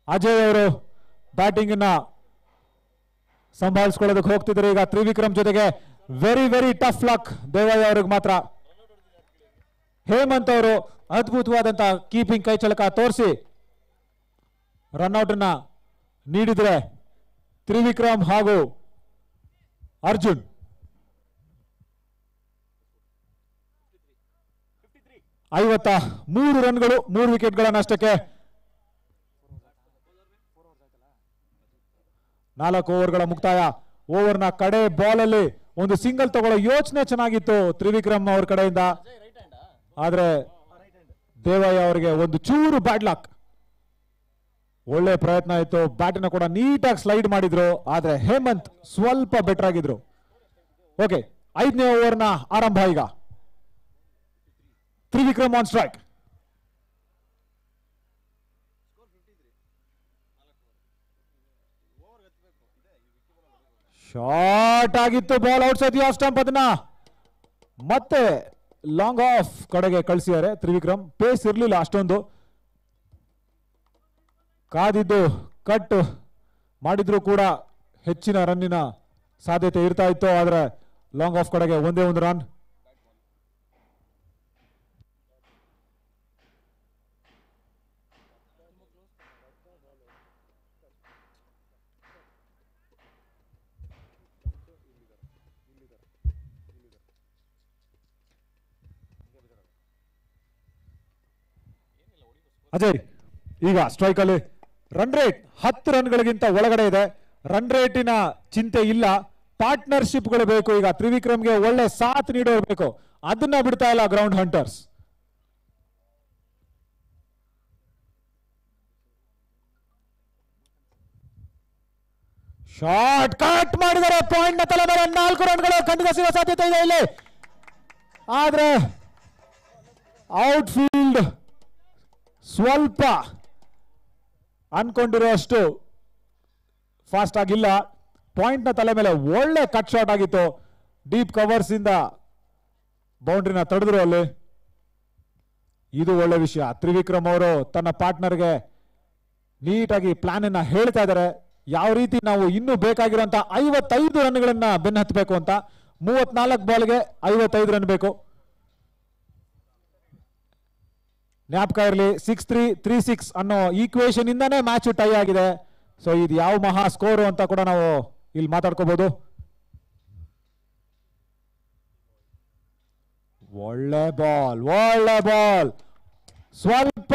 ಅಜಯ್ ಅವರು ಬ್ಯಾಟಿಂಗ್ ನ ಸಂಭಾಳಿಸ್ಕೊಳ್ಳೋದಕ್ಕೆ ಹೋಗ್ತಿದ್ದಾರೆ. ಈಗ ತ್ರಿವಿಕ್ರಮ್ ಜೊತೆಗೆ very very tough luck Devaiah ಅವ್ರಿಗೆ ಮಾತ್ರ. ಹೇಮಂತ್ ಅವರು ಅದ್ಭುತವಾದಂತಹ ಕೀಪಿಂಗ್ ಕೈಚಳಕ ತೋರಿಸಿ ರನ್ಔಟ್ ಅನ್ನ ನೀಡಿದ್ರೆ ತ್ರಿವಿಕ್ರಮ್ ಹಾಗೂ ಅರ್ಜುನ್ 53 ರನ್ಗಳು 3 ವಿಕೆಟ್ಗಳನ್ನಷ್ಟಕ್ಕೆ. 4 ಓವರ್ಗಳ ಮುಕ್ತಾಯ. ಓವರ್ನ ಕಡೆ ಬಾಲ್ ಅಲ್ಲಿ ಒಂದು ಸಿಂಗಲ್ ತಗೊಳ್ಳೋ ಯೋಚನೆ ಚೆನ್ನಾಗಿತ್ತು ತ್ರಿವಿಕ್ರಮ್ ಅವ್ರ ಕಡೆಯಿಂದ. ಆದ್ರೆ ದೇವಯ್ಯ ಅವರಿಗೆ ಒಂದು ಚೂರು ಬ್ಯಾಡ್ ಲಕ್. ಒಳ್ಳೆ ಪ್ರಯತ್ನ ಇತ್ತು, ಬ್ಯಾಟಿನ ಕೂಡ ನೀಟಾಗಿ ಸ್ಲೈಡ್ ಮಾಡಿದ್ರು. ಆದ್ರೆ ಹೇಮಂತ್ ಸ್ವಲ್ಪ ಬೆಟರ್ ಆಗಿದ್ರು. ಓಕೆ, 5ನೇ ಓವರ್ನ ಆರಂಭ ಈಗ. Trivikram on strike. ಶಾರ್ಟ್ ಆಗಿತ್ತು ball out side the off stump. ಅದನ್ನ ಮತ್ತೆ ಲಾಂಗ್ ಆಫ್ ಕಡೆಗೆ ಕಳಿಸಿದ್ದಾರೆ ತ್ರಿವಿಕ್ರಮ್. ಪೇಸ್ ಇರಲಿಲ್ಲ ಅಷ್ಟೊಂದು. ಕಾದಿದ್ದು ಕಟ್ ಮಾಡಿದ್ರು ಕೂಡ ಹೆಚ್ಚಿನ ರನ್ನಿನ ಸಾಧ್ಯತೆ ಇರ್ತಾ ಇತ್ತು. ಆದ್ರೆ ಲಾಂಗ್ ಆಫ್ ಕಡೆಗೆ ಒಂದೇ ಒಂದು ರನ್. ಅಜಯ್ ಈಗ ಸ್ಟ್ರೈಕ್ ಅಲ್ಲಿ. ರನ್ ರೇಟ್ 10 ರನ್ಗಳಿಗಿಂತ ಒಳಗಡೆ ಇದೆ. ರನ್ ರೇಟಿನ ಚಿಂತೆ ಇಲ್ಲ, ಪಾರ್ಟ್ನರ್ಶಿಪ್ಗಳು ಬೇಕು. ಈಗ ತ್ರಿವಿಕ್ರಮ್ಗೆ ಒಳ್ಳೆ ಸಾಥ್ ನೀಡೋರು ಬೇಕು. ಅದನ್ನ ಬಿಡ್ತಾ ಇಲ್ಲ ಗ್ರೌಂಡ್ ಹಂಟರ್ಸ್. ಶಾರ್ಟ್ ಕಟ್ ಮಾಡಿದರೆ ಪಾಯಿಂಟ್ ನ ತಲೆ ಮೇಲೆ 4 ರನ್ಗಳು ಖಂಡಿತ ಸಿಗುವ ಸಾಧ್ಯತೆ ಇದೆ ಇಲ್ಲಿ. ಆದ್ರೆ ಔಟ್ ಫೀಲ್ಡ್ ಸ್ವಲ್ಪ ಅನ್ಕೊಂಡಿರುವಷ್ಟು ಫಾಸ್ಟ್ ಆಗಿಲ್ಲ. ಪಾಯಿಂಟ್ ನ ತಲೆ ಮೇಲೆ ಒಳ್ಳೆ ಕಟ್ ಶಾಟ್ ಆಗಿತ್ತು. ಡೀಪ್ ಕವರ್ಸ್ ಇಂದ ಬೌಂಡ್ರಿನ ತಡೆದ್ರು ಅಲ್ಲಿ. ಇದು ಒಳ್ಳೆ ವಿಷಯ. ತ್ರಿವಿಕ್ರಮ್ ಅವರು ತನ್ನ ಪಾರ್ಟ್ನರ್ಗೆ ನೀಟಾಗಿ ಪ್ಲಾನ್ ಅನ್ನ ಹೇಳ್ತಾ ಇದ್ದಾರೆ. ಯಾವ ರೀತಿ ನಾವು ಇನ್ನೂ ಬೇಕಾಗಿರುವಂತಹ 55 ರನ್ಗಳನ್ನ ಬೆನ್ನತ್ತಬೇಕು ಅಂತ. 34 ಬಾಲ್ಗೆ 55 ರನ್ ಬೇಕು. ಜ್ಞಾಪಕ ಇರಲಿ, 6-3 3-6 ಅನ್ನೋ ಈಕ್ವೇಶನ್ ಇಂದಾನೇ ಮ್ಯಾಚ್ ಟೈ ಆಗಿದೆ. ಸೊ ಇದು ಯಾವ ಮಹಾ ಸ್ಕೋರ್ ಅಂತ ಕೂಡ ನಾವು ಇಲ್ಲಿ ಮಾತಾಡ್ಕೋಬಹುದು. ಒಳ್ಳೆ ಬಾಲ್ ಸ್ವಲ್ಪ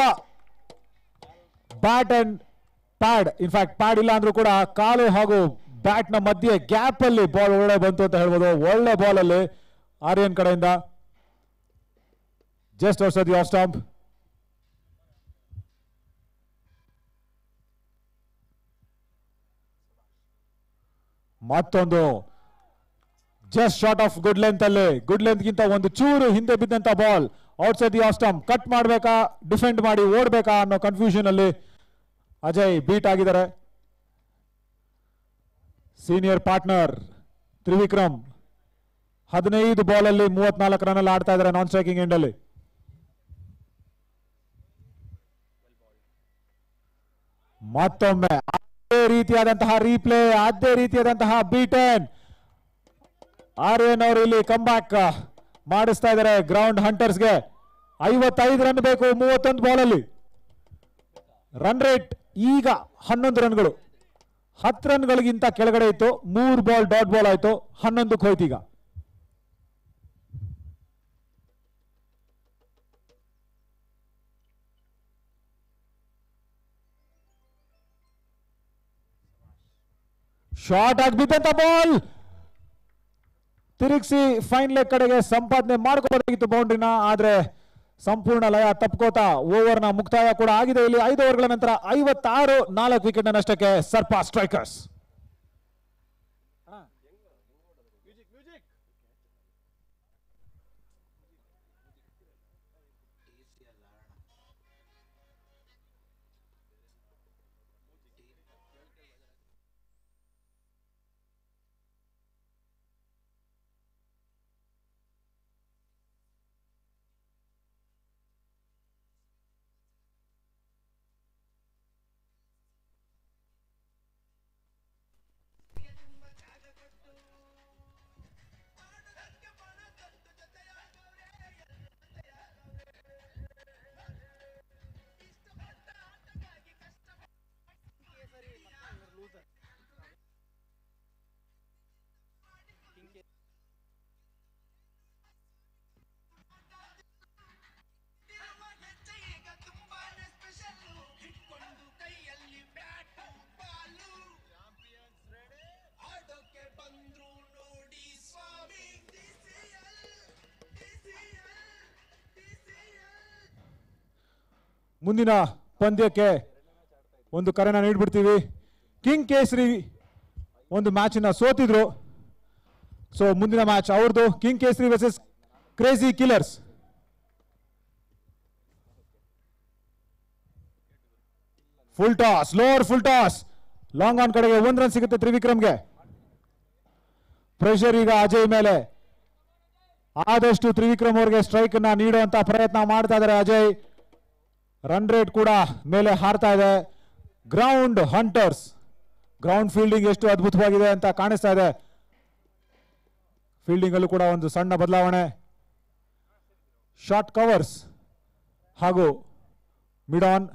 bat and pad, in fact pad ಇಲ್ಲ ಅಂದ್ರೂ ಕೂಡ ಕಾಲು ಹಾಗೂ ಬ್ಯಾಟ್ ನ ಮಧ್ಯೆ ಗ್ಯಾಪ್ ಅಲ್ಲಿ ಬಾಲ್ ಒಳ್ಳೆ ಬಂತು ಅಂತ ಹೇಳ್ಬೋದು. ಒಳ್ಳೆ ಬಾಲ್ ಅಲ್ಲಿ ಆರ್ಯನ್ ಕಡೆಯಿಂದ just outside the off stump. ಮತ್ತೊಂದು just short of good length ಅಲ್ಲಿ, ಗುಡ್ ಲೆಂತ್ ಗಿಂತ ಒಂದು ಚೂರು ಹಿಂದೆ ಬಿದ್ದಂತ ball outside the off stump. Cut ಮಾಡಬೇಕಾ, ಡಿಫೆಂಡ್ ಮಾಡಿ ಓಡ್ಬೇಕಾ ಅನ್ನೋ ಕನ್ಫ್ಯೂಷನ್ ಅಲ್ಲಿ ಅಜಯ್ ಬೀಟ್ ಆಗಿದ್ದಾರೆ. ಸೀನಿಯರ್ ಪಾರ್ಟ್ನರ್ ತ್ರಿವಿಕ್ರಮ್ 15 ಬಾಲ್ ಅಲ್ಲಿ 34 ರನ್ ಅಲ್ಲಿ ಆಡ್ತಾ ಇದ್ದಾರೆ ನಾನ್ ಸ್ಟ್ರೈಕಿಂಗ್ ಎಂಡ್ ಅಲ್ಲಿ. ಮತ್ತೊಮ್ಮೆ ಅದೇ ರೀತಿಯಾದಂತಹ ರೀಪ್ಲೇ, ಅದೇ ರೀತಿಯಾದಂತಹ ಬೀಟನ್. ಆರ್ಯನ್ ಅವರು ಇಲ್ಲಿ ಕಮ್ ಬ್ಯಾಕ್ ಮಾಡಿಸ್ತಾ ಇದ್ದಾರೆ ಗ್ರೌಂಡ್ ಹಂಟರ್ಸ್ಗೆ. 55 ರನ್ ಬೇಕು 31 ಬಾಲ್ ಅಲ್ಲಿ. ರನ್ ರೇಟ್ ಈಗ 11 ರನ್ಗಳು. 10 ರನ್ಗಳಿಗಿಂತ ಕೆಳಗಡೆ ಇತ್ತು. 3 ಬಾಲ್ ಡಾಟ್ ಬಾಲ್ ಆಯ್ತು, 11ಕ್ಕೆ ಹೋಯ್ತು ಈಗ. ಶಾರ್ಟ್ ಆಗಿ ಬಿದ್ದಂತ ಬಾಲ್ ತಿರುಗಿಸಿ ಫೈನ್ ಲೆಗ್ ಕಡೆಗೆ ಸಂಪಾದನೆ ಮಾಡ್ಕೋಬಹುದಾಗಿತ್ತು ಬೌಂಡ್ರಿನ, ಆದ್ರೆ ಸಂಪೂರ್ಣ ಲಯ ತಪ್ಕೋತಾ ಓವರ್ನ ಮುಕ್ತಾಯ ಕೂಡ ಆಗಿದೆ. ಇಲ್ಲಿ 5 ಓವರ್ಗಳ ನಂತರ 56 4 ವಿಕೆಟ್ ನಷ್ಟಕ್ಕೆ ಸರ್ಪಾ ಸ್ಟ್ರೈಕರ್ಸ್. ಮುಂದಿನ ಪಂದ್ಯಕ್ಕೆ ಒಂದು ಕರೆನ ನೀಡ್ಬಿಡ್ತೀವಿ. ಕಿಂಗ್ ಕೇಸರಿ ಒಂದು ಮ್ಯಾಚ್ ಅನ್ನ ಸೋತಿದ್ರು, ಸೊ ಮುಂದಿನ ಮ್ಯಾಚ್ ಅವ್ರದ್ದು ಕಿಂಗ್ ಕೇಸರಿ versus crazy killers. Full toss, lower full toss, long on ಕಡೆಗೆ 1 ರನ್ ಸಿಗುತ್ತೆ ತ್ರಿವಿಕ್ರಮ್ಗೆ. ಪ್ರೆಷರ್ ಈಗ ಅಜಯ್ ಮೇಲೆ, ಆದಷ್ಟು ತ್ರಿವಿಕ್ರಮ್ ಅವರಿಗೆ ಸ್ಟ್ರೈಕ್ ಅನ್ನ ನೀಡುವಂತ ಪ್ರಯತ್ನ ಮಾಡ್ತಾ ಇದ್ದಾರೆ ಅಜಯ್. ರನ್ ರೇಟ್ ಕೂಡ ಮೇಲೆ ಹಾರ್ತಾ ಇದೆ. ಗ್ರೌಂಡ್ ಹಂಟರ್ಸ್, ಗ್ರೌಂಡ್ ಫೀಲ್ಡಿಂಗ್ ಎಷ್ಟು ಅದ್ಭುತವಾಗಿದೆ ಅಂತ ಕಾಣಿಸ್ತಾ ಇದೆ. ಫೀಲ್ಡಿಂಗ್ ಅಲ್ಲೂ ಕೂಡ ಒಂದು ಸಣ್ಣ ಬದಲಾವಣೆ. ಶಾರ್ಟ್ ಕವರ್ಸ್ ಹಾಗೂ ಮಿಡ್ ಆನ್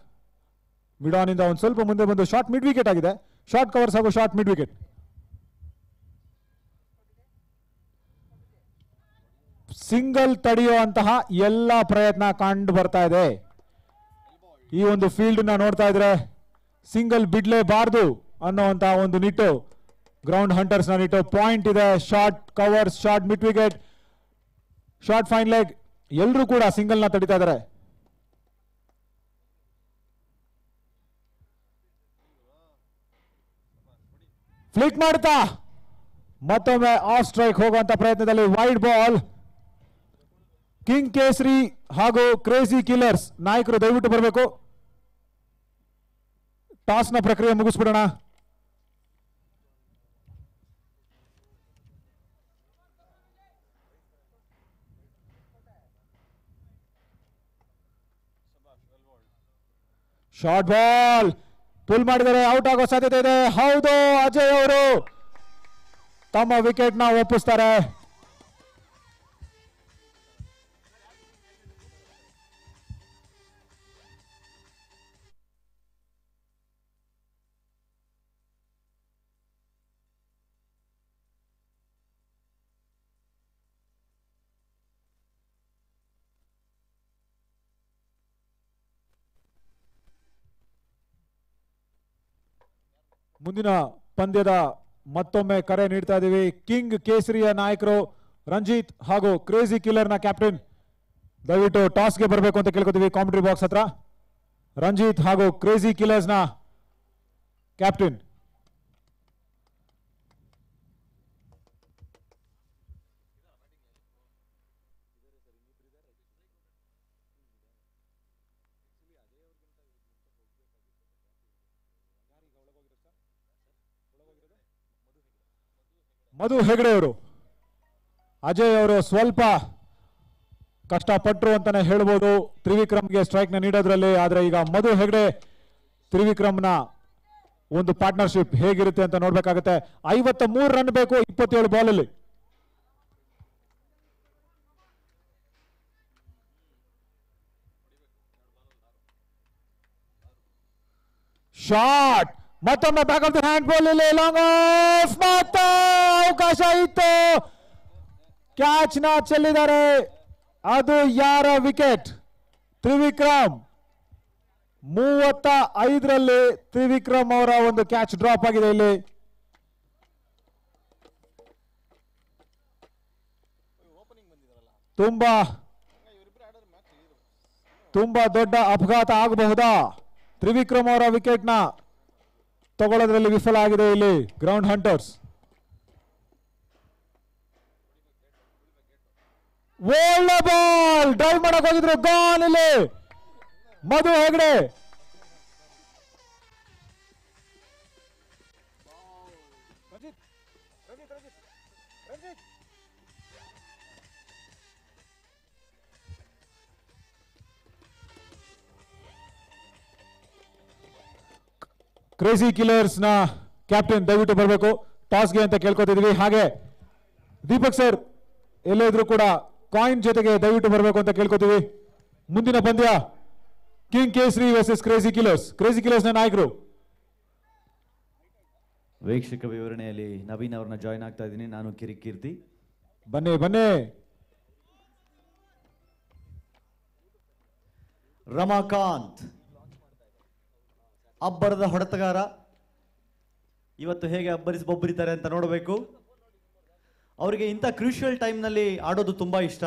ಇಂದ ಒಂದು ಸ್ವಲ್ಪ ಮುಂದೆ ಬಂದು ಶಾರ್ಟ್ ಮಿಡ್ ವಿಕೆಟ್ ಆಗಿದೆ. ಶಾರ್ಟ್ ಕವರ್ಸ್ ಹಾಗೂ ಶಾರ್ಟ್ ಮಿಡ್ ವಿಕೆಟ್. ಸಿಂಗಲ್ ತಡೆಯುವಂತಹ ಎಲ್ಲ ಪ್ರಯತ್ನ ಕಂಡು ಬರ್ತಾ ಇದೆ. ಈ ಒಂದು ಫೀಲ್ಡ್ ನ ನೋಡ್ತಾ ಇದ್ರೆ ಸಿಂಗಲ್ ಬಿಡ್ಲೇಬಾರ್ದು ಅನ್ನುವಂತ ಒಂದು ನಿಟ್ಟು ಗ್ರೌಂಡ್ ಹಂಟರ್ಸ್ ನ ನಿಟ್ಟು. ಪಾಯಿಂಟ್ ಇದೆ, short covers, short mid wicket, short fine leg, ಎಲ್ಲರೂ ಕೂಡ ಸಿಂಗಲ್ ನ ತಡಿತಾ ಇದ್ದಾರೆ. ಫ್ಲಿಕ್ ಮಾಡ್ತಾ ಮತ್ತೊಮ್ಮೆ ಆಫ್ ಸ್ಟ್ರೈಕ್ ಹೋಗುವಂತ ಪ್ರಯತ್ನದಲ್ಲಿ ವೈಡ್ ಬಾಲ್. ಕಿಂಗ್ ಕೇಸರಿ ಹಾಗೂ ಕ್ರೇಜಿ ಕಿಲ್ಲರ್ಸ್ ನಾಯಕರು ದಯವಿಟ್ಟು ಬರಬೇಕು. ಟಾಸ್ ನ ಪ್ರಕ್ರಿಯೆ ಮುಗಿಸ್ಬಿಡೋಣ. ಶಾರ್ಟ್ ಬಾಲ್ ಪುಲ್ ಮಾಡಿದರೆ ಔಟ್ ಆಗೋ ಸಾಧ್ಯತೆ ಇದೆ. ಹೌದು, ಅಜಯ್ ಅವರು ತಮ್ಮ ವಿಕೆಟ್ ನ ಒಪ್ಪಿಸ್ತಾರೆ. ಮುಂದಿನ ಪಂದ್ಯದ ಮತ್ತೊಮ್ಮೆ ಕರೆ ನೀಡ್ತಾ ಇದ್ದೀವಿ. ಕಿಂಗ್ ಕೇಸರಿಯ ನಾಯಕರು ರಂಜಿತ್ ಹಾಗೂ ಕ್ರೇಜಿ ಕಿಲ್ಲರ್ ನ ಕ್ಯಾಪ್ಟನ್ ದಯವಿಟ್ಟು ಟಾಸ್ಗೆ ಬರಬೇಕು ಅಂತ ಕೇಳ್ಕೊತೀವಿ. ಕಾಮೆಂಟ್ರಿ ಬಾಕ್ಸ್ ಹತ್ರ ರಂಜಿತ್ ಹಾಗೂ ಕ್ರೇಜಿ ಕಿಲ್ಲರ್ಸ್ ನ ಕ್ಯಾಪ್ಟನ್. ಮಧು ಹೆಗಡೆ ಅವರು, ಅಜಯ್ ಅವರು ಸ್ವಲ್ಪ ಕಷ್ಟಪಟ್ಟರು ಅಂತಾನೆ ಹೇಳ್ಬೋದು ತ್ರಿವಿಕ್ರಮ್ಗೆ ಸ್ಟ್ರೈಕ್ ನ ನೀಡೋದ್ರಲ್ಲಿ. ಆದ್ರೆ ಈಗ ಮಧು ಹೆಗಡೆ ತ್ರಿವಿಕ್ರಮ್ನ ಒಂದು ಪಾರ್ಟ್ನರ್ಶಿಪ್ ಹೇಗಿರುತ್ತೆ ಅಂತ ನೋಡ್ಬೇಕಾಗುತ್ತೆ. 53 ರನ್ ಬೇಕು 27 ಬಾಲ್ ಅಲ್ಲಿ. ಶಾಟ್, ಮತ್ತೊಮ್ಮೆ back of the hand ball ಇಲ್ಲಿ ಲಾಂಗ್ ಆಫ್, ಮತ್ತೆ ಅವಕಾಶ ಇತ್ತು, ಕ್ಯಾಚ್ ನ ಚೆಲ್ಲಿದ್ದಾರೆ. ಅದು ಯಾರ ವಿಕೆಟ್? ತ್ರಿವಿಕ್ರಮ್. 35ರಲ್ಲಿ ತ್ರಿವಿಕ್ರಮ್ ಅವರ ಒಂದು ಕ್ಯಾಚ್ ಡ್ರಾಪ್ ಆಗಿದೆ ಇಲ್ಲಿ. ತುಂಬಾ ತುಂಬಾ ದೊಡ್ಡ ಅಪಘಾತ ಆಗಬಹುದಾ? ತ್ರಿವಿಕ್ರಮ್ ಅವರ ವಿಕೆಟ್ ನ ತಗೊಳ್ಳೋದ್ರಲ್ಲಿ ವಿಫಲ ಆಗಿದೆ ಇಲ್ಲಿ ಗ್ರೌಂಡ್ ಹಂಟರ್ಸ್. ಒಳ್ಳೆ ಬಾಲ್ ಡೈವ್ ಮಾಡಕ್ ಹೋಗಿದ್ರು, ಗಾನ್ ಇಲ್ಲಿ ಮಧು ಹೆಗಡೆ. ಕ್ರೇಜಿ ಕಿಲ್ಲರ್ಸ್ ನ ಕ್ಯಾಪ್ಟನ್ ದಯವಿಟ್ಟು ಬರಬೇಕು ಟಾಸ್ಗೆ ಅಂತ ಕೇಳ್ಕೊತಿದ್ವಿ. ಹಾಗೆ ದೀಪಕ್ ಸರ್ ಎಲ್ಲೇ ಇದ್ರು ಕೂಡ ಕಾಯಿನ್ ಜೊತೆಗೆ ದಯವಿಟ್ಟು ಬರಬೇಕು ಅಂತ ಕೇಳ್ಕೊತೀವಿ. ಮುಂದಿನ ಪಂದ್ಯ ಕಿಂಗ್ ಕೇಸರಿ versus crazy killers. Crazy killers ನ ನಾಯಕರು ವೀಕ್ಷಕ ವಿವರಣೆಯಲ್ಲಿ ನವೀನ್ ಅವ್ರನ್ನ ಜಾಯ್ನ್ ಆಗ್ತಾ ಇದ್ದೀನಿ. ನಾನು ಕಿರಿಕೀರ್ತಿ. ಬನ್ನಿ ಬನ್ನಿ. ರಮಾಕಾಂತ್ ಅಬ್ಬರದ ಹೊಡೆತಗಾರ. ಇವತ್ತು ಹೇಗೆ ಬೊಬ್ಬರಿತಾರೆ ಅಂತ ನೋಡಬೇಕು. ಅವರಿಗೆ ಇಂಥ ಕ್ರೂಷಿಯಲ್ ಟೈಮ್ನಲ್ಲಿ ಆಡೋದು ತುಂಬ ಇಷ್ಟ.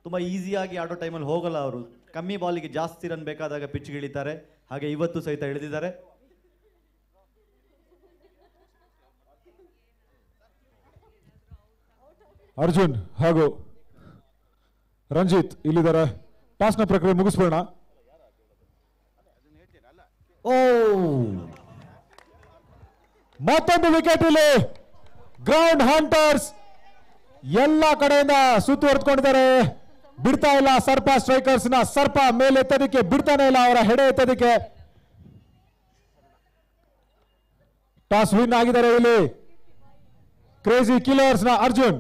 ತುಂಬ ಈಸಿಯಾಗಿ ಆಡೋ ಟೈಮಲ್ಲಿ ಹೋಗಲ್ಲ ಅವರು. ಕಮ್ಮಿ ಬಾಲಿಗೆ ಜಾಸ್ತಿ ರನ್ ಬೇಕಾದಾಗ ಪಿಚ್ಗೆ ಇಳಿತಾರೆ. ಹಾಗೆ ಇವತ್ತು ಸಹಿತ ಇಳಿದಿದ್ದಾರೆ. ಅರ್ಜುನ್ ಹಾಗೂ ರಂಜಿತ್ ಇಲ್ಲಿದ್ದಾರೆ. ಟಾಸ್ನ ಪ್ರಕ್ರಿಯೆ ಮುಗಿಸ್ಬೋಣ. ಓ, ಮತ್ತೊಂದು ವಿಕೆಟ್ ಇಲ್ಲಿ. ಗ್ರೌಂಡ್ ಹಂಟರ್ಸ್ ಎಲ್ಲ ಕಡೆಯಿಂದ ಸುತ್ತುವರೆದುಕೊಂಡಿದ್ದಾರೆ. ಬಿಡ್ತಾ ಇಲ್ಲ ಸರ್ಪ ಸ್ಟ್ರೈಕರ್ಸ್ ನ. ಸರ್ಪ ಮೇಲೆ ಎತ್ತೋದಕ್ಕೆ ಬಿಡ್ತಾನೆ ಇಲ್ಲ, ಅವರ ಹೆಡೆ ಎತ್ತೋದಕ್ಕೆ. ಟಾಸ್ ವಿನ್ ಆಗಿದ್ದಾರೆ ಇಲ್ಲಿ ಕ್ರೇಜಿ ಕಿಲ್ಲರ್ಸ್ ನ ಅರ್ಜುನ್.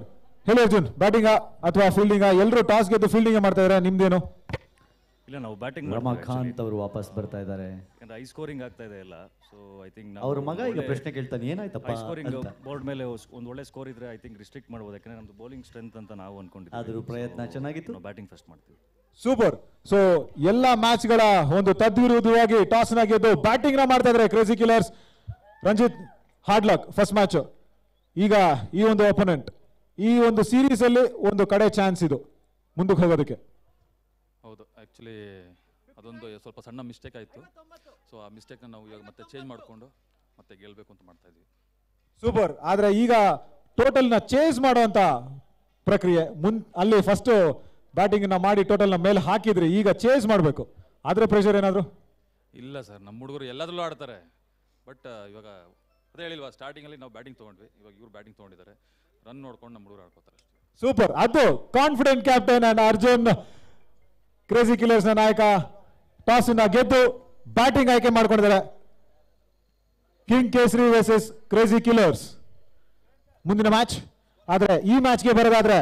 ಹೇಳಿ ಅರ್ಜುನ್, ಬ್ಯಾಟಿಂಗ್ ಅಥವಾ ಫೀಲ್ಡಿಂಗ್? ಎಲ್ಲರೂ ಟಾಸ್ ಗೆದ್ದು ಫೀಲ್ಡಿಂಗ್ ಮಾಡ್ತಾ ಇದ್ದಾರೆ, ನಿಮ್ದೇನು? ಇಲ್ಲ, ನಾವು ಬ್ಯಾಟಿಂಗ್ ರಮಾಕಾಂತ್ ಅವರು ವಾಪಸ್ ಬರ್ತಾ ಇದ್ದಾರೆ. ಯಾಕಂದ್ರೆ ಐ ಸ್ಕೋರಿಂಗ್ ಆಗ್ತಾ ಇದೆ ಎಲ್ಲ. ಸೊ ಐ ಥಿಂಕ್ ಅವ್ರ ಮಗ ಈಗ ಪ್ರಶ್ನೆ ಕೇಳ್ತಾನೆ, ಏನಾಯ್ತಪ್ಪ ಐ ಸ್ಕೋರಿಂಗ್ ಅಂತ. ಬೋರ್ಡ್ ಮೇಲೆ ಒಂದು ಒಳ್ಳೆ ಸ್ಕೋರ್ ಇದ್ರೆ ಐ ಥಿಂಕ್ ರಿಸ್ಟ್ರಿಕ್ಟ್ ಮಾಡ್ಬೋದು. ಯಾಕಂದ್ರೆ ನಮ್ದು ಬೌಲಿಂಗ್ ಸ್ಟ್ರೆಂತ್ ಅಂತ ನಾವು ಅನ್ಕೊಂಡಿದ್ದೀವಿ. ಆದರೂ ಪ್ರಯತ್ನ ಚೆನ್ನಾಗಿತ್ತು. ನಾವು ಬ್ಯಾಟಿಂಗ್ ಫಸ್ಟ್ ಮಾಡ್ತೀವಿ. ಸೂಪರ್. ಸೊ ಎಲ್ಲ ಮ್ಯಾಚ್ ಗಳ ಒಂದು ತದ್ವಿರುದ್ಧವಾಗಿ ಟಾಸ್ ನ ಗೆದ್ದು ಬ್ಯಾಟಿಂಗ್ ನ ಮಾಡ್ತಾ ಇದ್ದಾರೆ Crazy Killers. Ranjith, hard luck first match. ಈಗ ಈ ಒಂದು ಅಪೋನೆಂಟ್, ಈ ಒಂದು ಸೀರೀಸ್ ಅಲ್ಲಿ ಒಂದು ಕಡೆ ಚಾನ್ಸ್ ಇದು ಮುಂದಕ್ಕೆ ಹೋಗೋದಕ್ಕೆ. ಹೌದು, ಆ್ಯಕ್ಚುಲಿ ಅದೊಂದು ಸ್ವಲ್ಪ ಸಣ್ಣ ಮಿಸ್ಟೇಕ್ ಆಯಿತು. ಸೊ ಆ ಮಿಸ್ಟೇಕ್ನ ನಾವು ಇವಾಗ ಮತ್ತೆ ಚೇಂಜ್ ಮಾಡಿಕೊಂಡು ಮತ್ತೆ ಗೆಲ್ಲಬೇಕು ಅಂತ ಮಾಡ್ತಾ ಇದ್ದೀವಿ. ಸೂಪರ್. ಆದ್ರೆ ಈಗ ಟೋಟಲ್ ನ ಚೇಸ್ ಮಾಡುವಂತ ಪ್ರಕ್ರಿಯೆ. ಅಲ್ಲಿ ಫಸ್ಟ್ ಬ್ಯಾಟಿಂಗ್ ನ ಮಾಡಿ ಟೋಟಲ್ ನ ಮೇಲೆ ಹಾಕಿದ್ರಿ, ಈಗ ಚೇಸ್ ಮಾಡಬೇಕು. ಆದ್ರೆ ಪ್ರೆಷರ್ ಏನಾದ್ರು? ಇಲ್ಲ ಸರ್, ನಮ್ಮ ಹುಡುಗರು ಎಲ್ಲದರಲ್ಲೂ ಆಡ್ತಾರೆ. ಬಟ್ ಇವಾಗ ಅದೇ ಹೇಳಿಲ್ವಾ, ಸ್ಟಾರ್ಟಿಂಗಲ್ಲಿ ನಾವು ಬ್ಯಾಟಿಂಗ್ ತೊಗೊಂಡ್ವಿ, ಇವಾಗ ಇವ್ರು ಬ್ಯಾಟಿಂಗ್ ತೊಗೊಂಡಿದ್ದಾರೆ. ರನ್ ನೋಡ್ಕೊಂಡು ನಮ್ಮ ಹುಡುಗರು ಆಡ್ಕೋತಾರೆ ಅಷ್ಟೇ. ಸೂಪರ್. ಅದು confident captain and Arjun, crazy killers ನ ನಾಯಕ, ಟಾಸ್ ನ ಗೆದ್ದು ಬ್ಯಾಟಿಂಗ್ ಆಯ್ಕೆ ಮಾಡ್ಕೊಂಡಿದ್ದಾರೆ. ಕಿಂಗ್ ಕೇಸರಿ ವರ್ಸಸ್ ಕ್ರೇಜಿ ಕಿಲ್ಲರ್ಸ್ ಮುಂದಿನ ಮ್ಯಾಚ್. ಆದ್ರೆ ಈ ಮ್ಯಾಚ್ಗೆ ಬರೋದಾದ್ರೆ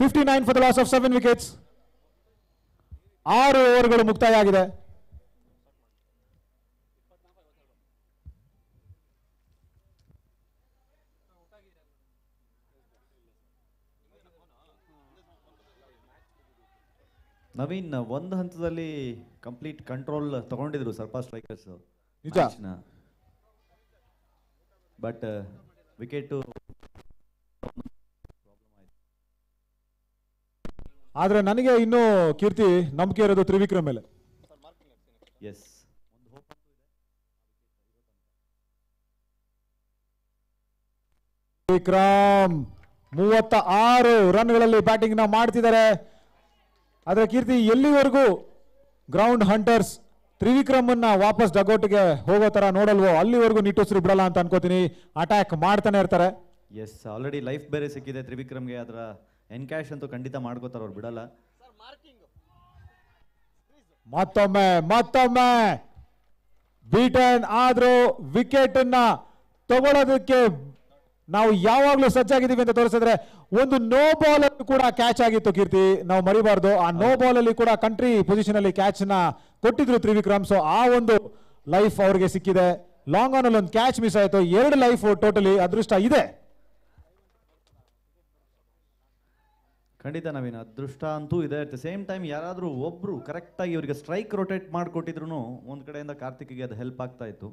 59 for the loss of 7 wickets. 6 ಓವರ್ಗಳು ಮುಕ್ತಾಯ ಆಗಿದೆ. ನವೀನ್ ಒಂದು ಹಂತದಲ್ಲಿ ಕಂಪ್ಲೀಟ್ ಕಂಟ್ರೋಲ್ ತಗೊಂಡಿದ್ರು ಸರ್ಪ ಸ್ಟ್ರೈಕರ್ಸ್ ನಿಜ. ಬಟ್ ವಿಕೆಟ್ ಆದ್ರೆ ನನಗೆ ಇನ್ನೂ ಕೀರ್ತಿ ನಂಬಿಕೆ ಇರೋದು ತ್ರಿವಿಕ್ರಮ್ ಮೇಲೆ. ಎಸ್, ವಿಕ್ರಮ್ 36 ರನ್ಗಳಲ್ಲಿ ಬ್ಯಾಟಿಂಗ್ ನ ಮಾಡ್ತಿದ್ದಾರೆ. ಆದ್ರೆ ಕೀರ್ತಿ, ಎಲ್ಲಿವರೆಗೂ ಗ್ರೌಂಡ್ ಹಂಟರ್ಸ್ ತ್ರಿವಿಕ್ರಮ್ ಅನ್ನ ವಾಪಸ್ ಡಗೌಟ್ಗೆ ಹೋಗೋ ತರ ನೋಡಲ್ವೋ ಅಲ್ಲಿವರೆಗೂ ನಿಟ್ಟುಸಿರು ಬಿಡಲ್ಲ ಅಂತ ಅನ್ಕೋತೀನಿ. ಅಟ್ಯಾಕ್ ಮಾಡ್ತಾನೆ ಇರ್ತಾರೆ. ಎಸ್, ಆಲ್ರೆಡಿ ಲೈಫ್ ಬೇರೆ ಸಿಕ್ಕಿದೆ ತ್ರಿವಿಕ್ರಮ್ಗೆ. ಅದರ ಎನ್ಕ್ಯಾಶ್ ಅಂತೂ ಖಂಡಿತ ಮಾಡ್ಕೋತಾರೆ, ಅವ್ರು ಬಿಡಲ್ಲ. ಮತ್ತೊಮ್ಮೆ ಬೀಟನ್ ಆದ್ರೂ ವಿಕೆಟ್ ಅನ್ನ ತಗೊಳ್ಳೋದಕ್ಕೆ ನಾವು ಯಾವಾಗ್ಲೂ ಸಜ್ಜಾಗಿದ್ದೀವಿ ಅಂತ ತೋರಿಸಿದ್ರೆ, ಒಂದು ನೋ ಬಾಲ್ ಅಲ್ಲಿ ಕೂಡ ಕ್ಯಾಚ್ ಆಗಿತ್ತು ಕೀರ್ತಿ, ನಾವು ಮರಿಬಾರ್ದು. ಆ ನೋ ಬಾಲ್ ಅಲ್ಲಿ ಕೂಡ ಕಂಟ್ರಿ ಪೊಸಿಷನ್ ಅಲ್ಲಿ ಕ್ಯಾಚ್ ನ ಕೊಟ್ಟಿದ್ರು ತ್ರಿವಿಕ್ರಮ್. ಸೊ ಆ ಒಂದು ಲೈಫ್ ಅವ್ರಿಗೆ ಸಿಕ್ಕಿದೆ. ಲಾಂಗ್ ಆನ್ ಅಲ್ಲಿ ಒಂದು ಕ್ಯಾಚ್ ಮಿಸ್ ಆಯ್ತು. 2 ಲೈಫ್ ಟೋಟಲಿ ಅದೃಷ್ಟ ಇದೆ. ಖಂಡಿತ ನವೀನ್, ಅದೃಷ್ಟ ಅಂತೂ ಇದೆ. ಅಟ್ ದ ಸೇಮ್ ಟೈಮ್ ಯಾರಾದರೂ ಒಬ್ರು ಕರೆಕ್ಟಾಗಿ ಇವರಿಗೆ ಸ್ಟ್ರೈಕ್ ರೊಟೇಟ್ ಮಾಡಿಕೊಟ್ಟಿದ್ರು ಒಂದು ಕಡೆಯಿಂದ ಕಾರ್ತಿಕ್ಗೆ ಅದು ಹೆಲ್ಪ್ ಆಗ್ತಾ ಇತ್ತು.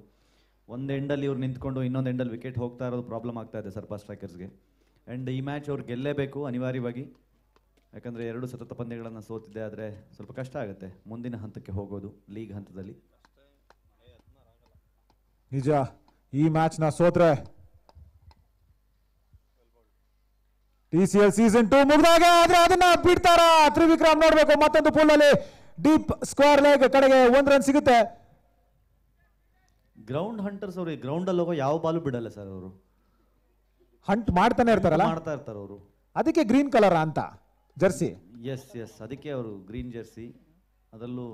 ಒಂದು ಎಂಡಲ್ಲಿ ಇವ್ರು ನಿಂತ್ಕೊಂಡು ಇನ್ನೊಂದು ಎಂಡಲ್ಲಿ ವಿಕೆಟ್ ಹೋಗ್ತಾ ಇರೋದು ಪ್ರಾಬ್ಲಮ್ ಆಗ್ತಾ ಇದೆ ಸರ್ಪ ಸ್ಟ್ರೈಕರ್ಸ್ಗೆ. ಆ್ಯಂಡ್ ಈ ಮ್ಯಾಚ್ ಅವ್ರು ಗೆಲ್ಲೇಬೇಕು ಅನಿವಾರ್ಯವಾಗಿ. ಯಾಕಂದರೆ 2 ಸತತ ಪಂದ್ಯಗಳನ್ನು ಸೋತಿದ್ದೆ, ಆದರೆ ಸ್ವಲ್ಪ ಕಷ್ಟ ಆಗುತ್ತೆ ಮುಂದಿನ ಹಂತಕ್ಕೆ ಹೋಗೋದು ಲೀಗ್ ಹಂತದಲ್ಲಿ. ನಿಜ, ಈ ಮ್ಯಾಚ್ ನ ಸೋತ್ರೆ TCL ಸೀಸನ್ 2 ಮುಗ್ದಾಗ, ಆದ್ರೆ ಅದನ್ನ ಬಿಡ್ತಾರ ತ್ರಿವಿಕ್ರಮ್ ನೋಡ್ಬೇಕು. ಮತ್ತೊಂದು ಪೂಲ್ ಅಲ್ಲಿ ಡೀಪ್ ಸ್ಕ್ವೇರ್ ಲೆಗ್ ಕಡೆಗೆ 1 ರನ್ ಸಿಗುತ್ತೆ. ಗ್ರೌಂಡ್ ಹಂಟರ್ಸ್ ಅವರು ಗ್ರೌಂಡ್ ಅಲ್ಲಿ ಹೋಗೋ ಯಾವ ಬಾಲು ಬಿಡಲ್ಲ ಸರ್, ಅವರು ಹಂಟ್ ಮಾಡ್ತಾನೆ ಇರ್ತಾರಲ್ಲ, ಮಾಡ್ತಾ ಇರ್ತಾರೆ ಅವರು. ಅದಕ್ಕೆ ಗ್ರೀನ್ ಕಲರ್ ಅಂತ ಜರ್ಸಿ. ಎಸ್ ಅದಕ್ಕೆ ಅವರು ಗ್ರೀನ್ ಜರ್ಸಿ, ಅದರಲ್ಲೂ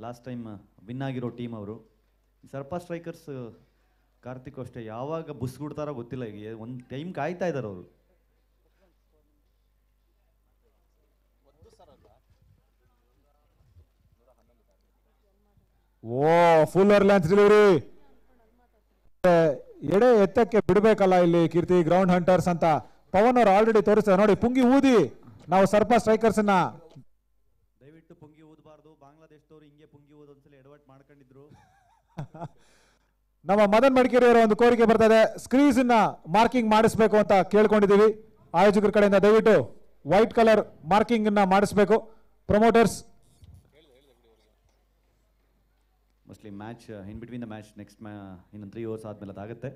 ಲಾಸ್ಟ್ ಟೈಮ್ ವಿನ್ ಆಗಿರೋ ಟೀಮ್ ಅವರು. ಸರ್ಪಾ ಸ್ಟ್ರೈಕರ್ಸ್ ಕಾರ್ತಿಕ್ ಅಷ್ಟೇ, ಯಾವಾಗ ಬುಸ್ಗುಡ್ತಾರೋ ಗೊತ್ತಿಲ್ಲ. ಈಗ ಒಂದು ಟೈಮ್ ಕಾಯ್ತಾ ಇದ್ದಾರೆ ಅವರು. ಓ ಫುಲ್ಲರ್ ಲೆಂತ್ ಡೆಲಿವರಿ, ಎಡೆ ಎತ್ತಕ್ಕೆ ಬಿಡಬೇಕಲ್ಲ ಇಲ್ಲಿ ಕೀರ್ತಿ. ಗ್ರೌಂಡ್ ಹಂಟರ್ಸ್ ಅಂತ ಪವನ್ ಅವರು ಆಲ್ರೆಡಿ ತೋರಿಸ್ತಾರೆ ನೋಡಿ. ಪುಂಗಿ ಊದಿ ನಾವು ಸರ್ಪಾ ಸ್ಟ್ರೈಕರ್ಸ್ ಅನ್ನ ದಯವಿಟ್ಟು ಪುಂಗಿ ಊದಬಾರ್ದು. ಬಾಂಗ್ಲಾದೇಶದವರು ಹಿಂಗೆ ಪುಂಗಿ ಊದ ಒಂದ್ಸಲ ಎಡವಟ್ ಮಾಡ್ಕೊಂಡಿದ್ರು. ನಮ್ಮ ಮದನ್ ಮಡಿಕೇರಿ ಅವರ ಒಂದು ಕೋರಿಕೆ ಬರ್ತದೆ, ಸ್ಕ್ರೀಸ್ ನ ಮಾರ್ಕಿಂಗ್ ಮಾಡಿಸ್ಬೇಕು ಅಂತ ಕೇಳ್ಕೊಂಡಿದ್ದೀವಿ ಆಯೋಜಕರ ಕಡೆಯಿಂದ. ದಯವಿಟ್ಟು ವೈಟ್ ಕಲರ್ ಮಾರ್ಕಿಂಗ್ ಅನ್ನ ಮಾಡಿಸ್ಬೇಕು promoters. Mostly match in between the match next ಇನ್ನು 3 ಓವರ್ಸ್ ಆದಮೇಲೆ ಅದಾಗುತ್ತೆ.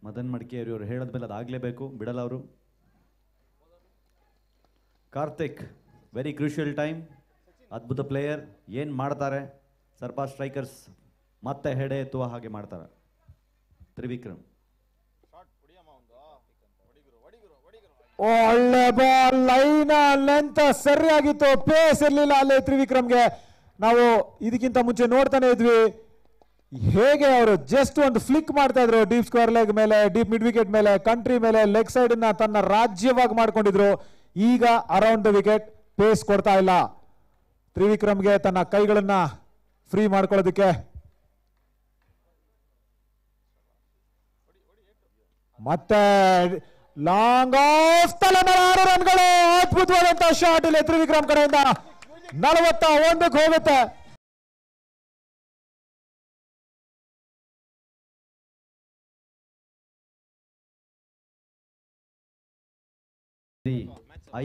ಮದನ್ ಮಡಿಕೇರಿ ಅವರು ಹೇಳಿದ್ಮೇಲೆ ಅದಾಗಲೇಬೇಕು, ಬಿಡಲ್ಲ ಅವರು. ಕಾರ್ತಿಕ್ ವೆರಿ ಕ್ರೂಷಿಯಲ್ ಟೈಮ್, ಅದ್ಭುತ ಪ್ಲೇಯರ್. ಏನು ಮಾಡ್ತಾರೆ ಸರ್ಪಾ ಸ್ಟ್ರೈಕರ್ಸ್, ಮತ್ತೆ ಹೆಡೆ ಎತ್ತುವ ಹಾಗೆ ಮಾಡ್ತಾರೆ ತ್ರಿವಿಕ್ರಮ್. ಒಳ್ಳೆ ಬಾಲ್, ಲೈನ್ ಲೆಂತ್ ಸರಿಯಾಗಿತ್ತು, ಪೇಸ್ ಇರಲಿಲ್ಲ ಅಲ್ಲಿ ತ್ರಿವಿಕ್ರಮ್ಗೆ. ನಾವು ಇದಕ್ಕಿಂತ ಮುಂಚೆ ನೋಡ್ತಾನೆ ಇದ್ವಿ ಹೇಗೆ ಅವರು ಜಸ್ಟ್ ಒಂದು ಫ್ಲಿಕ್ ಮಾಡ್ತಾ ಇದ್ರು ಡೀಪ್ ಸ್ಕ್ವೇರ್ ಲೆಗ್ ಮೇಲೆ, ಡೀಪ್ ಮಿಡ್ ವಿಕೆಟ್ ಮೇಲೆ, ಕಂಟ್ರಿ ಮೇಲೆ, ಲೆಗ್ ಸೈಡ್ ನ ತನ್ನ ರಾಜ್ಯವಾಗಿ ಮಾಡ್ಕೊಂಡಿದ್ರು. ಈಗ ಅರೌಂಡ್ ದ ವಿಕೆಟ್ ಪೇಸ್ ಕೊಡ್ತಾ ಇಲ್ಲ ತ್ರಿವಿಕ್ರಮ್ಗೆ ತನ್ನ ಕೈಗಳನ್ನ ಫ್ರೀ ಮಾಡ್ಕೊಳ್ಳೋದಕ್ಕೆ. ಮತ್ತೆ ಲಾಂಗ್ ಆಫ್ ತಲೆಮೇಲೆ 6 ರನ್ಗಳು. ಅದ್ಭುತವಾದಂತಹ ಶಾಟ್ ಇಲ್ಲಿ ತ್ರಿವಿಕ್ರಮ್ ಕಡೆಯಿಂದ 41ಕ್ಕೆ ಹೋಗುತ್ತೆ.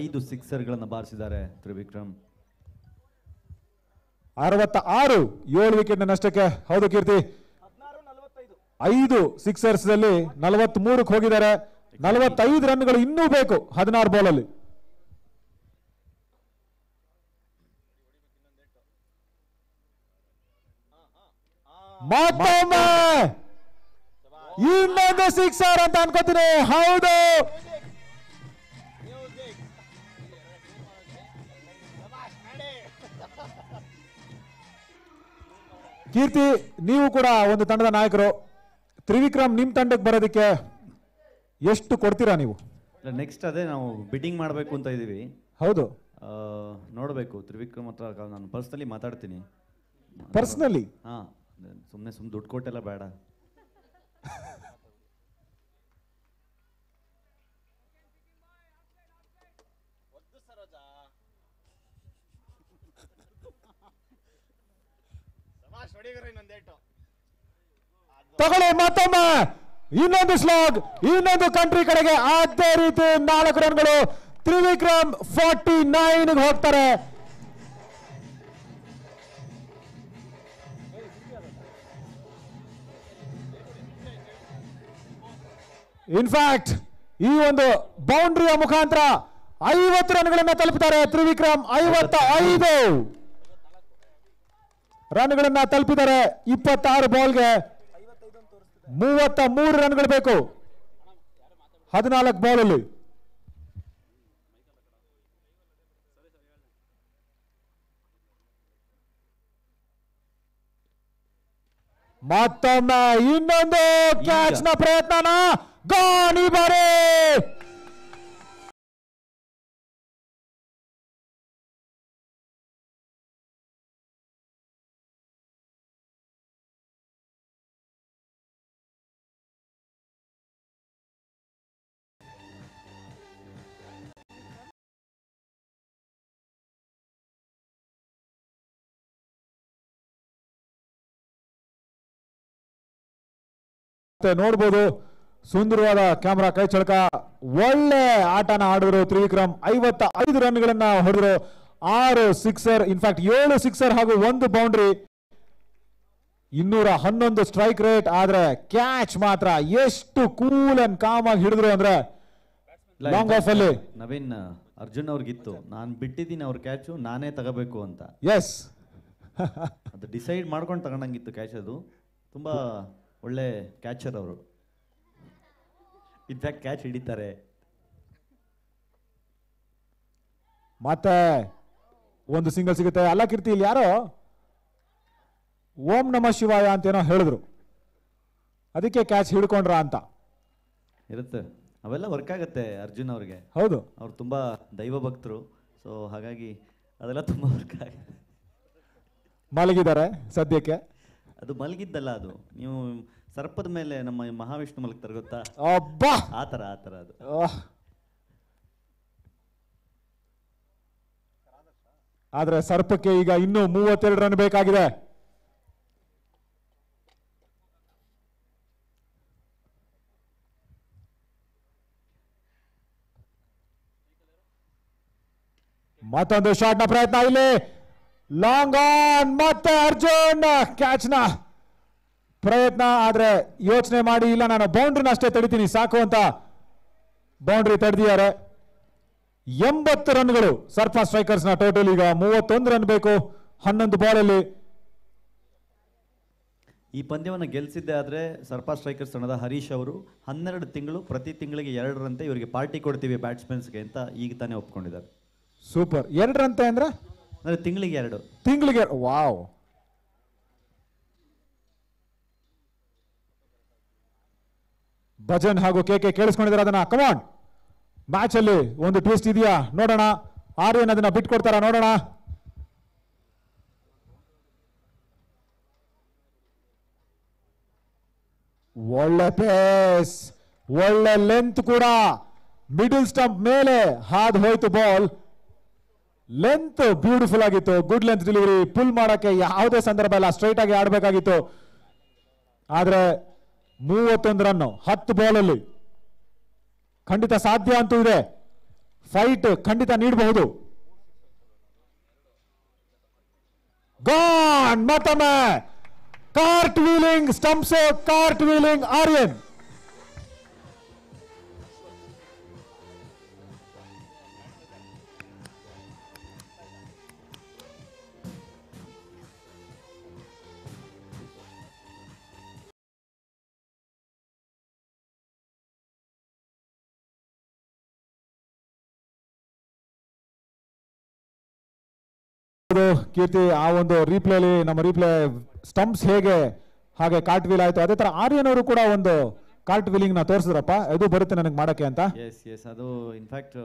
ಐದು ಸಿಕ್ಸರ್ಗಳನ್ನು ಬಾರಿಸಿದ್ದಾರೆ ತ್ರಿವಿಕ್ರಮ್. 66, 7 ವಿಕೆಟ್ ನಷ್ಟಕ್ಕೆ. ಹೌದು ಕೀರ್ತಿ, 5 ಸಿಕ್ಸರ್ಸ್ ಅಲ್ಲಿ 43ಕ್ಕೆ ಹೋಗಿದ್ದಾರೆ. 45 ರನ್ಗಳು ಇನ್ನೂ ಬೇಕು 16 ಬಾಲ್ ಅಲ್ಲಿ. ಮತ್ತೊಮ್ಮೆ ಇನ್ನೊಂದು ಸಿಕ್ಸರ್ ಅಂತ ಅನ್ಕೋತೀನಿ. ಹೌದು, ಕೀರ್ತಿ ನೀವು ಕೂಡ ಒಂದು ತಂಡದ ನಾಯಕರು. ತ್ರಿವಿಕ್ರಮ್ ನಿಮ್ ತಂಡಕ್ಕೆ ಬರೋದಕ್ಕೆ ಎಷ್ಟು ಕೊಡ್ತೀರಾ ನೀವು? ನೆಕ್ಸ್ಟ್ ಅದೇ ನಾವು ಬಿಡ್ಡಿಂಗ್ ಮಾಡಬೇಕು ಅಂತ ಇದೀವಿ. ಹೌದು, ನೋಡಬೇಕು. ತ್ರಿವಿಕ್ರಮ್ ಹತ್ರ ನಾನು ಪರ್ಸ್ನಲಿ ಮಾತಾಡ್ತೀನಿ. ಪರ್ಸನಲಿ? ಹಾಂ, ಸುಮ್ಮನೆ ದುಡ್ಡು ಕೊಟ್ಟೆಲ್ಲ ಬೇಡ. ತಗೊಳ್ಳಿ ಮತ್ತೊಮ್ಮೆ ಇನ್ನೊಂದು ಸ್ಲಾಗ್, ಇನ್ನೊಂದು ಕಂಟ್ರಿ ಕಡೆಗೆ. ಅದೇ ರೀತಿ 4 ರನ್ಗಳು. ತ್ರಿವಿಕ್ರಮ್ 49ಗೆ ಹೋಗ್ತಾರೆ. ಇನ್ಫ್ಯಾಕ್ಟ್ ಈ ಒಂದು ಬೌಂಡ್ರಿಯ ಮುಖಾಂತರ 50 ರನ್ಗಳನ್ನ ತಲುಪುತ್ತಾರೆ ತ್ರಿವಿಕ್ರಮ್. 55 ರನ್ಗಳನ್ನ ತಲುಪಿದ್ದಾರೆ 26 ಬಾಲ್ಗೆ. 33 ರನ್ಗಳು ಬೇಕು 14 ಬಾಲ್ ಅಲ್ಲಿ. ಮತ್ತೊಮ್ಮೆ ಇನ್ನೊಂದು ಕ್ಯಾಚ್ ನ ಪ್ರಯತ್ನನ ಗಾನಿ ಬಾರಿ. ನೋಡ್ಬೋದು ಸುಂದರವಾದ ಕ್ಯಾಮ್ರಾ ಕೈ ಚಳಕ. ಒಳ್ಳೆ ಆಟನ ಆಡಿದ್ರು ತ್ರಿವಿಕ್ರಮ್. 55 ರನ್ಗಳನ್ನ ಹೊಡೆದ್ರು, 6 ಸಿಕ್ಸರ್, ಇನ್ಫ್ಯಾಕ್ಟ್ 7 ಸಿಕ್ಸರ್ ಹಾಗೂ 1 ಬೌಂಡ್ರಿ, 211 ಸ್ಟ್ರೈಕ್ ರೇಟ್. ಆದ್ರೆ ಕ್ಯಾಚ್ ಮಾತ್ರ ಎಷ್ಟು ಕೂಲ್ ಅಂಡ್ ಕಾಮ್ ಆಗಿ ಹಿಡಿದ್ರು ಅಂದ್ರೆ ಲಾಂಗ್ ಆಫ್ ಅಲ್ಲಿ. ನವೀನ್, ಅರ್ಜುನ್ ಅವ್ರಿಗಿತ್ತು, ನಾನು ಬಿಟ್ಟಿದ್ದೀನಿ ಅವ್ರ ಕ್ಯಾಚು ನಾನೇ ತಗೋಬೇಕು ಅಂತ. ಎಸ್, ಅದು ಡಿಸೈಡ್ ಮಾಡ್ಕೊಂಡು ತಗೊಂಡಂಗಿತ್ತು ಕ್ಯಾಚ್. ಅದು ತುಂಬಾ ಒಳ್ಳೆ ಕ್ಯಾಚರ್ ಅವರು. ಇನ್ಫ್ಯಾಕ್ಟ್ ಕ್ಯಾಚ್ ಹಿಡಿತಾರೆ. ಮತ್ತೆ ಒಂದು ಸಿಂಗಲ್ ಸಿಗುತ್ತೆ. ಅಲ್ಲ ಕೀರ್ತಿ, ಇಲ್ಲಿ ಯಾರೋ ಓಂ ನಮ ಶಿವಾಯ ಅಂತೇನೋ ಹೇಳಿದ್ರು, ಅದಕ್ಕೆ ಕ್ಯಾಚ್ ಹಿಡ್ಕೊಂಡ್ರ ಅಂತ. ಇರುತ್ತೆ, ಅವೆಲ್ಲ ವರ್ಕ್ ಆಗುತ್ತೆ ಅರ್ಜುನ್ ಅವ್ರಿಗೆ. ಹೌದು, ಅವ್ರು ತುಂಬಾ ದೈವ ಭಕ್ತರು, ಸೊ ಹಾಗಾಗಿ ಅದೆಲ್ಲ ತುಂಬಾ ವರ್ಕ್ ಆಗುತ್ತೆ. ಮಲಗಿದ್ದಾರೆ ಸದ್ಯಕ್ಕೆ. ಅದು ಮಲಗಿದ್ದಲ್ಲ, ಅದು ನೀವು ಸರ್ಪದ ಮೇಲೆ ನಮ್ಮ ಮಹಾವಿಷ್ಣು ಮಲಗ್ತಾರೆ ಗೊತ್ತಾ, ಅಬ್ಬಾ, ಆ ಥರ ಅದು. ಆದ್ರೆ ಸರ್ಪಕ್ಕೆ ಈಗ ಇನ್ನೂ 32 ರನ್ ಬೇಕಾಗಿದೆ. ಮತ್ತೊಂದು ಶಾಟ್ ನ ಪ್ರಯತ್ನ, ಇಲ್ಲಿ ಲಾಂಗ್ ಆನ್, ಮತ್ತೆ ಅರ್ಜುನ್ ಕ್ಯಾಚ್ ನ ಪ್ರಯತ್ನ. ಆದ್ರೆ ಯೋಚನೆ ಮಾಡಿ, ಇಲ್ಲ ನಾನು ಬೌಂಡ್ರಿನ ಅಷ್ಟೇ ತಡಿತೀನಿ ಸಾಕು ಅಂತ ಬೌಂಡ್ರಿ ತಡೆದಿದ್ದಾರೆ. 80 ರನ್ಗಳು ಸರ್ಫಾ ಸ್ಟ್ರೈಕರ್ಸ್ ನ ಟೋಟಲ್. ಈಗ 31 ರನ್ ಬೇಕು 11 ಬಾಲ್ ಅಲ್ಲಿ. ಈ ಪಂದ್ಯವನ್ನು ಗೆಲ್ಸಿದ್ದೆ ಆದ್ರೆ ಸರ್ಪಾ ಸ್ಟ್ರೈಕರ್ಸ್ ತಂಡದ ಹರೀಶ್ ಅವರು 12 ತಿಂಗಳು, ಪ್ರತಿ ತಿಂಗಳಿಗೆ 2 ರಂತೆ ಇವರಿಗೆ ಪಾರ್ಟಿ ಕೊಡ್ತೀವಿ ಬ್ಯಾಟ್ಸ್ಮನ್ಸ್ಗೆ ಅಂತ ಈಗ ತಾನೇ ಒಪ್ಕೊಂಡಿದ್ದಾರೆ. ಸೂಪರ್. 2 ರಂತೆ ಅಂದ್ರೆ ತಿಂಗಳಿಗೆ 2. ತಿಂಗಳಿಗೆ, ವಾವ್. ಭಜನ್ ಹಾಗೂ ಕೆಕೆ ಕೇಳಿಸ್ಕೊಂಡಿದ್ದಾರೆ ಅದನ್ನ. ಕಮಾನ್, ಮ್ಯಾಚ್ ಅಲ್ಲಿ ಒಂದು ಟ್ವಿಸ್ಟ್ ಇದೆಯಾ ನೋಡೋಣ. ಆರ್ಯನ್ ಅದನ್ನ ಬಿಟ್ಕೊಡ್ತಾರ ನೋಡೋಣ. ಒಳ್ಳೆ ಪೇಸ್, ಒಳ್ಳೆ ಲೆಂತ್ ಕೂಡ. ಮಿಡಲ್ ಸ್ಟಂಪ್ ಮೇಲೆ ಹಾದು ಹೋಯ್ತು ಬಾಲ್. ಲೆಂತ್ ಬ್ಯೂಟಿಫುಲ್ ಆಗಿತ್ತು, ಗುಡ್ ಲೆಂತ್ ಡೆಲಿವರಿ. ಪುಲ್ ಮಾಡಕ್ಕೆ ಯಾವುದೇ ಸಂದರ್ಭ ಇಲ್ಲ, ಸ್ಟ್ರೈಟ್ ಆಗಿ ಆಡಬೇಕಾಗಿತ್ತು. ಆದ್ರೆ 31 ರನ್ 10 ಬಾಲ್ ಅಲ್ಲಿ ಖಂಡಿತ ಸಾಧ್ಯ ಅಂತೂ ಇದೆ. ಫೈಟ್ ಖಂಡಿತ ನೀಡಬಹುದು. ಗಾನ್, ಮತ್ತೊಮ್ಮೆ cart wheeling stumps, cart wheeling Aryan. Keerthi, ಆ ಒಂದು ರೀಪ್ಲೇಲಿ ನಮ್ಮ ರೀಪ್ಲೇ ಸ್ಟಂಪ್ಸ್ ಹೇಗೆ ಹಾಗೆ ಕಾರ್ಟ್ ವೀಲ್ ಆಯ್ತು, ಅದೇ ತರ ಆರ್ಯನ್ ಅವರು ಕೂಡ ಒಂದು ಕಾರ್ಟ್ ವೀಲಿಂಗ್ ನ ತೋರಿಸಿದ್ರಪ್ಪ, ಇದು ಬರುತ್ತೆ ನನಗೆ ಮಾಡಕ್ಕೆ ಅಂತ. ಎಸ್, ಅದು ಇನ್ಫ್ಯಾಕ್ಟ್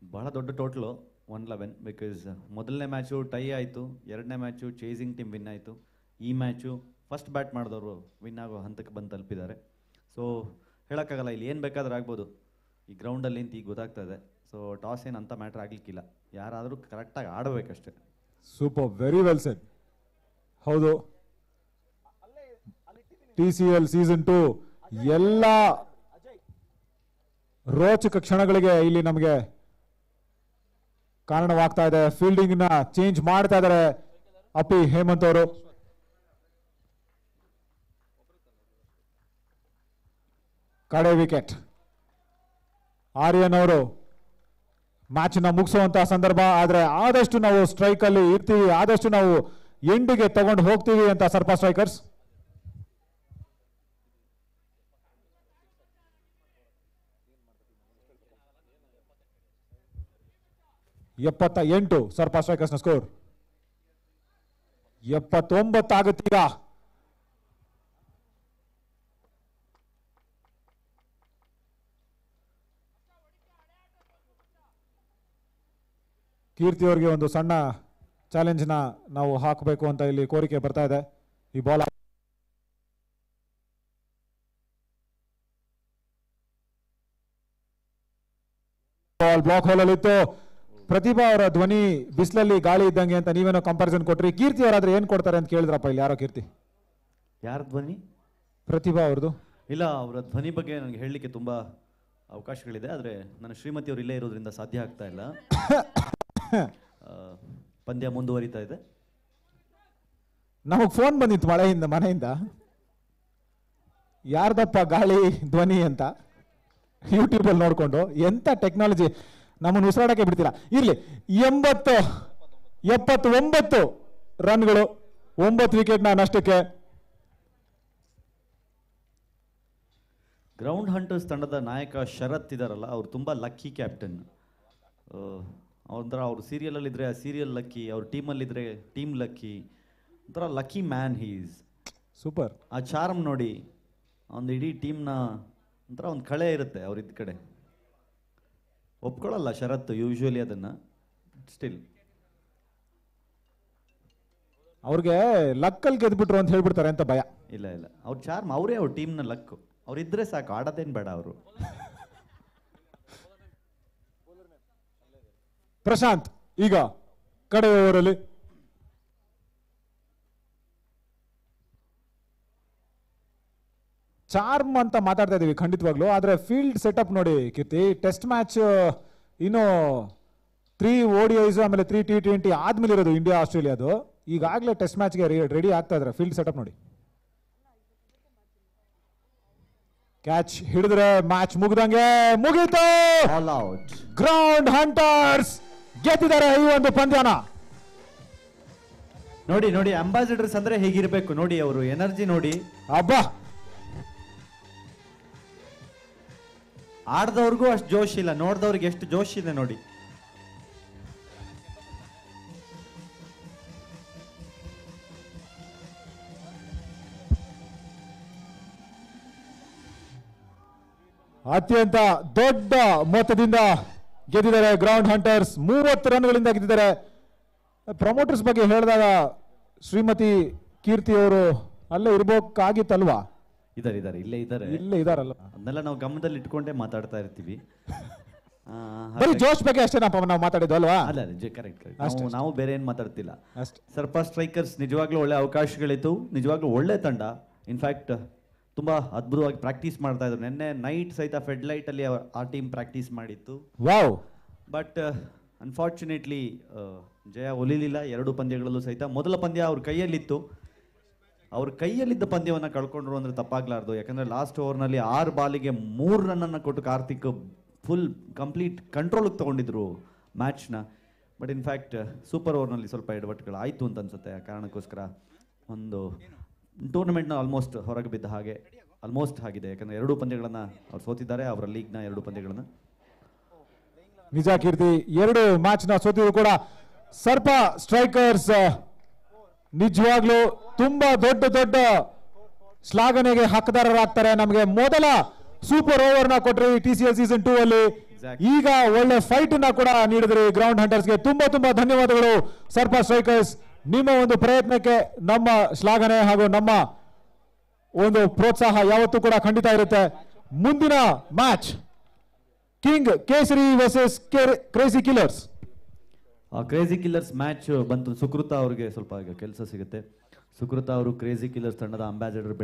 ಬಹಳ ದೊಡ್ಡ ಟೋಟಲು 111. ಬಿಕಾಸ್ ಮೊದಲನೇ ಮ್ಯಾಚು ಟೈ ಆಯಿತು, 2ನೇ ಮ್ಯಾಚು ಚೇಸಿಂಗ್ ಟೀಮ್ ವಿನ್ ಆಯಿತು, ಈ ಮ್ಯಾಚು ಫಸ್ಟ್ ಬ್ಯಾಟ್ ಮಾಡಿದವರು ವಿನ್ ಆಗೋ ಹಂತಕ್ಕೆ ಬಂದು ತಲುಪಿದ್ದಾರೆ. ಸೊ ಹೇಳೋಕ್ಕಾಗಲ್ಲ, ಇಲ್ಲಿ ಏನು ಬೇಕಾದ್ರೂ ಆಗ್ಬೋದು ಈ ಗ್ರೌಂಡಲ್ಲಿ ಅಂತ ಈಗ ಗೊತ್ತಾಗ್ತಾ ಇದೆ. ಸೊ ಟಾಸ್ ಏನು ಅಂತ ಮ್ಯಾಟ್ರ್ ಆಗಲಿಕ್ಕಿಲ್ಲ, ಯಾರಾದರೂ ಕರೆಕ್ಟಾಗಿ ಆಡಬೇಕಷ್ಟೇ. Super, very well said. ಹೌದು, TCL ಸೀಸನ್ 2 ಎಲ್ಲ ರೋಚಕ ಕ್ಷಣಗಳಿಗೆ ಇಲ್ಲಿ ನಮಗೆ ಕಾರಣವಾಗ್ತಾ ಇದೆ. ಫೀಲ್ಡಿಂಗ್ ನ ಚೇಂಜ್ ಮಾಡ್ತಾ ಇದ್ದಾರೆ ಅಪ್ಪಿ ಹೇಮಂತ್ ಅವರು. ಕಡೆ ವಿಕೆಟ್. ಆರ್ಯನ್ ಅವರು ಮ್ಯಾಚ್ ನ ಮುಗಿಸುವಂತಹ ಸಂದರ್ಭ, ಆದ್ರೆ ಆದಷ್ಟು ನಾವು ಸ್ಟ್ರೈಕ್ ಅಲ್ಲಿ ಇರ್ತೀವಿ, ಆದಷ್ಟು ನಾವು ಎಂಡಿಗೆ ತಗೊಂಡು ಹೋಗ್ತೀವಿ ಅಂತ ಸರ್ಪಾ ಸ್ಟ್ರೈಕರ್ಸ್. ಸರ್ಪಾ ಸ್ಟ್ರೈಕರ್ಸ್ ನ ಸ್ಕೋರ್ 79 ಆಗುತ್ತೀಗ. ಕೀರ್ತಿ ಅವರಿಗೆ ಒಂದು ಸಣ್ಣ ಚಾಲೆಂಜ್ ನ ನಾವು ಹಾಕಬೇಕು ಅಂತ ಇಲ್ಲಿ ಕೋರಿಕೆ ಬರ್ತಾ ಇದೆ. ಈ ಬಾಲ್ ಬ್ಲಾಕ್ ಹೋಲ್ ಅಲ್ಲಿ ಇತ್ತು. ಪ್ರತಿಭಾ ಅವರ ಧ್ವನಿ ಬಿಸಿಲಲ್ಲಿ ಗಾಳಿ ಇದ್ದಂಗೆ ಅಂತ ನೀವೇನೋ ಕಂಪಾರಿಸನ್ ಕೊಟ್ರಿ. ಕೀರ್ತಿ ಅವರಾದ್ರೆ ಏನ್ ಕೊಡ್ತಾರೆ ಅಂತ ಕೇಳಿದ್ರಪ್ಪ ಇಲ್ಲಿ ಯಾರೋ. ಕೀರ್ತಿ ಯಾರ ಧ್ವನಿ? ಪ್ರತಿಭಾ ಅವ್ರದ್ದು. ಇಲ್ಲ, ಅವರ ಧ್ವನಿ ಬಗ್ಗೆ ನನಗೆ ಹೇಳಲಿಕ್ಕೆ ತುಂಬಾ ಅವಕಾಶಗಳಿದೆ, ಆದರೆ ನನ್ನ ಶ್ರೀಮತಿ ಅವರು ಇಲ್ಲೇ ಇರೋದ್ರಿಂದ ಸಾಧ್ಯ ಆಗ್ತಾ ಇಲ್ಲ. ಪಂದ್ಯ ಮುಂದುವರಿತಾ ಇದೆ. ನಮಗೆ ಫೋನ್ ಬಂದಿತ್ತು ಮನೆಯಿಂದ ಯಾರ್ದಪ್ಪ ಗಾಳಿ ಧ್ವನಿ ಅಂತ, ಯೂಟ್ಯೂಬಲ್ಲಿ ನೋಡಿಕೊಂಡು. ಎಂಥ ಟೆಕ್ನಾಲಜಿ, ನಮ್ಮನ್ನು ಉಸಿರಾಡಕ್ಕೆ ಬಿಡ್ತೀರಾ. ಇರಲಿ, 79 ರನ್ಗಳು, 9 ವಿಕೆಟ್ನ ನಷ್ಟಕ್ಕೆ. ಗ್ರೌಂಡ್ ಹಂಟರ್ಸ್ ತಂಡದ ನಾಯಕ ಶರತ್ ಇದಾರಲ್ಲ, ಅವ್ರು ತುಂಬ ಲಕ್ಕಿ ಕ್ಯಾಪ್ಟನ್. ಅವ್ರ ಸೀರಿಯಲಲ್ಲಿದ್ದರೆ ಆ ಸೀರಿಯಲ್ ಲಕ್ಕಿ, ಅವ್ರ ಟೀಮಲ್ಲಿದ್ದರೆ ಟೀಮ್ ಲಕ್ಕಿ, ಒಂಥರ ಲಕ್ಕಿ ಮ್ಯಾನ್ ಹೀಸ್. ಸೂಪರ್. ಆ ಚಾರ್ಮ್ ನೋಡಿ, ಒಂದು ಇಡೀ ಟೀಮ್ನ ಒಂಥರ ಒಂದು ಕಳೆ ಇರುತ್ತೆ ಅವ್ರಿದ್ದ ಕಡೆ. ಒಪ್ಕೊಳ್ಳಲ್ಲ ಶರತ್ ಯೂಶ್ವಲಿ ಅದನ್ನು, ಸ್ಟಿಲ್ ಅವ್ರಿಗೆ ಲಕ್ಕಲ್ಲಿ ಗೆದ್ಬಿಟ್ರು ಅಂತ ಹೇಳ್ಬಿಡ್ತಾರೆ ಅಂತ ಭಯ. ಇಲ್ಲ, ಅವ್ರ ಚಾರ್ಮ್ ಅವರೇ ಅವ್ರ ಟೀಮ್ನ ಲಕ್ಕು. ಅವ್ರಿದ್ರೆ ಸಾಕು, ಆಡೋದೇನು ಬೇಡ ಅವರು. ಪ್ರಶಾಂತ್ ಈಗ ಕಡೆ ಓವರಲ್ಲಿ ಚಾರ್ಮ್ ಅಂತ ಮಾತಾಡ್ತಾ ಇದೀವಿ ಖಂಡಿತವಾಗ್ಲು, ಆದ್ರೆ ಫೀಲ್ಡ್ ಸೆಟಪ್ ನೋಡಿ ಕೀರ್ತಿ. ಟೆಸ್ಟ್ ಮ್ಯಾಚ್ ಇನ್ನು 3 ODIs ಆಮೇಲೆ 3 T20 ಆದ್ಮೇಲೆ ಇರೋದು ಇಂಡಿಯಾ ಆಸ್ಟ್ರೇಲಿಯಾದು. ಈಗಾಗಲೇ ಟೆಸ್ಟ್ ಮ್ಯಾಚ್ಗೆ ರೆಡಿ ಆಗ್ತಾ ಇದ್ದಾರೆ. ಫೀಲ್ಡ್ ಸೆಟಪ್ ನೋಡಿ. ಕ್ಯಾಚ್ ಹಿಡಿದ್ರೆ ಮ್ಯಾಚ್ ಮುಗಿದಂಗೆ ಮುಗೀತು. All out. ಗ್ರೌಂಡ್ ಹಂಟರ್ಸ್ ಗೆದ್ದಿದ್ದಾರೆ ಈ ಒಂದು ಪಂದ್ಯನ. ನೋಡಿ ಅಂಬಾಸಿಡರ್ಸ್ ಅಂದ್ರೆ ಹೇಗಿರ್ಬೇಕು ನೋಡಿ, ಅವರು ಎನರ್ಜಿ ನೋಡಿ. ಅಬ್ಬಾ, ಆಡ್ದವ್ರಿಗೂ ಅಷ್ಟು ಜೋಶ್ ಇಲ್ಲ, ನೋಡ್ದವ್ರಿಗೆ ಎಷ್ಟು ಜೋಶ್ ಇದೆ ನೋಡಿ. ಅತ್ಯಂತ ದೊಡ್ಡ ಮೊತ್ತದಿಂದ ಗೆದ್ದಿದ್ದಾರೆ ಗ್ರೌಂಡ್ ಹಂಟರ್ಸ್. 30 ರನ್ಗಳಿಂದ ಗೆದ್ದಿದ್ದಾರೆ. ಪ್ರಮೋಟರ್ಸ್ ಬಗ್ಗೆ ಹೇಳಿದಾಗ ಶ್ರೀಮತಿ ಕೀರ್ತಿ ಅವರು ಅಲ್ಲೇ ಇರ್ಬೇಕಾಗಿತ್ತಲ್ವಾ? ಇಲ್ಲೇ ಇದಾರಲ್ಲ. ಅದನ್ನೆಲ್ಲ ನಾವು ಗಮನದಲ್ಲಿ ಇಟ್ಕೊಂಡೇ ಮಾತಾಡ್ತಾ ಇರ್ತೀವಿ. ಬರೀ ಜೋಶ್ ಬಗ್ಗೆ ಅಷ್ಟೇನಪ್ಪ ನಾವು ಮಾತಾಡಿದ್ದು ಅಲ್ವಾ? ಅಲ್ಲ, ಕರೆಕ್ಟ್. ನಾವು ಬೇರೆ ಏನು ಮಾತಾಡ್ತಿಲ್ಲ. ಅಷ್ಟೇ. ಸರ್ಪ ಸ್ಟ್ರೈಕರ್ಸ್ ನಿಜವಾಗ್ಲೂ ಒಳ್ಳೆ ಅವಕಾಶಗಳಿತ್ತು, ನಿಜವಾಗ್ಲೂ ಒಳ್ಳೆ ತಂಡ. ಇನ್ಫ್ಯಾಕ್ಟ್ ತುಂಬಾ ಅದ್ಭುತವಾಗಿ ಪ್ರಾಕ್ಟೀಸ್ ಮಾಡ್ತಾ ಇದ್ರು. ನಿನ್ನೆ ನೈಟ್ ಸಹಿತ ಫೆಡ್ ಅಲ್ಲಿ ಆ ಟೀಮ್ ಪ್ರಾಕ್ಟೀಸ್ ಮಾಡಿತ್ತು. ವಾವ್. ಬಟ್ ಅನ್ಫಾರ್ಚುನೇಟ್ಲಿ ಜಯ ಒಲಿಲಿಲ್ಲ 2 ಪಂದ್ಯಗಳಲ್ಲೂ ಸಹಿತ. ಮೊದಲ ಪಂದ್ಯ ಅವ್ರ ಕೈಯಲ್ಲಿತ್ತು, ಅವ್ರ ಕೈಯಲ್ಲಿದ್ದ ಪಂದ್ಯವನ್ನು ಕಳ್ಕೊಂಡ್ರು ಅಂದರೆ ತಪ್ಪಾಗ್ಲಾರ್ದು. ಯಾಕಂದರೆ ಲಾಸ್ಟ್ ಓವರ್ನಲ್ಲಿ 6 ಬಾಲಿಗೆ 3 ರನ್ನನ್ನು ಕೊಟ್ಟು ಕಾರ್ತಿಕ್ ಫುಲ್ ಕಂಪ್ಲೀಟ್ ಕಂಟ್ರೋಲಿಗೆ ತೊಗೊಂಡಿದ್ರು ಮ್ಯಾಚ್ನ. ಬಟ್ ಇನ್ಫ್ಯಾಕ್ಟ್ ಸೂಪರ್ ಓವರ್ನಲ್ಲಿ ಸ್ವಲ್ಪ ಎಡವಟ್ಟುಗಳಾಯಿತು ಅಂತ ಅನ್ಸುತ್ತೆ. ಆ ಕಾರಣಕ್ಕೋಸ್ಕರ ಒಂದು ಟೂರ್ನಮೆಂಟ್ನ ಆಲ್ಮೋಸ್ಟ್ ಹೊರಗೆ ಬಿದ್ದ ಹಾಗೆ ಆಲ್ಮೋಸ್ಟ್ ಆಗಿದೆ. ಯಾಕಂದರೆ 2 ಪಂದ್ಯಗಳನ್ನು ಅವ್ರು ಸೋತಿದ್ದಾರೆ, ಅವರ ಲೀಗ್ನ 2 ಪಂದ್ಯಗಳನ್ನು. ನಿಜ ಕೀರ್ತಿ, 2 ಮ್ಯಾಚ್ನ ಸೋತಿದ್ರು ಕೂಡ ಸರ್ಪ ಸ್ಟ್ರೈಕರ್ಸ್ ನಿಜವಾಗ್ಲೂ ತುಂಬಾ ದೊಡ್ಡ ಶ್ಲಾಘನೆಗೆ ಹಕ್ಕದಾರರಾಗ್ತಾರೆ. ನಮಗೆ ಮೊದಲ ಸೂಪರ್ ಓವರ್ ನ ಕೊಟ್ರಿ TCL ಸೀಸನ್ 2 ಅಲ್ಲಿ. ಈಗ ಒಳ್ಳೆ ಫೈಟ್ ನ ಕೂಡ ನೀಡಿದ್ರಿ ಗ್ರೌಂಡ್ ಹಂಟರ್ಸ್ಗೆ. ತುಂಬಾ ಧನ್ಯವಾದಗಳು ಸರ್ಪ ಸ್ಟ್ರೈಕರ್ಸ್. ನಿಮ್ಮ ಒಂದು ಪ್ರಯತ್ನಕ್ಕೆ ನಮ್ಮ ಶ್ಲಾಘನೆ ಹಾಗೂ ನಮ್ಮ ಒಂದು ಪ್ರೋತ್ಸಾಹ ಯಾವತ್ತೂ ಕೂಡ ಖಂಡಿತ ಇರುತ್ತೆ. ಮುಂದಿನ ಮ್ಯಾಚ್ ಕಿಂಗ್ ಕೇಸರಿ versus crazy killers. Crazy killers match ಬಂತು. ಸುಕೃತ ಅವ್ರಿಗೆ ಸ್ವಲ್ಪ ಈಗ ಕೆಲಸ ಸಿಗುತ್ತೆ. ಸುಕೃತ ಅವರು ಕ್ರೇಜಿ ಕಿಲ್ಲರ್ಸ್ ತಂಡದ ಅಂಬಾಸಿಡರ್.